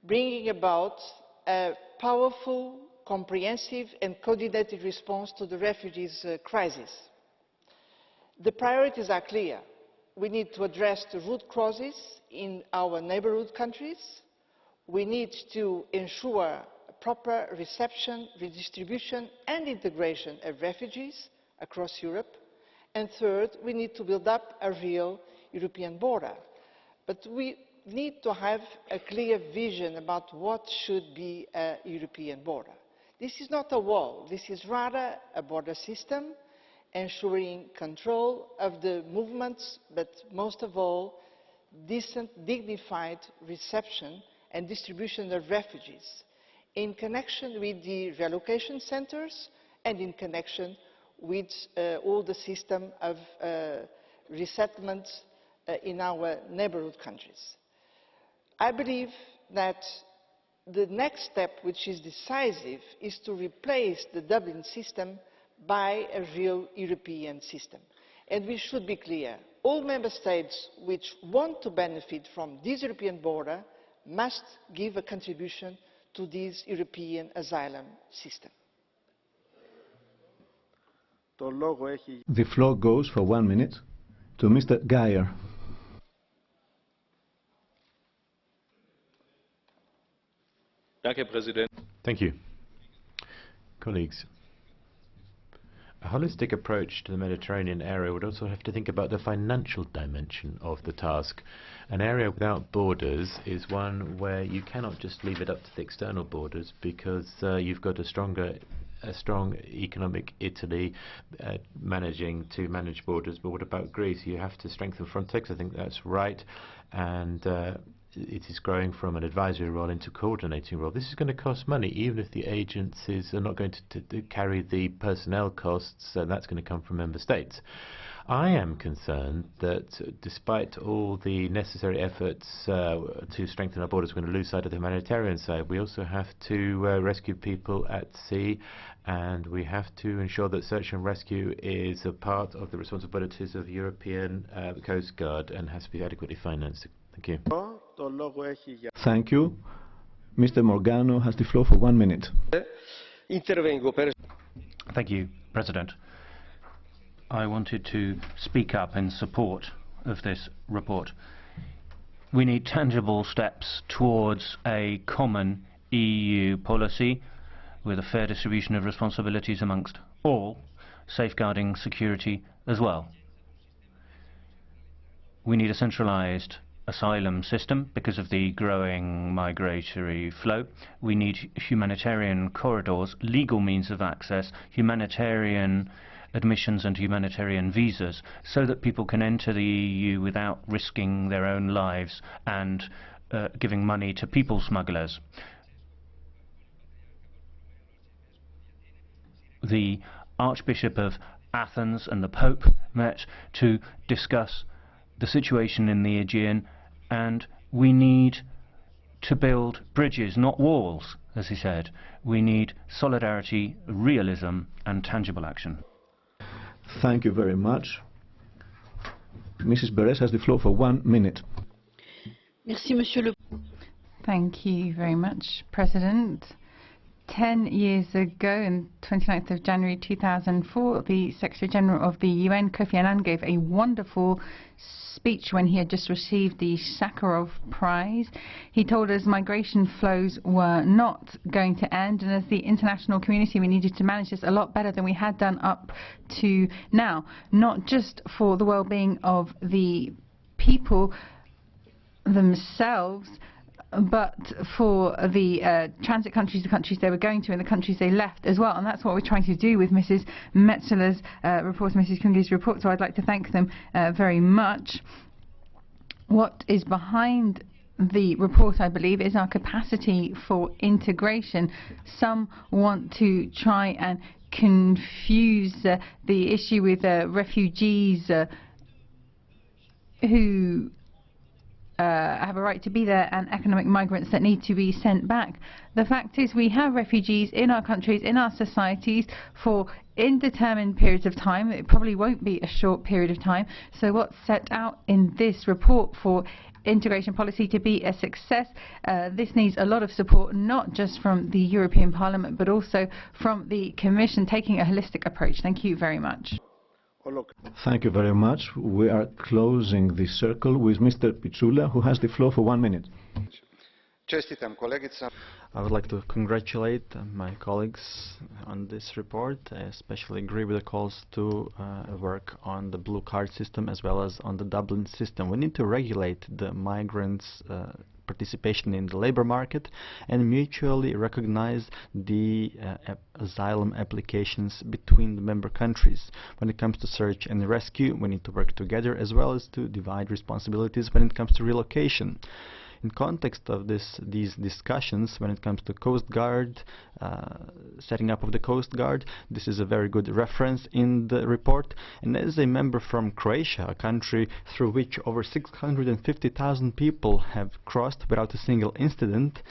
bringing about a powerful, comprehensive and coordinated response to the refugees crisis. The priorities are clear. We need to address the root causes in our neighbourhood countries. We need to ensure proper reception, redistribution and integration of refugees across Europe. And third, we need to build up a real European border. But we need to have a clear vision about what should be a European border. This is not a wall, this is rather a border system ensuring control of the movements, but most of all, decent, dignified reception and distribution of refugees in connection with the relocation centres and in connection with all the system of resettlement in our neighbourhood countries. I believe that the next step, which is decisive, is to replace the Dublin system by a real European system. And we should be clear, all member states which want to benefit from this European border must give a contribution to this European asylum system. The floor goes for 1 minute to Mr. Geyer. Thank you. Colleagues, a holistic approach to the Mediterranean area would also have to think about the financial dimension of the task. An area without borders is one where you cannot just leave it up to the external borders, because you've got a strong economic Italy managing to manage borders. But what about Greece? You have to strengthen Frontex. I think that's right. And it is growing from an advisory role into a coordinating role. This is going to cost money, even if the agencies are not going to carry the personnel costs, and that's going to come from member states. I am concerned that despite all the necessary efforts to strengthen our borders, we're going to lose sight of the humanitarian side. We also have to rescue people at sea, and we have to ensure that search and rescue is a part of the responsibilities of the European Coast Guard and has to be adequately financed. Thank you. Thank you. Mr. Morgano has the floor for 1 minute. Thank you, President. I wanted to speak up in support of this report. We need tangible steps towards a common EU policy with a fair distribution of responsibilities amongst all, safeguarding security as well. We need a centralised asylum system because of the growing migratory flow. We need humanitarian corridors, legal means of access, humanitarian admissions and humanitarian visas, so that people can enter the EU without risking their own lives and giving money to people smugglers. The Archbishop of Athens and the Pope met to discuss the situation in the Aegean, and we need to build bridges, not walls, as he said. We need solidarity, realism and tangible action. Thank you very much. Mrs. Beres has the floor for 1 minute. Thank you very much, President. 10 years ago, on 29th of January 2004, the Secretary General of the UN, Kofi Annan, gave a wonderful speech when he had just received the Sakharov Prize. He told us migration flows were not going to end, and as the international community, we needed to manage this a lot better than we had done up to now, not just for the well-being of the people themselves, but for the transit countries, the countries they were going to and the countries they left as well. And that's what we're trying to do with Mrs. Metsola's report, Mrs. Kungi's report. So I'd like to thank them very much. What is behind the report, I believe, is our capacity for integration. Some want to try and confuse the issue with refugees who have a right to be there and economic migrants that need to be sent back. The fact is we have refugees in our countries, in our societies for indeterminate periods of time. It probably won't be a short period of time. So what's set out in this report for integration policy to be a success, this needs a lot of support, not just from the European Parliament, but also from the Commission taking a holistic approach. Thank you very much. Thank you very much. We are closing the circle with Mr. Pizzula, who has the floor for 1 minute. I would like to congratulate my colleagues on this report. I especially agree with the calls to work on the blue card system as well as on the Dublin system. We need to regulate the migrants' participation in the labor market and mutually recognize the asylum applications between the member countries. When it comes to search and rescue, we need to work together as well as to divide responsibilities when it comes to relocation. In context of these discussions, when it comes to Coast Guard, setting up of the Coast Guard, this is a very good reference in the report. And as a member from Croatia, a country through which over 650,000 people have crossed without a single incident,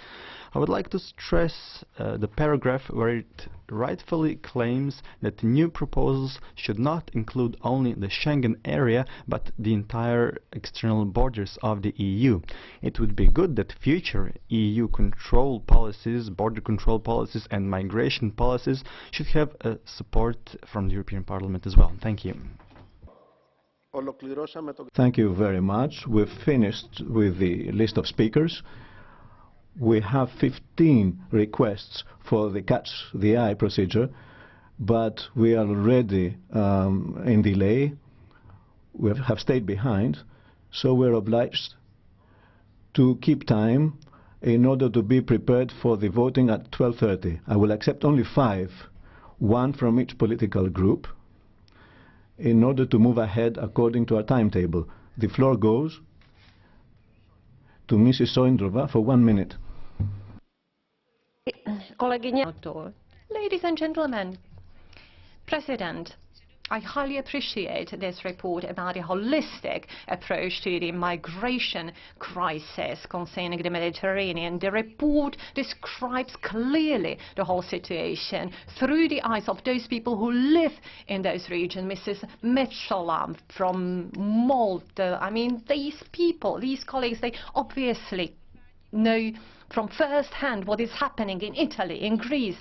I would like to stress the paragraph where it rightfully claims that new proposals should not include only the Schengen area but the entire external borders of the EU. It would be good that future EU control policies, border control policies and migration policies should have support from the European Parliament as well. Thank you. Thank you very much. We've finished with the list of speakers. We have 15 requests for the catch the eye procedure, but we are already in delay. We have stayed behind, so we're obliged to keep time in order to be prepared for the voting at 12:30. I will accept only 5, 1 from each political group, in order to move ahead according to our timetable. The floor goes to Mrs. Soindrova for 1 minute. Ladies and gentlemen, President, I highly appreciate this report about a holistic approach to the migration crisis concerning the Mediterranean. The report describes clearly the whole situation through the eyes of those people who live in those regions. Mrs. Metsola from Malta, I mean, these people, these colleagues, they obviously know from first hand what is happening in Italy, in Greece.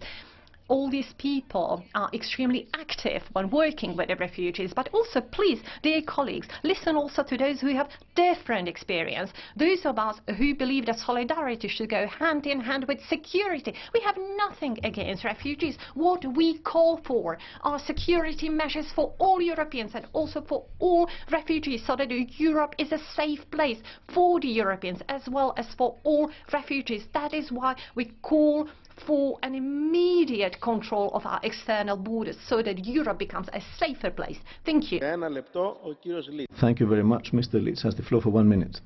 All these people are extremely active when working with the refugees, but also, please, dear colleagues, listen also to those who have different experience. Those of us who believe that solidarity should go hand in hand with security. We have nothing against refugees. What we call for are security measures for all Europeans and also for all refugees, so that Europe is a safe place for the Europeans as well as for all refugees. That is why we call for an immediate control of our external borders so that Europe becomes a safer place. Thank you. Thank you very much. Mr. Litz has the floor for 1 minute.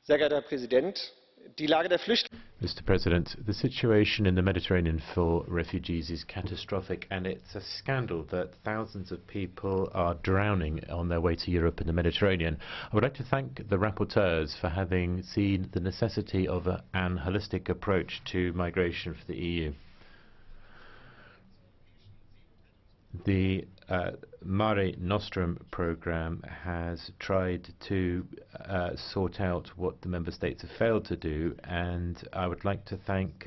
Sehr geehrter Herr Präsident, die Lage der Flüchtlinge. Mr. President, the situation in the Mediterranean for refugees is catastrophic, and it's a scandal that thousands of people are drowning on their way to Europe in the Mediterranean. I would like to thank the rapporteurs for having seen the necessity of an holistic approach to migration for the EU. The Mare Nostrum program has tried to sort out what the member states have failed to do, and I would like to thank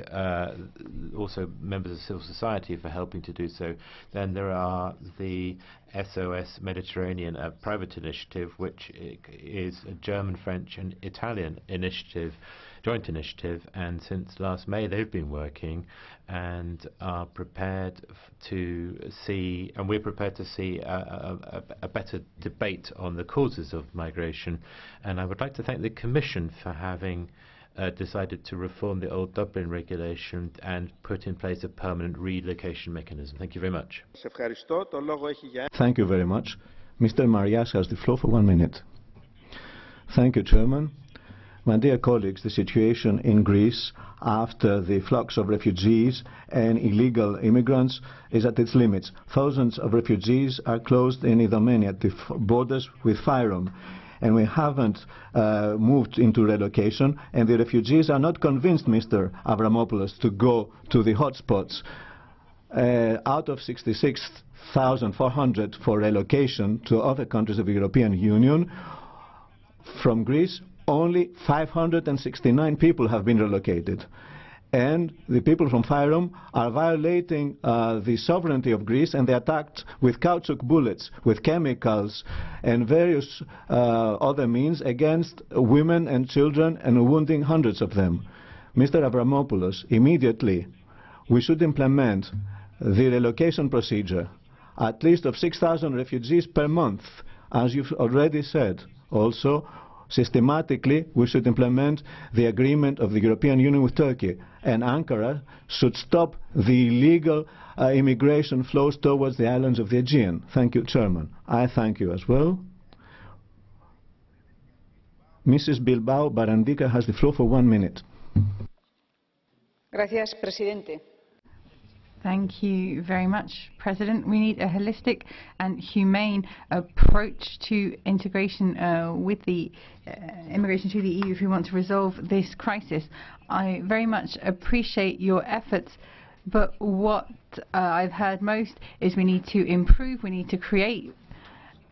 also members of civil society for helping to do so. Then there are the SOS Mediterranean private initiative, which is a German, French and Italian initiative. joint initiative, and since last May they've been working and are prepared to see, and we're prepared to see a better debate on the causes of migration. And I would like to thank the Commission for having decided to reform the old Dublin regulation and put in place a permanent relocation mechanism. Thank you very much. Thank you very much. Mr. Marias has the floor for 1 minute. Thank you, Chairman. My dear colleagues, the situation in Greece after the flux of refugees and illegal immigrants is at its limits. Thousands of refugees are closed in Idomeni at the borders with Fyrom. And we haven't moved into relocation, and the refugees are not convinced, Mr. Avramopoulos, to go to the hotspots. Out of 66,400 for relocation to other countries of the European Union, from Greece, only 569 people have been relocated. And the people from Fyrom are violating the sovereignty of Greece, and they attacked with caoutchouc bullets, with chemicals and various other means against women and children, and wounding hundreds of them. Mr. Avramopoulos, immediately we should implement the relocation procedure, at least of 6,000 refugees per month, as you've already said. Also, systematically, we should implement the agreement of the European Union with Turkey, and Ankara should stop the illegal immigration flows towards the islands of the Aegean. Thank you, Chairman. I thank you as well. Mrs. Bilbao Barandica has the floor for 1 minute. Gracias, presidente. Thank you very much, President. We need a holistic and humane approach to integration with the immigration to the EU if we want to resolve this crisis. I very much appreciate your efforts, but what I've heard most is we need to improve, we need to create,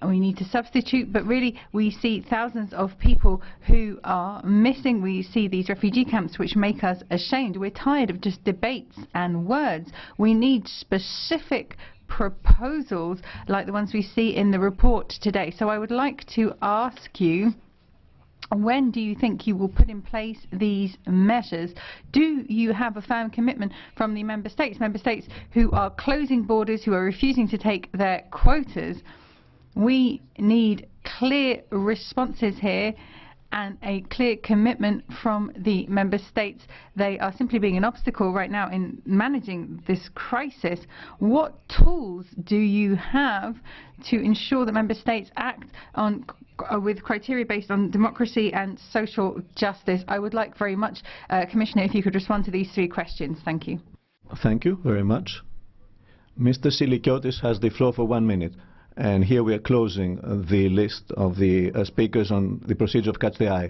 we need to substitute, but really we see thousands of people who are missing. We see these refugee camps which make us ashamed. We're tired of just debates and words. We need specific proposals like the ones we see in the report today. So I would like to ask you, when do you think you will put in place these measures? Do you have a firm commitment from the member states who are closing borders, who are refusing to take their quotas? We need clear responses here and a clear commitment from the member states. They are simply being an obstacle right now in managing this crisis. What tools do you have to ensure that member states act on with criteria based on democracy and social justice? I would like very much, Commissioner, if you could respond to these 3 questions. Thank you. Thank you very much. Mr. Silikiotis has the floor for 1 minute. And here we are closing the list of the speakers on the procedure of Catch the Eye.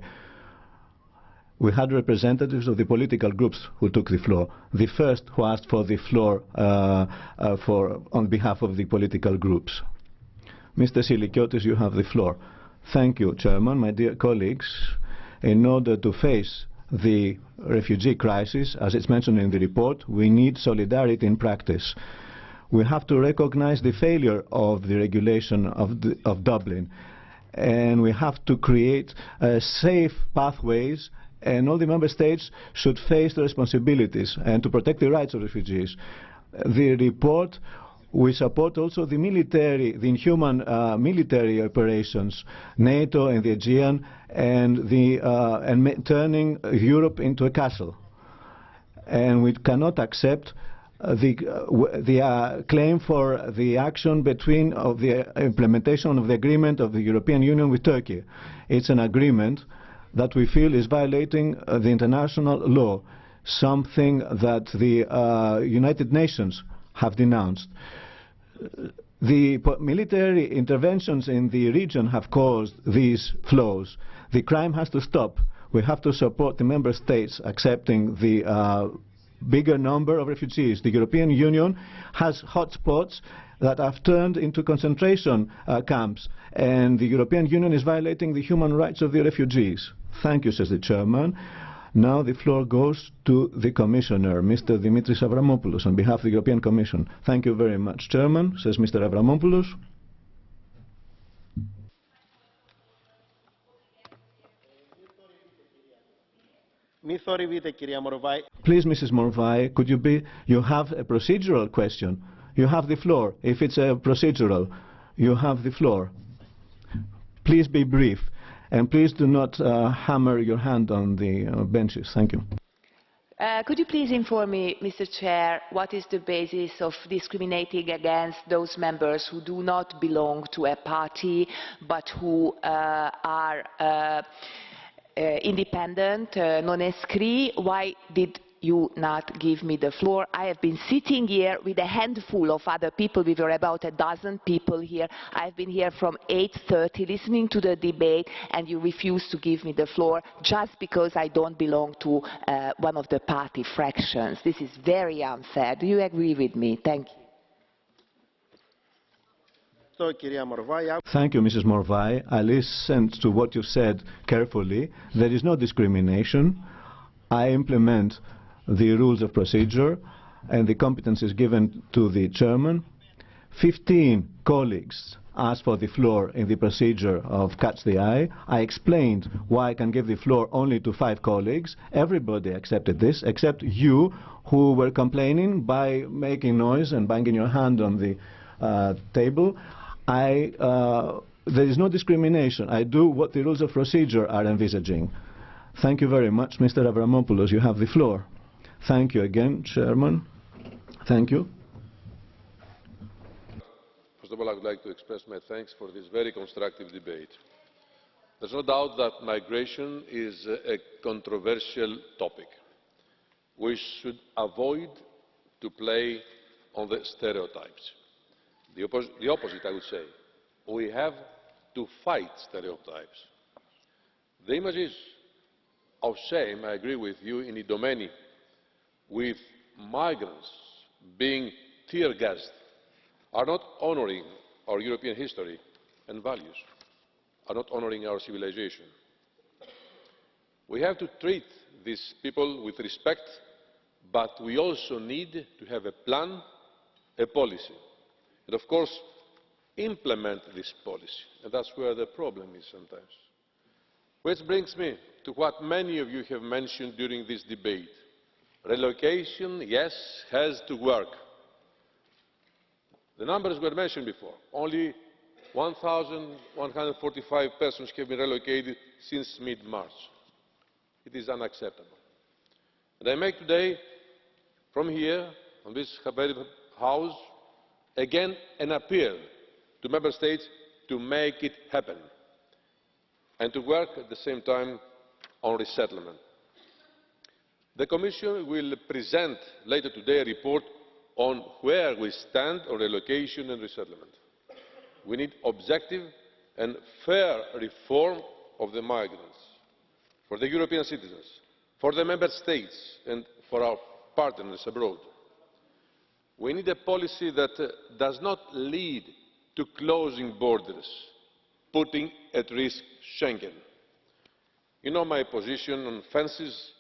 We had representatives of the political groups who took the floor. The first who asked for the floor on behalf of the political groups. Mr. Silikiotis, you have the floor. Thank you, Chairman. My dear colleagues, in order to face the refugee crisis, as it's mentioned in the report, we need solidarity in practice. We have to recognize the failure of the regulation of Dublin, and we have to create safe pathways, and all the member states should face the responsibilities and to protect the rights of refugees. The report, we support also the military, the inhuman military operations, NATO and the Aegean, and turning Europe into a castle. And we cannot accept the claim for the action between of the implementation of the agreement of the European Union with Turkey. It's an agreement that we feel is violating the international law, something that the United Nations have denounced. The military interventions in the region have caused these flows. The crime has to stop. We have to support the member states accepting the bigger number of refugees. The European Union has hotspots that have turned into concentration camps, and the European Union is violating the human rights of the refugees. Thank you, says the Chairman. Now the floor goes to the Commissioner, Mr. Dimitris Avramopoulos, on behalf of the European Commission. Thank you very much, Chairman, says Mr. Avramopoulos. Please, Mrs. Morvai, could you have a procedural question? You have the floor. If it's a procedural, you have the floor. Please be brief, and please do not hammer your hand on the benches. Thank you. Could you please inform me, Mr. Chair, what is the basis of discriminating against those members who do not belong to a party but who are independent, non-inscrits? Why did you not give me the floor? I have been sitting here with a handful of other people. We were about a dozen people here. I've been here from 8:30 listening to the debate, and you refuse to give me the floor just because I don't belong to one of the party fractions. This is very unfair. Do you agree with me? Thank you. Thank you, Mrs. Morvai. I listened to what you said carefully. There is no discrimination. I implement the rules of procedure and the competence is given to the chairman. 15 colleagues asked for the floor in the procedure of Catch the Eye. I explained why I can give the floor only to 5 colleagues. Everybody accepted this, except you, who were complaining by making noise and banging your hand on the table. There is no discrimination. I do what the rules of procedure are envisaging. Thank you very much, Mr. Avramopoulos. You have the floor. Thank you again, Chairman. Thank you. First of all, I would like to express my thanks for this very constructive debate. There's no doubt that migration is a controversial topic. We should avoid to play on the stereotypes. The opposite, I would say. We have to fight stereotypes. The images of shame, I agree with you, in Idomeni, with migrants being tear-gassed, are not honouring our European history and values, are not honouring our civilization. We have to treat these people with respect, but we also need to have a plan, a policy, and of course implement this policy, and that's where the problem is sometimes. Which brings me to what many of you have mentioned during this debate. Relocation, yes, has to work. The numbers were mentioned before. Only 1,145 persons have been relocated since mid-March. It is unacceptable. And I make today, from here, from this House, again an appeal to Member States to make it happen and to work at the same time on resettlement. The Commission will present later today a report on where we stand on relocation and resettlement. We need objective and fair reform of the migrants, for the European citizens, for the Member States and for our partners abroad. We need a policy that does not lead to closing borders, putting at risk Schengen. You know my position on fences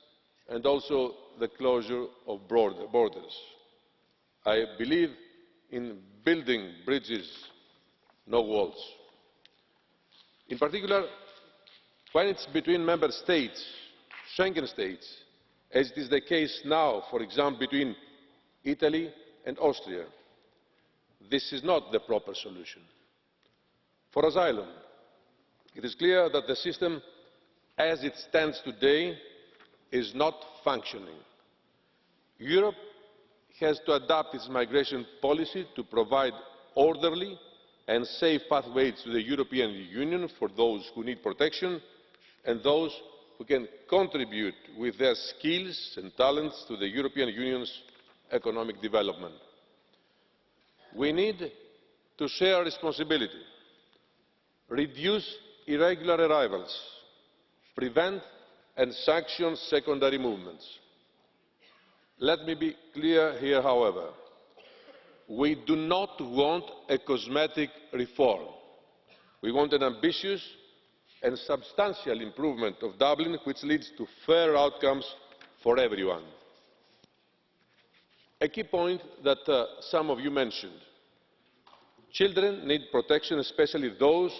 and also the closure of borders. I believe in building bridges, no walls. In particular, when it's between Member States, Schengen states, as it is the case now, for example, between Italy and Austria, this is not the proper solution. For asylum, it is clear that the system as it stands today is not functioning. Europe has to adapt its migration policy to provide orderly and safe pathways to the European Union for those who need protection and those who can contribute with their skills and talents to the European Union's economic development. We need to share responsibility, reduce irregular arrivals, prevent and sanction secondary movements. Let me be clear here, however. We do not want a cosmetic reform. We want an ambitious and substantial improvement of Dublin, which leads to fair outcomes for everyone. A key point that some of you mentioned. Children need protection, especially those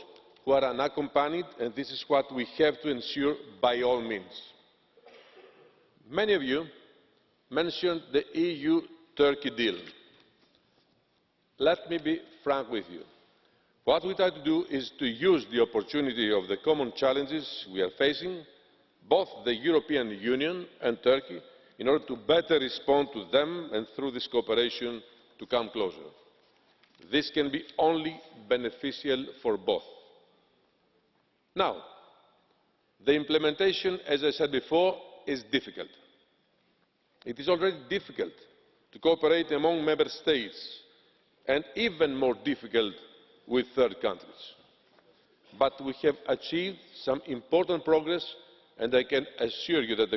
who are unaccompanied, and this is what we have to ensure by all means. Many of you mentioned the EU-Turkey deal. Let me be frank with you. What we try to do is to use the opportunity of the common challenges we are facing, both the European Union and Turkey, in order to better respond to them and through this cooperation to come closer. This can be only beneficial for both. Now, the implementation, as I said before, is difficult. It is already difficult to cooperate among member states and even more difficult with third countries. But we have achieved some important progress, and I can assure you that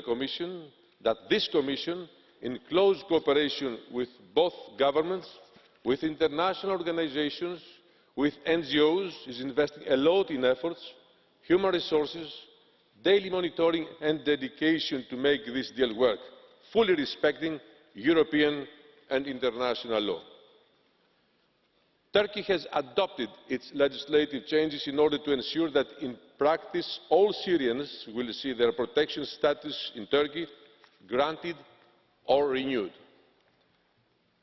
this Commission, in close cooperation with both governments, with international organisations, with NGOs, is investing a lot in efforts, human resources, daily monitoring and dedication to make this deal work, fully respecting European and international law. Turkey has adopted its legislative changes in order to ensure that in practice all Syrians will see their protection status in Turkey granted or renewed.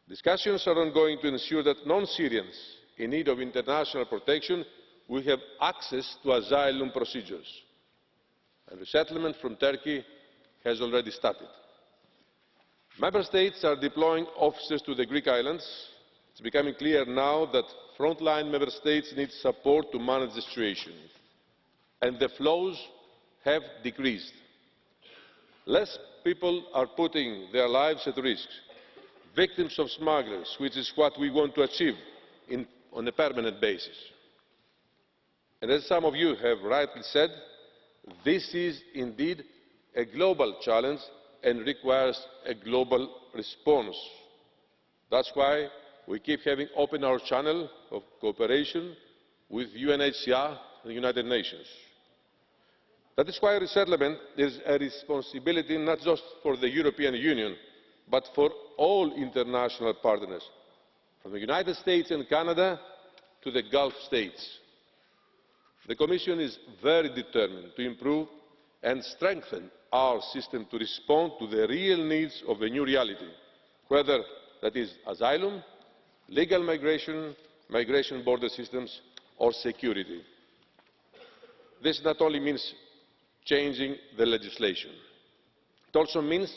Discussions are ongoing to ensure that non-Syrians in need of international protection will have access to asylum procedures. And resettlement from Turkey has already started. Member States are deploying officers to the Greek islands. It's becoming clear now that frontline Member States need support to manage the situation. And the flows have decreased. Less people are putting their lives at risk, victims of smugglers, which is what we want to achieve on a permanent basis. And as some of you have rightly said, this is indeed a global challenge and requires a global response. That's why we keep having open our channel of cooperation with UNHCR and the United Nations. That is why resettlement is a responsibility not just for the European Union, but for all international partners, from the United States and Canada to the Gulf states. The Commission is very determined to improve and strengthen our system to respond to the real needs of the new reality, whether that is asylum, legal migration, migration border systems or security. This not only means changing the legislation. It also means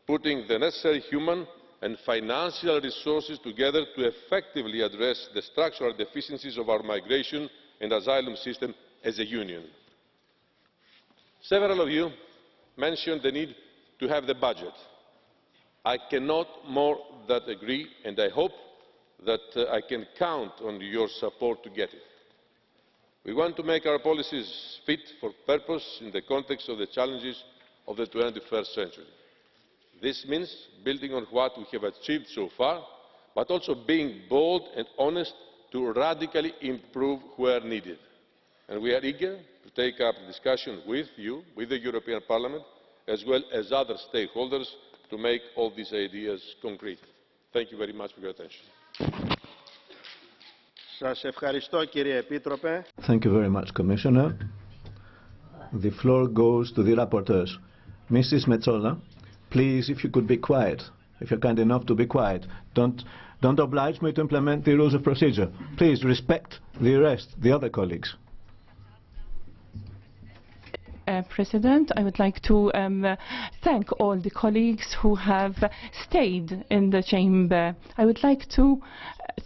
putting the necessary human and financial resources together to effectively address the structural deficiencies of our migration and asylum system as a union. Several of you mentioned the need to have the budget. I cannot more than agree, and I hope that I can count on your support to get it. We want to make our policies fit for purpose in the context of the challenges of the 21st century. This means building on what we have achieved so far, but also being bold and honest to radically improve where needed. And we are eager to take up the discussion with you, with the European Parliament, as well as other stakeholders, to make all these ideas concrete. Thank you very much for your attention. Thank you very much, Commissioner. The floor goes to the rapporteurs. Mrs. Metsola, please, if you could be quiet, if you're kind enough to be quiet. Don't oblige me to implement the rules of procedure. Please respect the rest, the other colleagues. President, I would like to thank all the colleagues who have stayed in the chamber. I would like to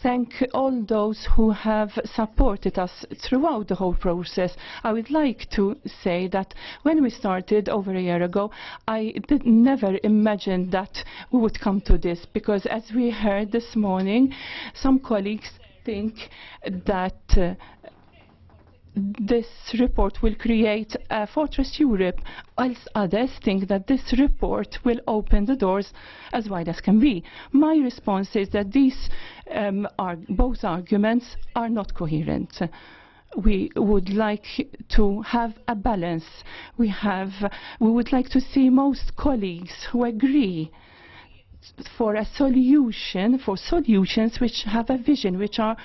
thank all those who have supported us throughout the whole process. I would like to say that when we started over a year ago, I never imagined that we would come to this, because as we heard this morning, some colleagues think that this report will create a fortress Europe, whilst others think that this report will open the doors as wide as can be. My response is that these both arguments are not coherent. We would like to have a balance. We would like to see most colleagues who agree for a solution, for solutions which have a vision, which are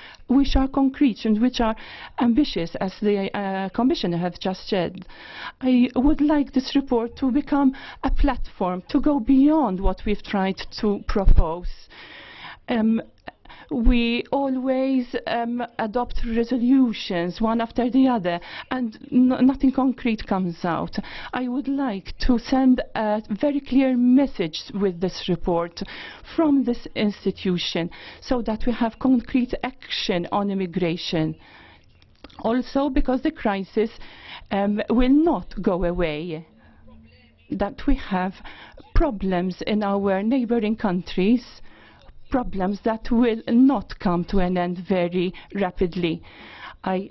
concrete and which are ambitious, as the Commissioner has just said. I would like this report to become a platform to go beyond what we've tried to propose. We always adopt resolutions one after the other, and nothing concrete comes out. I would like to send a very clear message with this report from this institution, so that we have concrete action on immigration. Also, because the crisis will not go away, that we have problems in our neighboring countries, problems that will not come to an end very rapidly. I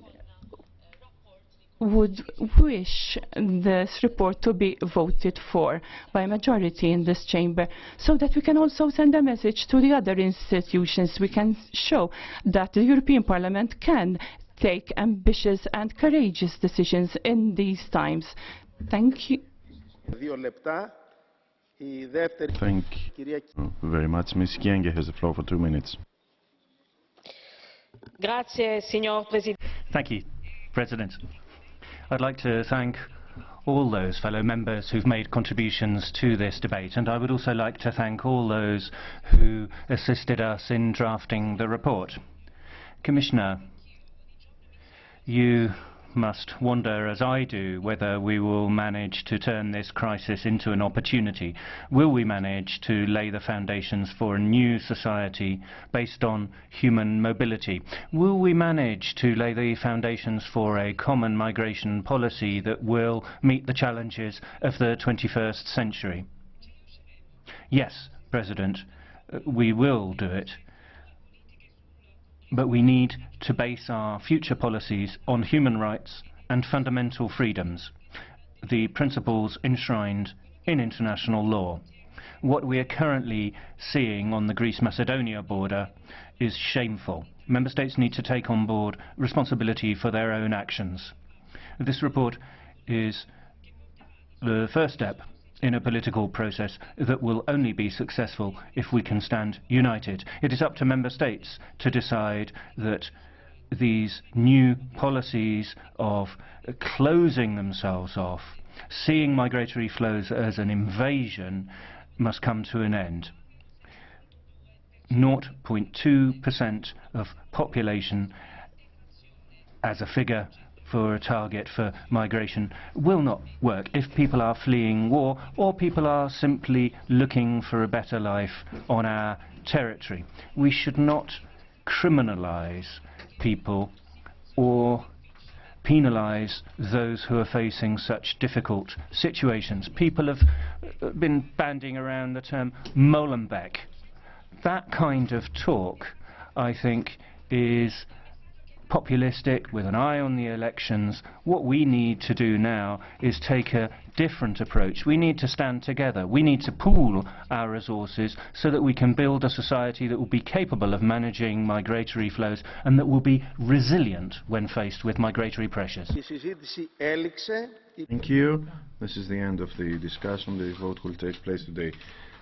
would wish this report to be voted for by a majority in this chamber, so that we can also send a message to the other institutions. We can show that the European Parliament can take ambitious and courageous decisions in these times. Thank you. Thank you very much. Ms. Kyenge has the floor for 2 minutes. Thank you, President. I'd like to thank all those fellow members who've made contributions to this debate, and I would also like to thank all those who assisted us in drafting the report. Commissioner, you must wonder, as I do, whether we will manage to turn this crisis into an opportunity. Will we manage to lay the foundations for a new society based on human mobility? Will we manage to lay the foundations for a common migration policy that will meet the challenges of the 21st century? Yes, President, we will do it. But we need to base our future policies on human rights and fundamental freedoms, the principles enshrined in international law. What we are currently seeing on the Greece-Macedonia border is shameful. Member States need to take on board responsibility for their own actions. This report is the first step in a political process that will only be successful if we can stand united. It is up to Member States to decide that these new policies of closing themselves off, seeing migratory flows as an invasion, must come to an end. 0.2% of population as a figure for a target for migration will not work if people are fleeing war or people are simply looking for a better life on our territory. We should not criminalize people or penalize those who are facing such difficult situations. People have been bandying around the term Molenbeek. That kind of talk, I think, is populistic, with an eye on the elections. What we need to do now is take a different approach. We need to stand together. We need to pool our resources so that we can build a society that will be capable of managing migratory flows and that will be resilient when faced with migratory pressures. Thank you. This is the end of the discussion. The vote will take place today.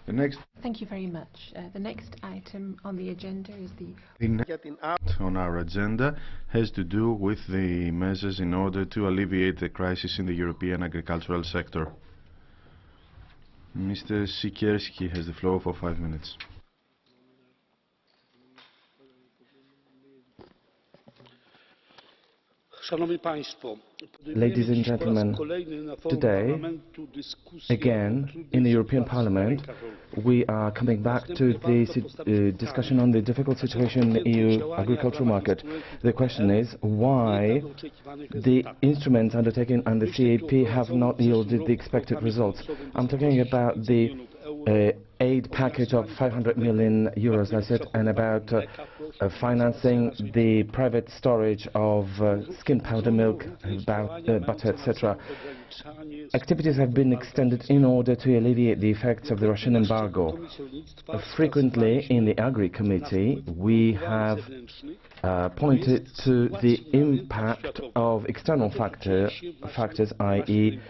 The next Thank you very much. The next item on the agenda is the next on our agenda has to do with the measures in order to alleviate the crisis in the European agricultural sector. Mr. Siekierski has the floor for 5 minutes. Ladies and gentlemen, today, again, in the European Parliament, we are coming back to the discussion on the difficult situation in the EU agricultural market. The question is why the instruments undertaken under the CAP have not yielded the expected results. I'm talking about the aid package of 500 million euros, I said, and about financing the private storage of skim powder milk butter, etc. Activities have been extended in order to alleviate the effects of the Russian embargo. Frequently in the Agri Committee we have pointed to the impact of external factors, i.e.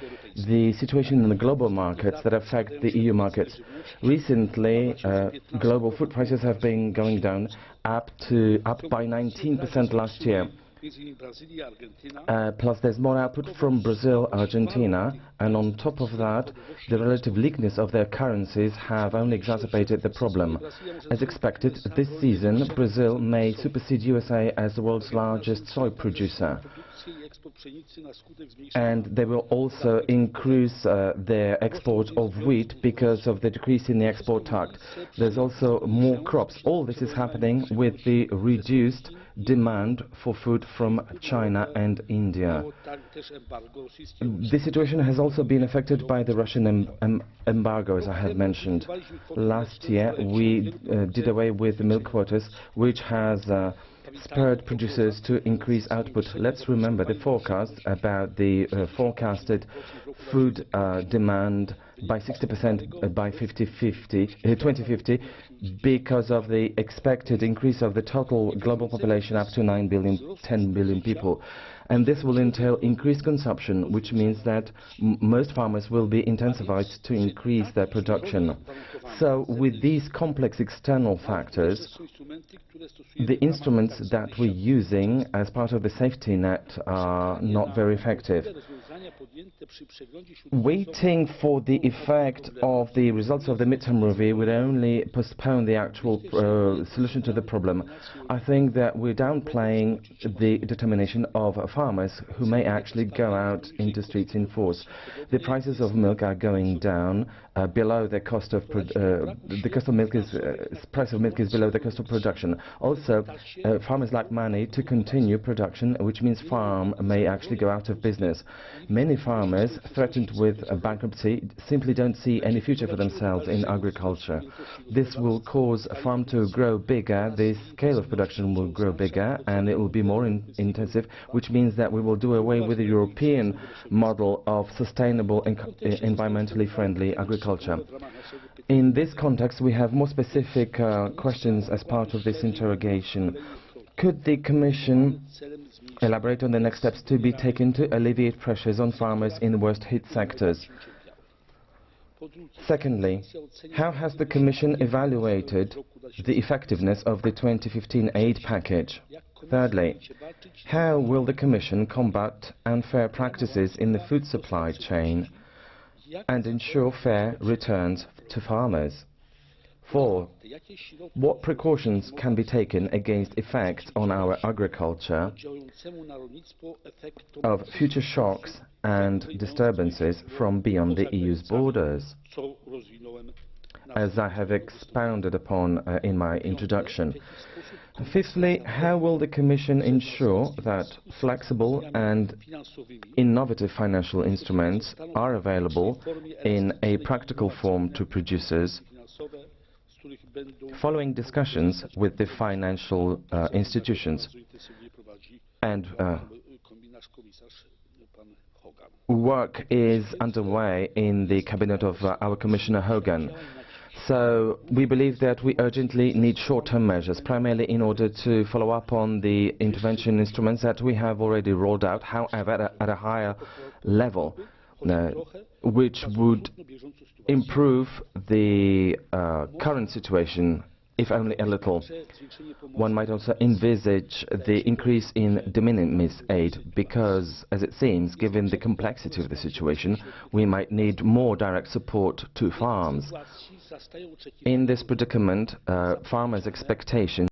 the situation in the global markets that affect the EU markets. Recently, global food prices have been going down, up by 19% last year. Plus there's more output from Brazil, Argentina, and on top of that, the relative weakness of their currencies have only exacerbated the problem. As expected, this season, Brazil may supersede USA as the world's largest soy producer. And they will also increase their export of wheat because of the decrease in the export tax. There's also more crops. All this is happening with the reduced demand for food from China and India. The situation has also been affected by the Russian embargo, as I have mentioned. Last year we did away with the milk quotas, which has spurred producers to increase output. Let's remember the forecast about the forecasted food demand by 60% by 2050 because of the expected increase of the total global population up to 9 billion, 10 billion people. And this will entail increased consumption, which means that most farmers will be intensified to increase their production. So with these complex external factors, the instruments that we're using as part of the safety net are not very effective. Waiting for the effect of the results of the midterm review would only postpone the actual solution to the problem. I think that we're downplaying the determination of farmers who may actually go out into streets in force. The prices of milk are going down below the cost of price of milk is below the cost of production. Also, farmers lack money to continue production, which means farm may actually go out of business. Many farmers threatened with bankruptcy simply don't see any future for themselves in agriculture. This will cause a farm to grow bigger, the scale of production will grow bigger, and it will be more intensive, which means that we will do away with the European model of sustainable and environmentally friendly agriculture. In this context, we have more specific questions as part of this interrogation. Could the Commission elaborate on the next steps to be taken to alleviate pressures on farmers in the worst hit sectors? Secondly, how has the Commission evaluated the effectiveness of the 2015 aid package? Thirdly, how will the Commission combat unfair practices in the food supply chain and ensure fair returns to farmers? 4. What precautions can be taken against effects on our agriculture of future shocks and disturbances from beyond the EU's borders, as I have expounded upon in my introduction? Fifthly, how will the Commission ensure that flexible and innovative financial instruments are available in a practical form to producers, following discussions with the financial institutions? And work is underway in the cabinet of our Commissioner Hogan. So we believe that we urgently need short-term measures, primarily in order to follow up on the intervention instruments that we have already rolled out, however at a higher level, which would improve the current situation, if only a little. One might also envisage the increase in de minimis aid, because, as it seems, given the complexity of the situation, we might need more direct support to farms. In this predicament, farmers' expectations